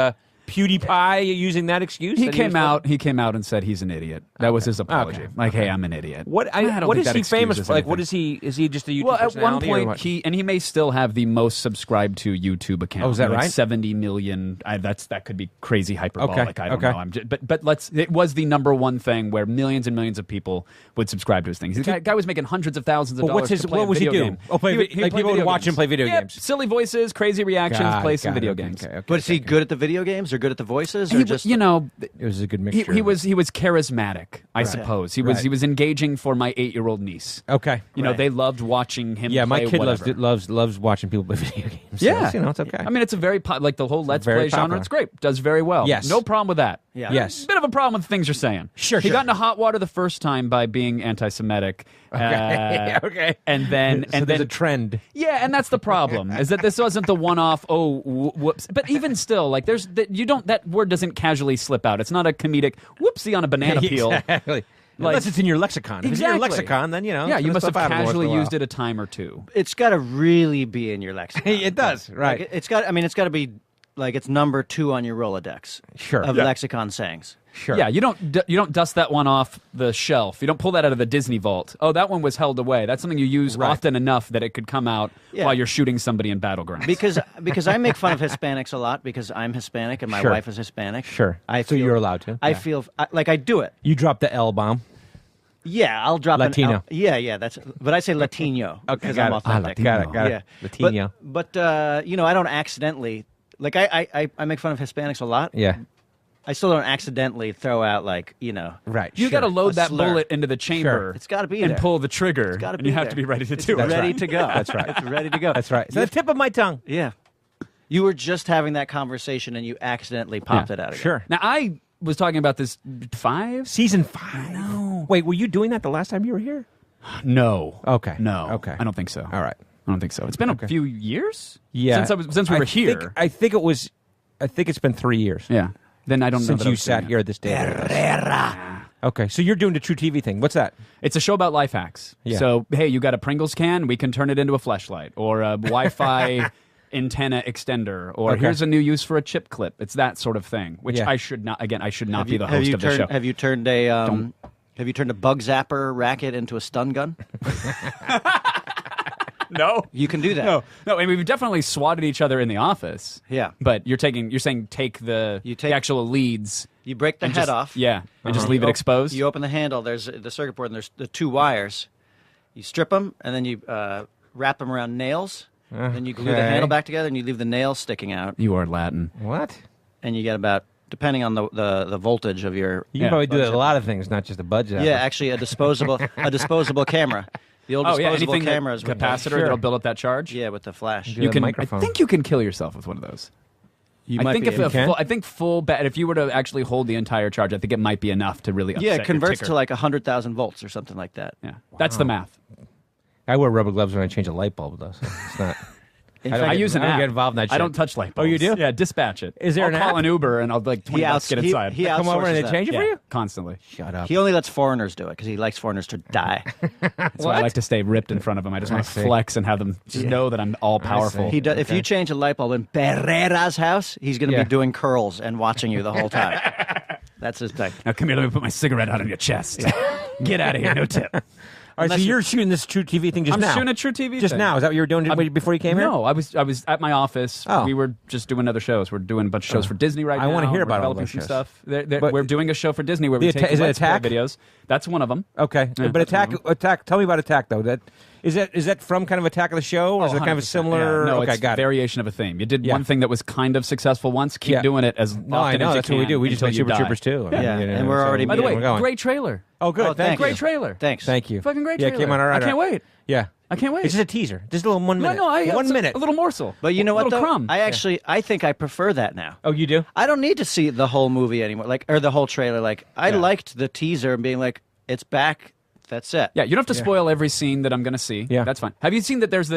Pew Die Pie using that excuse? He that came was- out and said he's an idiot. That was his apology. Okay. Like, hey, I'm an idiot. What I don't what think is that he famous excuses for? Like, what anything. is he just a YouTube Well, at one personality or point, what? he may still have the most subscribed to YouTube account. Oh, is that like right? 70 million. That could be crazy hyperbolic. Okay, I don't okay. know. But it was the number one thing where millions and millions of people would subscribe to his things. The guy was making hundreds of thousands of But dollars. what was he video do? game. Oh, play He would- vi- he like would play people would video watch him games. play video Yeah, games. silly voices, crazy reactions, play some video games. But is he good at the video games or good at the voices? Or just You know, It was a good he mixture. was charismatic, I suppose. He Right. was engaging for my 8-year-old niece. Okay. You know, Right. they loved watching him. Yeah, my play kid whatever. loves watching people play video games. So Yeah, it's, it's okay. I mean, it's a very like the whole Let's very Play genre. popular. It's great. Does very well. Yes. no problem with that. Yeah. Yes. Bit of a problem with the things you're saying. Sure, He sure. got into hot water the first time by being anti-Semitic. Okay. And then so and there's then a trend. yeah, and that's the problem is that this wasn't the one-off. Oh, whoops! But even still, like that word doesn't casually slip out. It's not a comedic whoopsie on a banana peel. Exactly. Like- Unless it's in your lexicon. If it's in your Exactly. lexicon, then Yeah, it's you gonna must have slip out every once in casually a while. used it a time or two. it's got to really be in your lexicon. It does, right? Like, it's got to be like it's number 2 on your Rolodex. Sure. Of Yeah. lexicon sayings. Sure. Yeah, you don't dust that one off the shelf. You don't pull that out of the Disney vault. Oh, that one was held away. That's something you use Right. often enough that it could come out Yeah. while you're shooting somebody in Battlegrounds. Because I make fun of Hispanics a lot because I'm Hispanic and my Sure. wife is Hispanic. Sure. I So feel, you're allowed to. I Yeah. feel like I do it. You dropped the L bomb. Yeah, I'll drop Latino. An L. Yeah, but I say Latino because got I'm it. authentic. Got it. Yeah, Latino. But I don't accidentally like I make fun of Hispanics a lot. Yeah. I still don't accidentally throw out like Right. you sure. got to load A that slur. bullet into the chamber. It's got to be and there. pull the trigger. Gotta and be you have there. to be ready to It's do it. ready to go. That's right. It's ready to go. That's right. It's at the tip of my tongue. Yeah. You were just having that conversation and you accidentally popped it out again. Sure. Now I was talking about this 5. Season 5. No. Wait, were you doing that the last time you were here? No. Okay. No. Okay. I don't think so. All right. I don't think so. It's been a few years. Yeah. Since we were here. I think it's been 3 years. Yeah. Then I don't know Since that I you was doing sat it. here at this day. Okay, so you're doing the True TV thing. What's that? It's a show about life hacks. Yeah. So, hey, you got a Pringles can? We can turn it into a fleshlight. Or a Wi-Fi antenna extender. Or Okay. here's a new use for a chip clip. It's that sort of thing, which Yeah. I should not be the host of the show. Have you turned a bug zapper racket into a stun gun? No. You can do that. No, and we've definitely swatted each other in the office. Yeah. But you're saying take the actual leads. You break the and head just- off. Yeah. And just leave it exposed. You open the handle. There's the circuit board, and there's the 2 wires. You strip them, and then you wrap them around nails, Then you glue the handle back together, and you leave the nail sticking out. You are Latin. What? And you get about, depending on the voltage of your... You can probably do a lot of things, not just a budget. Yeah, actually, a disposable camera. The old disposable anything cameras. capacitor that'll build up that charge. Yeah, with the flash. You can. I think you can kill yourself with one of those. I think full if you were to actually hold the entire charge, I think it might be enough to really upset it converts your to like 100,000 volts or something like that. Yeah, that's the math. I wear rubber gloves when I change a light bulb, though. So it's not. I use an I don't app. get involved in that shit. I don't touch light bulbs. Oh, you do? Yeah, dispatch it. Is there I'll an call app? an Uber and I'll like 20 bucks get inside. He Come over and they outsources change it for Yeah, you? constantly. Shut up. He only lets foreigners do it because he likes foreigners to die. That's why I like to stay ripped in front of them. I just want to see. flex and have them just know that I'm all powerful. He does, If you change a light bulb in Pereira's house, he's going to Yeah. be doing curls and watching you the whole time. That's his thing. Now come here, let me put my cigarette out on your chest. Get out of here, no tip. All right, so you're shooting this True TV thing just I'm now? shooting a True TV Just thing. now? Is that what you were doing before you came here? No, I was at my office. Oh. We were just doing other shows. We're doing a bunch of shows for Disney right now. I wanna hear We're about all developing those some shows. stuff. But we're doing a show for Disney where we The take is it Let's Play Attack? videos. That's one of them. Okay, Yeah, but that's Attack. Tell me about Attack though. Is that from kind of Attack of the Show, or is it kind of a 100%. similar? Yeah, no, okay, it's got it. variation of a theme. You did Yeah. one thing that was kind of successful once. Keep Yeah. doing it as often No, I know. as you That's what we can do. We just until make you Super die. Troopers too. Yeah, and we're already By the way, we're going. great trailer. Oh, good. Oh, Thank you. Great trailer. Thanks. Thank you. Fucking great Yeah, trailer. it came on all right. I can't wait. Yeah, I can't wait. it's just a teaser, just a little 1 minute. No, 1 minute. A little morsel. But you know what, little though? crumb. I think I prefer that now. Oh, you do? I don't need to see the whole movie anymore, or the whole trailer. Like, I liked the teaser and being like, it's back. That's it. Yeah, you don't have to spoil every scene that I'm going to see. Yeah. That's fine. Have you seen that there's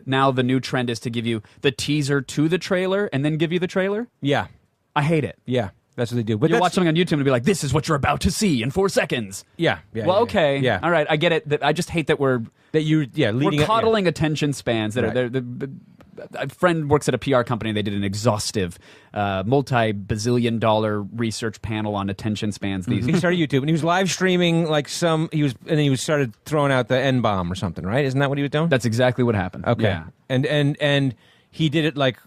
now the new trend is to give you the teaser to the trailer and then give you the trailer? Yeah, I hate it. yeah. That's what they do. But You'll that's- watch something on YouTube and be like, this is what you're about to see in 4 seconds. Yeah. Well, okay. Yeah. All right, I get it. I just hate that we're leading we're coddling attention spans that Right. are a friend works at a PR company. They did an exhaustive, multi-bazillion dollar research panel on attention spans. These He started YouTube and he was live streaming and then he started throwing out the N bomb or something, right? Isn't that what he was doing? That's exactly what happened. Okay. Yeah. And he did it like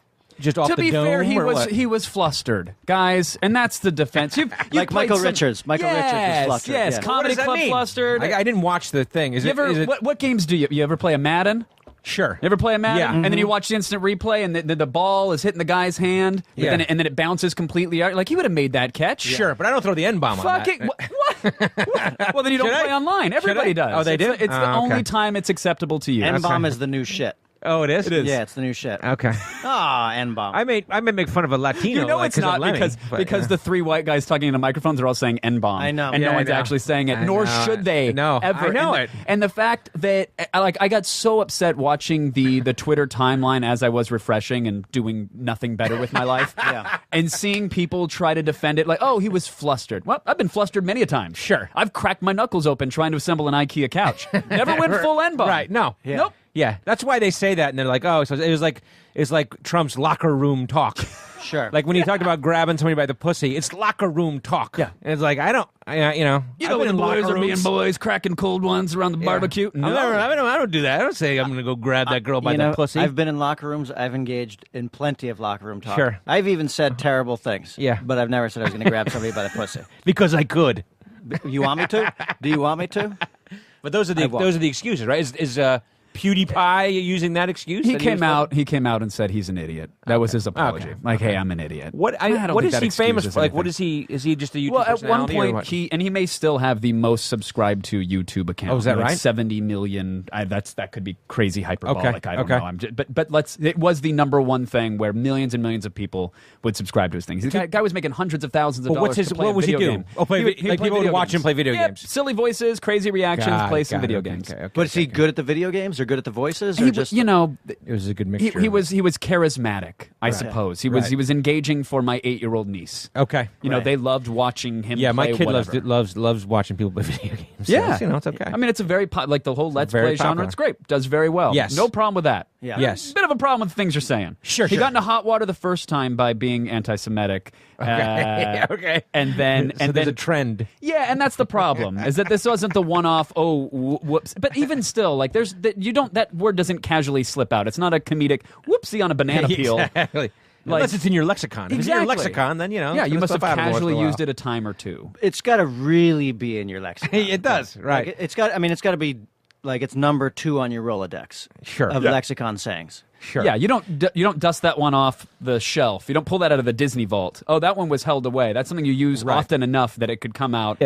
just off To the be dome. fair, or what? he was flustered, guys, and that's the defense. You've Like played Michael Richards. Michael Richards was Yes, flustered. Yes, Yeah. What Comedy does that Club mean? flustered. I didn't watch the thing. Is You ever, what games do you ever play a Madden? Sure. You ever play a Madden? Yeah. And then you watch the instant replay, and the ball is hitting the guy's hand, but Yeah. and then it bounces completely out. Like, he would have made that catch. Sure, but I don't throw the N bomb on that. Fucking what? Well, then you don't Should I? play online. Everybody Should I? does. Oh, they do? It's the Oh, okay. only time it's acceptable to you. N-bomb is the new shit. Oh, it is? It Yeah, it's the new shit. Okay. Ah, N-bomb. I may make fun of a Latino. You know like, it's not of Lemme, because but, the three white guys talking into microphones are all saying N-bomb. I know. And Yeah, no I one's know. actually saying it, I nor know. should they. No, ever. I know and it. And the fact that I got so upset watching the Twitter timeline as I was refreshing and doing nothing better with my life. Yeah. And seeing people try to defend it like, oh, he was flustered. Well, I've been flustered many a time. Sure. I've cracked my knuckles open trying to assemble an IKEA couch. Never went full N-bomb. Right? No. Yeah. Nope. Yeah, that's why they say that, and they're like, oh, so it's like Trump's locker room talk. Sure. Like when he talked about grabbing somebody by the pussy, it's locker room talk. Yeah. And it's like, You I've know been when in the boys locker are being rooms. boys, cracking cold ones around the barbecue. No. I don't do that. I don't say I'm going to go grab that girl by the pussy. I've been in locker rooms. I've engaged in plenty of locker room talk. Sure. I've even said terrible things. Yeah. But I've never said I was going to grab somebody by the pussy. because I could. You want me to? Do you want me to? But those are the excuses, right? Is Pew Die Pie using that excuse? He that came was out. He came out and said he's an idiot. That was his apology. Okay. Like, hey, I'm an idiot. What I don't what think is that he famous excuses for? Like, what anything. is he? Is he just a YouTube Well, at one personality or point, what? he may still have the most subscribed to YouTube account. Oh, is that like right? 70 million. That could be crazy hyperbolic. Okay, I don't okay. know. But it was the number one thing where millions and millions of people would subscribe to his things. The guy was making hundreds of thousands of dollars. To play what a was he video do? game. Oh, play He like play people would video watch him games. play video Yeah, games. silly voices, crazy reactions, play some video okay, games. Okay, But is he good at the video games or good at the voices? Or He, just you know, It was a good he mixture. was charismatic, I suppose. He was engaging for my 8-year-old niece. Okay. You know, Right. they loved watching him. Yeah, my play kid whatever. loves watching people play video games. So Yeah, it's, it's okay. I mean, it's a very like the whole Let's very Play genre. popular. It's great. Does very well. Yes. No problem with that. Yeah. Yes. Bit of a problem with the things you're saying. Sure, He sure. got into hot water the first time by being anti-Semitic. Okay. And then so there's a trend. yeah, and that's the problem is that this wasn't the one-off. Oh, whoops! But even still, like that word doesn't casually slip out. It's not a comedic whoopsie on a banana peel. Exactly. Like- Unless it's in your lexicon. If it's in your Exactly. lexicon, then Yeah, you must have casually used it a time or two. it's got to really be in your lexicon. It does, right? Like, it's got to be like it's number 2 on your Rolodex Sure. of Yeah. lexicon sayings. Sure. Yeah, you don't dust that one off the shelf. You don't pull that out of the Disney vault. Oh, that one was held away. That's something you use often enough that it could come out.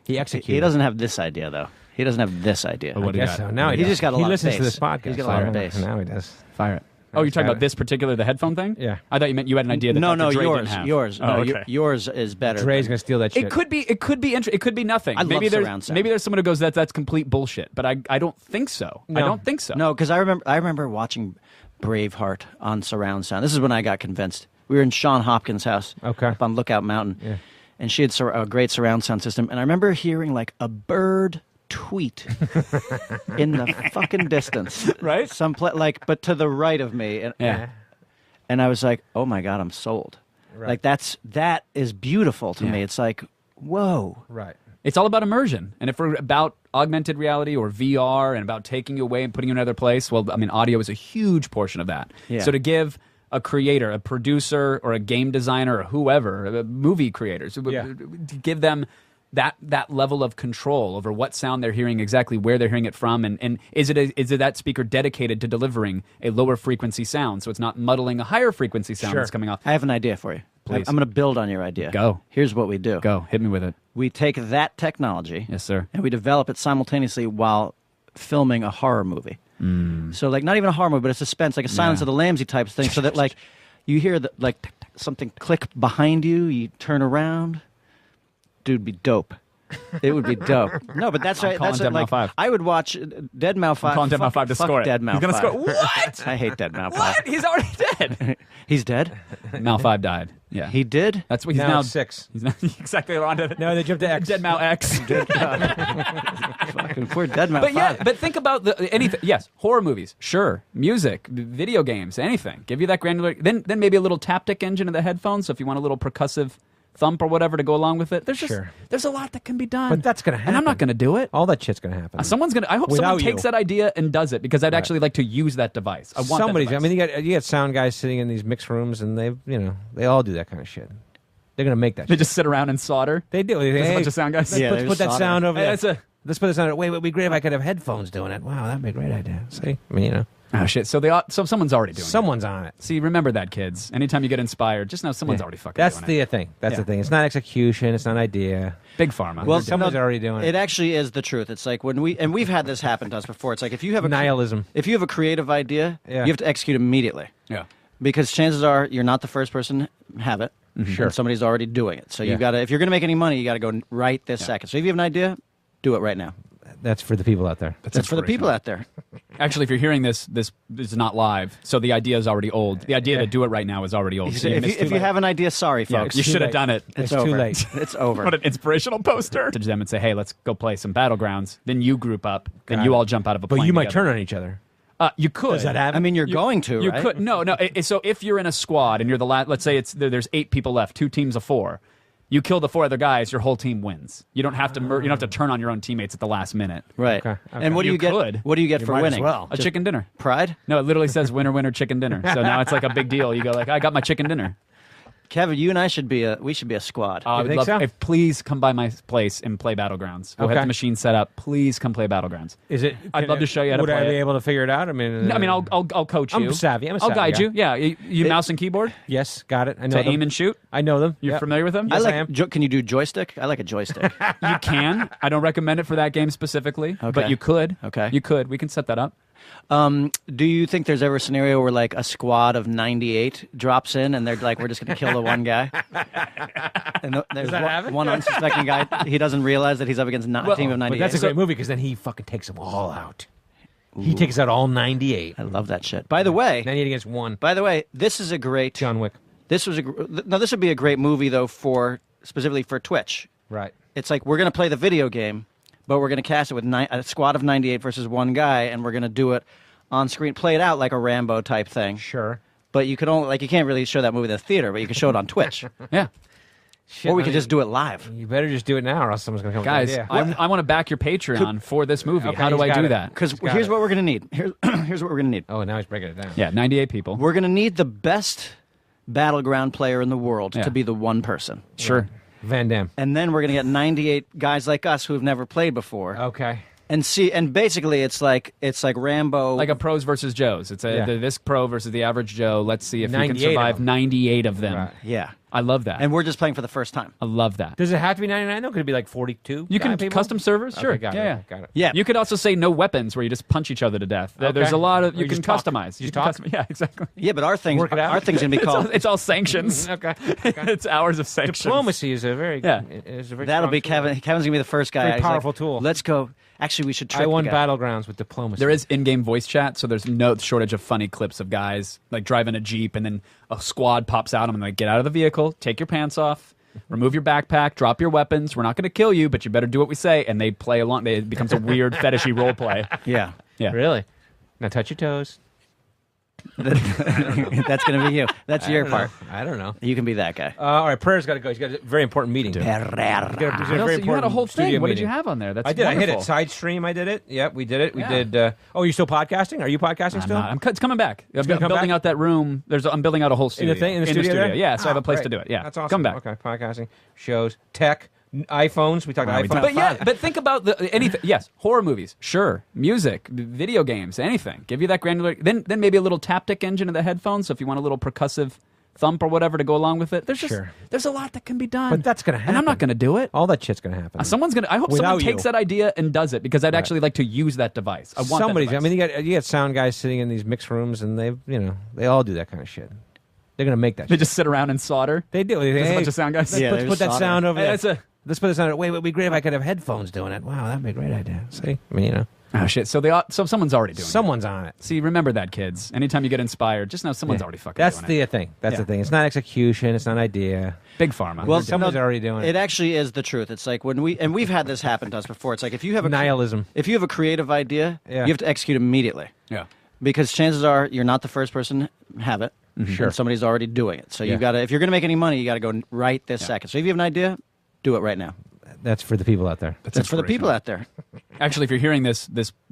He executed. He doesn't have this idea though. He doesn't have this idea. Oh, what do I you guess got? so. Now he He's does. just got a he lot of listens to bass. this podcast. He's got a lot of bass. Now he does. Fire it. Oh, you're talking about this particular, the headphone thing? Yeah. I thought you meant you had an idea that No, Dr. Dre yours. didn't have. Yours. Oh, No, okay. yours is better. Dre's gonna steal that shit. It could be it could be nothing. I maybe love there's surround sound. maybe there's someone who goes that's complete bullshit, but I don't think so. I No. don't think so. No, because I remember watching Braveheart on surround sound. This is when I got convinced. We were in Sean Hopkins' house up on Lookout Mountain, and she had a great surround sound system. And I remember hearing like a bird tweet in the fucking distance, Right? But to the right of me, and I was like, oh my god, I'm sold. Right. Like that is beautiful to me. It's like, whoa. Right. It's all about immersion. And if we're about augmented reality or VR and about taking you away and putting you in another place, well, I mean, audio is a huge portion of that. Yeah. So to give a creator, a producer, or a game designer, or whoever, movie creators, to give them that level of control over what sound they're hearing, exactly where they're hearing it from, and is it that speaker dedicated to delivering a lower frequency sound, so it's not muddling a higher frequency sound that's coming off. I have an idea for you. Please. I'm going to build on your idea. Go. Here's what we do. Go, hit me with it. We take that technology, Yes, sir. and we develop it simultaneously while filming a horror movie. So, like, not even a horror movie, but a suspense, like a Silence of the Lambsy type thing, so that, like, you hear something click behind you, you turn around. Dude, be dope. It would be dope. No, but that's right. calling That's Deadmau5. like I would watch Deadmau5. I'm calling Deadmau5 to score it. Deadmau5. He's gonna score. What? I hate Deadmau5. What? He's already dead. He's dead. Mal 5 died. Yeah, He did. That's what he's Now now. it's 6. He's not exactly on to No, they jumped to X. Dead Mal X. Fucking poor Deadmau5. But yeah, but think about anything. Yes, horror movies, sure. Music, video games, anything. Give you that granular. Then maybe a little taptic engine in the headphones. So if you want a little percussive thump or whatever to go along with it, there's a lot that can be done. But that's gonna happen. and I'm not gonna do it. All that shit's gonna happen. Someone's gonna. I hope Without someone takes you. that idea and does it because I'd actually like to use that device. I want Somebody's. That I device. mean, you got sound guys sitting in these mixed rooms, and they all do that kind of shit. They're gonna make that. They shit. just sit around and solder. They do. There's Hey, a bunch of sound guys. Yeah, let's there's put that solder. sound over Hey, there. that's Let's put the sound. Wait, it'd be great if I could have headphones doing it. Wow, that'd be a great idea. See, I mean, Oh shit! So someone's already doing it. someone's on it. See, remember that, kids. Anytime you get inspired, just know someone's already fucking That's doing the it. thing. That's Yeah. the thing. It's not execution. It's not idea. Big pharma. Well, Someone's already doing it. It actually is the truth. It's like when we've had this happen to us before. It's like if you have Nihilism. If you have a creative idea, Yeah. you have to execute immediately. yeah. Because chances are you're not the first person to have it. Sure. And somebody's already doing it. So Yeah. you got to, if you're going to make any money, you got to go right this second. So if you have an idea, do it right now. That's for the people out there. That's for the people out there. Actually, if you're hearing this is not live, so the idea is already old. The idea to do it right now is already old. So you missed If too you late. have an idea, sorry, yeah, folks. you too should have late. done it. It's over. too late. It's over. What an inspirational poster. To them and say, hey, let's go play some Battlegrounds. Then you group up. Then Got you it. all jump out of a But plane you might together. turn on each other. You could. Does that happen? I mean, you're going to, You right? could. No. So if you're in a squad and you're the last, let's say there's 8 people left, 2 teams of 4. You kill the 4 other guys, your whole team wins. You don't have to. You don't have to turn on your own teammates at the last minute. Right. Okay. And what do You you get? could. What do you get You for might as winning? well. A chicken dinner. Pride? No, it literally says winner, winner, chicken dinner. So now it's like a big deal. You go like, I got my chicken dinner. Kevin, you and I should be a squad. I would think love so? if please come by my place and play Battlegrounds. We'll Okay. have the machine set up. Please come play Battlegrounds. Is it? I'd love to show you how to Would I play be it. able to figure it out? I mean, No, I mean, I'll coach you. I'm savvy. I'm a I'll savvy guide guy. you. Yeah, you mouse and keyboard Yes, got it. I know to them. aim and shoot. I know them. You're Yep. familiar with them? Yes, I I am. like. Can you do joystick? I like a joystick. You can. I don't recommend it for that game specifically, Okay. but you could. Okay. You could. We can set that up. Do you think there's ever a scenario where like a squad of 98 drops in and they're like, we're just going to kill the one guy? And there's that happen? one unsuspecting guy. He doesn't realize that he's up against a team of 98. But that's a great movie because then he fucking takes them all out. He takes out all 98. I love that shit. By the way, 98 against 1. this is a great. John Wick. This would be a great movie though specifically for Twitch. Right. It's like we're going to play the video game, but we're going to cast it with a squad of 98 versus one guy, and we're going to do it on screen, play it out like a Rambo type thing. Sure. But you can't really show that movie in the theater, but you can show it on Twitch, Yeah. Shit, or we I could mean, just do it live. You better just do it now, or else someone's gonna come. Guys, with an idea. I want to back your Patreon for this movie. Okay, How do he's I got do it. that? Because Got here's it. what we're going to need. Here's what we're going to need. Oh, now he's breaking it down. Yeah, 98 people. We're going to need the best battleground player in the world Yeah. to be the one person. Sure. Van Damme. And then we're going to get 98 guys like us who have never played before. Okay. And basically it's like Rambo, Like a pros versus Joes. It's this pro versus the average Joe. Let's see if you can 98 of survive them. 98 of them. Right. yeah. I love that. And we're just playing for the first time. I love that. Does it have to be 99 though? Could it be like 42? You can people? custom servers, sure. Okay, got yeah, it. Got it. Yeah. You could also say no weapons, where you just punch each other to death. Okay. There's a lot of Or you can just talk. customize. You just can talk? Yeah, exactly. Yeah, but our thing's Work it out. gonna be called. It's all sanctions. Okay. It's hours of sanctions. Diplomacy is a very is a very That'll strong be tool. Kevin. Kevin's gonna be the first guy. Very He's like, powerful tool. Let's go. Actually, we should trick I won the guy. battlegrounds with diplomacy. There is in-game voice chat, so there's no shortage of funny clips of guys like driving a Jeep, and then a squad pops out. I'm like, get out of the vehicle, take your pants off, remove your backpack, drop your weapons. We're not going to kill you, but you better do what we say. And they play along. It becomes a weird fetishy role play. Yeah. Yeah. Really? Now touch your toes. That's gonna be you. That's your part. I don't know. You can be that guy. All right, Prayer's got to go. He's got a very important meeting. Pereira. He's got a What else? very You had a important whole studio thing. What did meeting. you have on there? That's I did. wonderful. I hit it. Side stream. I did it. Yep, we did it. We Yeah. did. Oh, you're still podcasting? Are you podcasting I'm still? not. It's coming back. I'm gonna come building back? out that room. I'm building out a whole studio. In the studio there? Yeah, so I have a place great. to do it. Yeah, That's awesome. Come back. Okay, podcasting, shows, tech, iPhones. We talked Wow, we iPhones. talked- but think about anything. Yes, horror movies, sure. Music, video games, anything. Give you that granular. Then maybe a little taptic engine in the headphones. So if you want a little percussive thump or whatever to go along with it, there's a lot that can be done. But that's gonna happen. and I'm not gonna do it. All that shit's gonna happen. Someone's gonna. I hope Without someone you. takes that idea and does it because I'd actually like to use that device. I want Somebody's. That I device. mean, you got sound guys sitting in these mix rooms, and they all do that kind of shit. They're gonna make that. They shit. just sit around and solder. They do. There's Hey, a bunch of sound guys. Yeah, Let's they're put that soldering. sound over Hey, there. that's Let's put the sound. Wait, it would be great if I could have headphones doing it. Wow, that'd be a great idea. See, I mean, Oh shit! So someone's already doing it. someone's on it. See, remember that, kids. Anytime you get inspired, just know someone's already fucking That's doing it. the thing. That's the Yeah. thing. It's not execution. It's not idea. Big pharma. Well, Someone's already doing it. It actually is the truth. It's like when we've had this happen to us before. It's like if you have Nihilism. if you have a creative idea, Yeah. you have to execute immediately. yeah. Because chances are you're not the first person to have it. Sure. And somebody's already doing it. So Yeah. you got to, if you're going to make any money, you got to go right this second. So if you have an idea, do it right now. That's for the people out there. That's for the people out there. Actually, if you're hearing this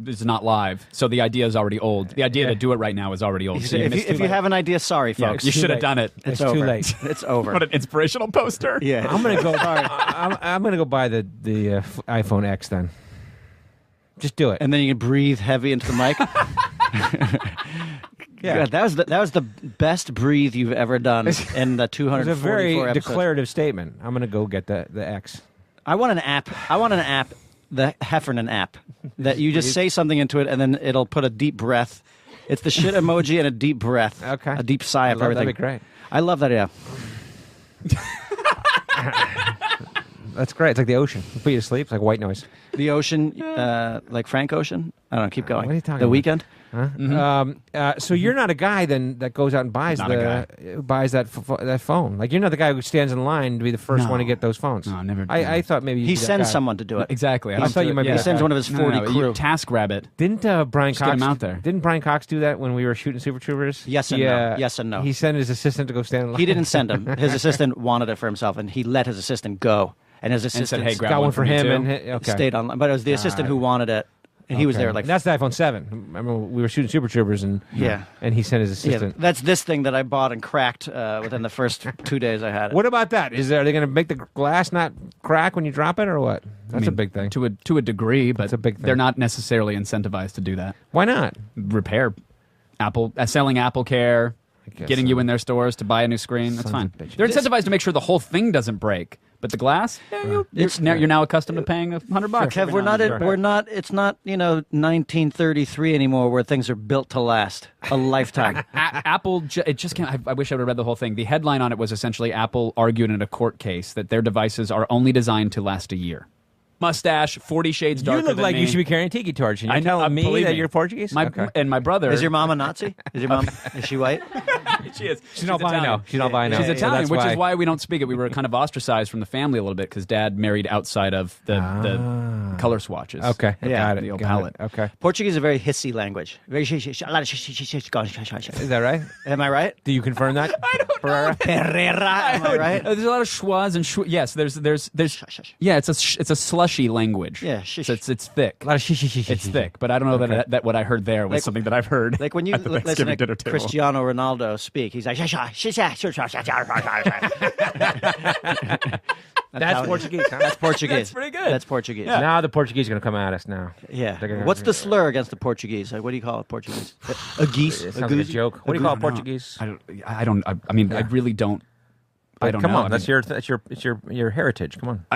is not live, so the idea is already old. The idea to do it right now is already old. So you missed If too you late. have an idea, sorry, yeah, folks. you too should have late. done it. It's over. too late. It's over. What an inspirational poster. Yeah. I'm gonna go. I'm gonna go buy the iPhone X then. Just do it. And then you can breathe heavy into the mic. Yeah. God, that was the best breathe you've ever done in the It 244 was a very episodes. declarative statement. I'm gonna go get the X. I want an app, the Heffernan app, that you just say something into it and then it'll put a deep breath. It's the shit emoji and a deep breath. Okay. A deep sigh of everything. That'd be great. I love that, yeah. That's great. It's like the ocean. It'll put you to sleep. It's like white noise. The Ocean, like Frank Ocean. I don't know, keep going. What are you talking The about? Weekend? Huh? So you're not a guy then that goes out and buys Not a buys that phone. Like you're not the guy who stands in line to be the first No. one to get those phones. No, never. I thought maybe He you'd be that sends guy. someone to do it. Exactly. I thought you might be He that sends guy. one of his 40 crew. TaskRabbit. Didn't Brian Just get Cox him out there. Didn't Brian Cox do that when we were shooting Super Troopers? Yes and no. Yes and no. He sent his assistant to go stand in line. He didn't send him. His assistant wanted it for himself, and he let his assistant go. And his And assistant said, "Hey, grab got one for me him too." and okay. stayed online. But it was the assistant who wanted it, and he was Okay. there like, And that's the iPhone 7. Remember we were shooting Super Troopers and Yeah. and he sent his yeah, assistant. that's this thing that I bought and cracked within the first 2 days I had it. What about that? Are they going to make the glass not crack when you drop it or what? That's a big thing. To a degree, but That's a big thing. they're not necessarily incentivized to do that. Why not? Repair, selling Apple Care, guess getting so. you in their stores to buy a new screen. That's Sons fine. of bitches. They're incentivized to make sure the whole thing doesn't break. But the glass, you're now accustomed to paying $100. Kev, we're not. It's not 1933 anymore, where things are built to last a lifetime. Apple, it just can't. I wish I would have read the whole thing. The headline on it was essentially Apple argued in a court case that their devices are only designed to last a year. Mustache, 40 shades darker You look than like me. you should be carrying a tiki torch. And you're I know, telling me believe that me. you're Portuguese? Okay. And my brother. Is your mom a Nazi? Is your mom? Is she white? She is. She's albino. She's albino. She's So Italian, that's which is why we don't speak it. We were kind of ostracized from the family a little bit because Dad married outside of the color swatches. Okay, Yeah, got it. the old got palette. it. Okay. Portuguese is a very hissy language. Very a lot of Is that right? Am I right? Do you confirm that? I don't Pereira? Pereira, am I right? There's a lot of schwas and yes. There's yeah. It's a slushy language. Yeah, So it's thick. A lot of shish. It's thick, but I don't know that what I heard there was Like- something that I've heard. Like when you at the listen Thanksgiving to dinner table. Cristiano Ronaldo speak, he's like, That's Portuguese. Huh? That's Portuguese. That's pretty good. That's Portuguese. Yeah. Now the Portuguese are going to come at us now. Yeah. They're gonna- What's the slur against the Portuguese? Like, what do you call it, Portuguese? A geese? It sounds like a joke. What do you call it, Portuguese? I mean, I really don't. I don't Come know. on, that's your heritage. Come on.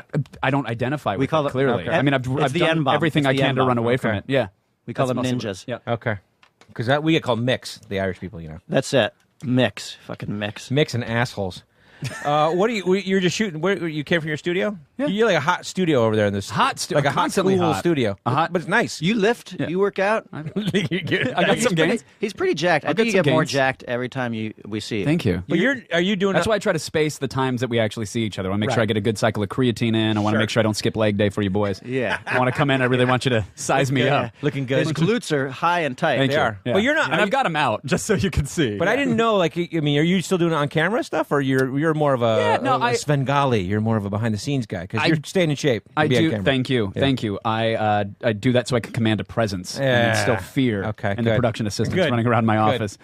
I don't identify with call it it- clearly. okay. I mean, I've It's the done N-bomb. everything It's I the can to N-bomb. run away from Okay. it. Yeah. We call That's them mostly- ninjas. Yeah. Okay. Because we get called mix, the Irish people, you know. That's it. Mix. Fucking mix. Mix and assholes. What do you're just shooting? Where you came from your studio? Yeah. You're like a hot studio over there in this like a hot, constantly cool hot. studio. A hot- but it's nice. You lift? Yeah. You work out? I got some gains. He's pretty jacked. I I'll think get you some get more gains. jacked every time we see you. Thank you. But are you doing? That's why I try to space the times that we actually see each other. I want to make sure Right. I get a good cycle of creatine in. I want to Sure. make sure I don't skip leg day for you boys. Yeah. I want to come in. I really want you to size me up. looking good. His glutes are high and tight. Thank They you. are. Yeah. But you're not- And are I've you- got them out just so you can see. But I didn't know. Like, I mean, are you still doing it on camera stuff, or you're more of a, Yeah, no, a Svengali? You're more of a behind the scenes guy because you're staying in shape. to I be on do. camera. Thank you. Yeah. Thank you. I do that so I can command a presence and Yeah. instill fear Okay, in the good. production assistants Good. running around my Good. office.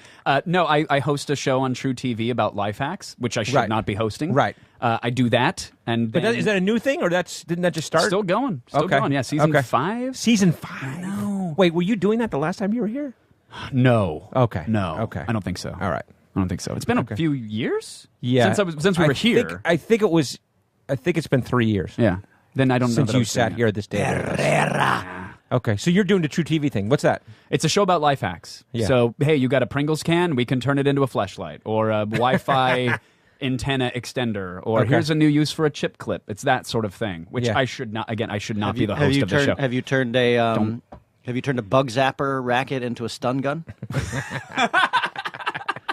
No, I host a show on True TV about life hacks, which I should Right. not be hosting. Right. I do that, and But then is that a new thing, or didn't that just start? still going? Still Okay. going. Yeah, season Okay. 5. Season 5. No. Wait, were you doing that the last time you were here? No. Okay. No. Okay. I don't think so. All right. I don't think so. It's been Okay. a few years. Yeah. Since we were here. I think it's been 3 years. Yeah. Then I don't know Since that I you was doing sat it. here at this day. Okay, so you're doing the True TV thing. What's that? It's a show about life hacks. Yeah. So, hey, you got a Pringles can? We can turn it into a fleshlight. Or a Wi-Fi antenna extender. Or Okay. here's a new use for a chip clip. It's that sort of thing, which Yeah. I should not be the host of the show. Have you turned a bug zapper racket into a stun gun?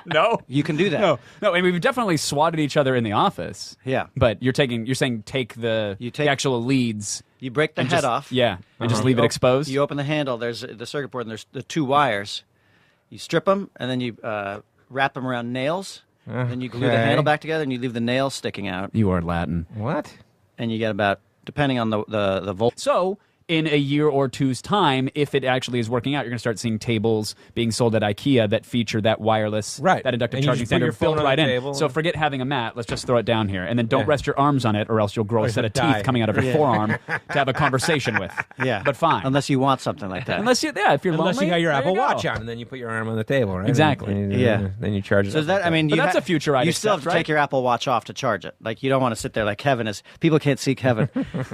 No. You can do that. No, and we've definitely swatted each other in the office. Yeah. But you're saying take the actual leads. You break the and head just- off. Yeah. And just leave it exposed. You open the handle. There's the circuit board, and there's the 2 wires. You strip them, and then you wrap them around nails. Then you glue the Okay. handle back together, and you leave the nails sticking out. You are Latin. What? And you get about, depending on the volt. So, in a year or two's time, if it actually is working out, you're going to start seeing tables being sold at IKEA that feature that wireless, Right. that inductive And you charging just put your standard phone built on right the in. table. So forget having a mat. Let's just throw it down here. And then don't Yeah. rest your arms on it, or else you'll grow a set you'll of die. teeth coming out of your forearm to have a conversation with. Yeah. But fine. Unless you want something like that. if you're Unless lonely, you got your there Apple you go. Watch on, and then you put your arm on the table, right? Exactly. And you- Yeah. Then you charge it. So up is that, like I mean, But you that's a future I'd You still have accept, to take right? your Apple Watch off to charge it. Like, you don't want to sit there like Kevin is. People can't see Kevin,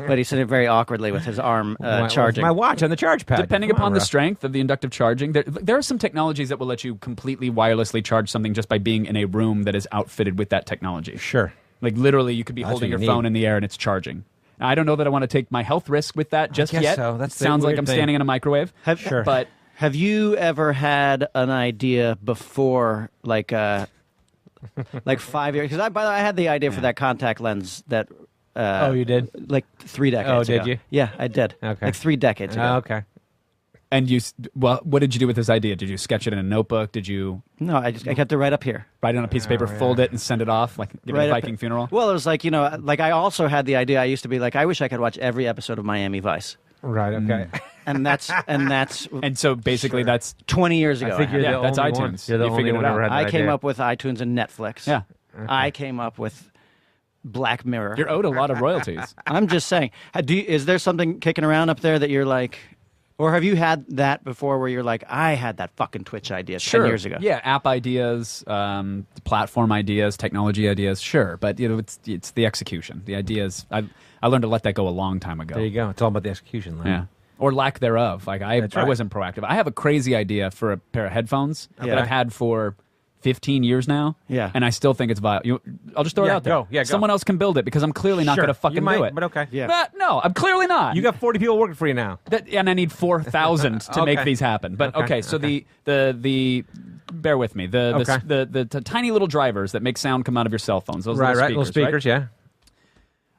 but he's sitting very awkwardly with his arm charging. my watch on the charge pad. Depending Come on, upon the Russ. strength of the inductive charging, there are some technologies that will let you completely wirelessly charge something just by being in a room that is outfitted with that technology. Sure. Like literally, you could be That's holding what your you phone need. in the air and it's charging. Now, I don't know that I want to take my health risk with that just guess yet. so. That's the Sounds like weird I'm thing. standing in a microwave. Sure. But Have you ever had an idea before, like 5 years? Because I had the idea for that contact lens that. Oh, you did? Like 3 decades Oh, did ago. you? Yeah, I did. Okay. Like 3 decades ago. Oh, okay. and what did you do with this idea? Did you sketch it in a notebook? Did you No, I kept it right up here. write it on a piece of paper, fold it, and send it off like give it Right a up Viking funeral? Well, it was like, I also had the idea. I used to be like, I wish I could watch every episode of Miami Vice. Right. Okay. And that's And so basically, that's 20 years ago. I think you're Yeah, the that's only iTunes. one. You're the You only figured one it who ever out. had that I came idea. up with iTunes and Netflix. yeah. I came up with Black Mirror. You're owed a lot of royalties. I'm just saying. Is there something kicking around up there that you're like, or have you had that before where you're like, I had that fucking Twitch idea 10 years ago? Yeah, app ideas, platform ideas, technology ideas, sure. But it's the execution. The ideas. I learned to let that go a long time ago. There you go. It's all about the execution. Len. Yeah. Or lack thereof. Like I That's right. wasn't proactive. I have a crazy idea for a pair of headphones that Yeah. I've had for 15 years now. Yeah. And I still think it's viable. I'll just throw it Yeah, out there. go. Yeah, go. Someone else can build it because I'm clearly not Sure. going to fucking You might, do it. But okay. Yeah. But no, I'm clearly not. You got 40 people working for you now. And I need 4,000 to make Okay. these happen. But okay, so the bear with me. The tiny little drivers that make sound come out of your cell phones. Those Right. little Little speakers, speakers. Yeah.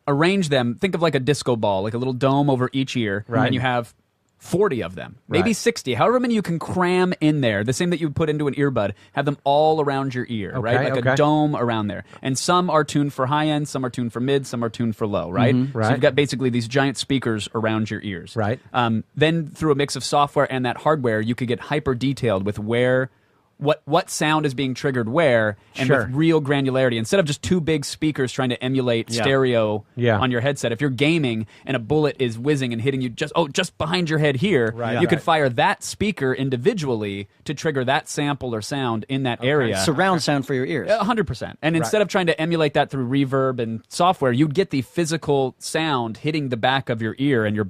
Arrange them. Think of like a disco ball, like a little dome over each ear. Right. And you have 40 of them, maybe Right. 60, however many you can cram in there. The same that you would put into an earbud. Have them all around your ear, right? Like okay. a dome around there. And some are tuned for high end, some are tuned for mid, some are tuned for low, right? So Right. you've got basically these giant speakers around your ears. Right. Then through a mix of software and that hardware, you could get hyper detailed with where what sound is being triggered where, and Sure. with real granularity, instead of just two big speakers trying to emulate stereo on your headset. If you're gaming and a bullet is whizzing and hitting you just behind your head here, you could fire that speaker individually to trigger that sample or sound in that area. Surround sound for your ears. 100%. And instead of trying to emulate that through reverb and software, you'd get the physical sound hitting the back of your ear and your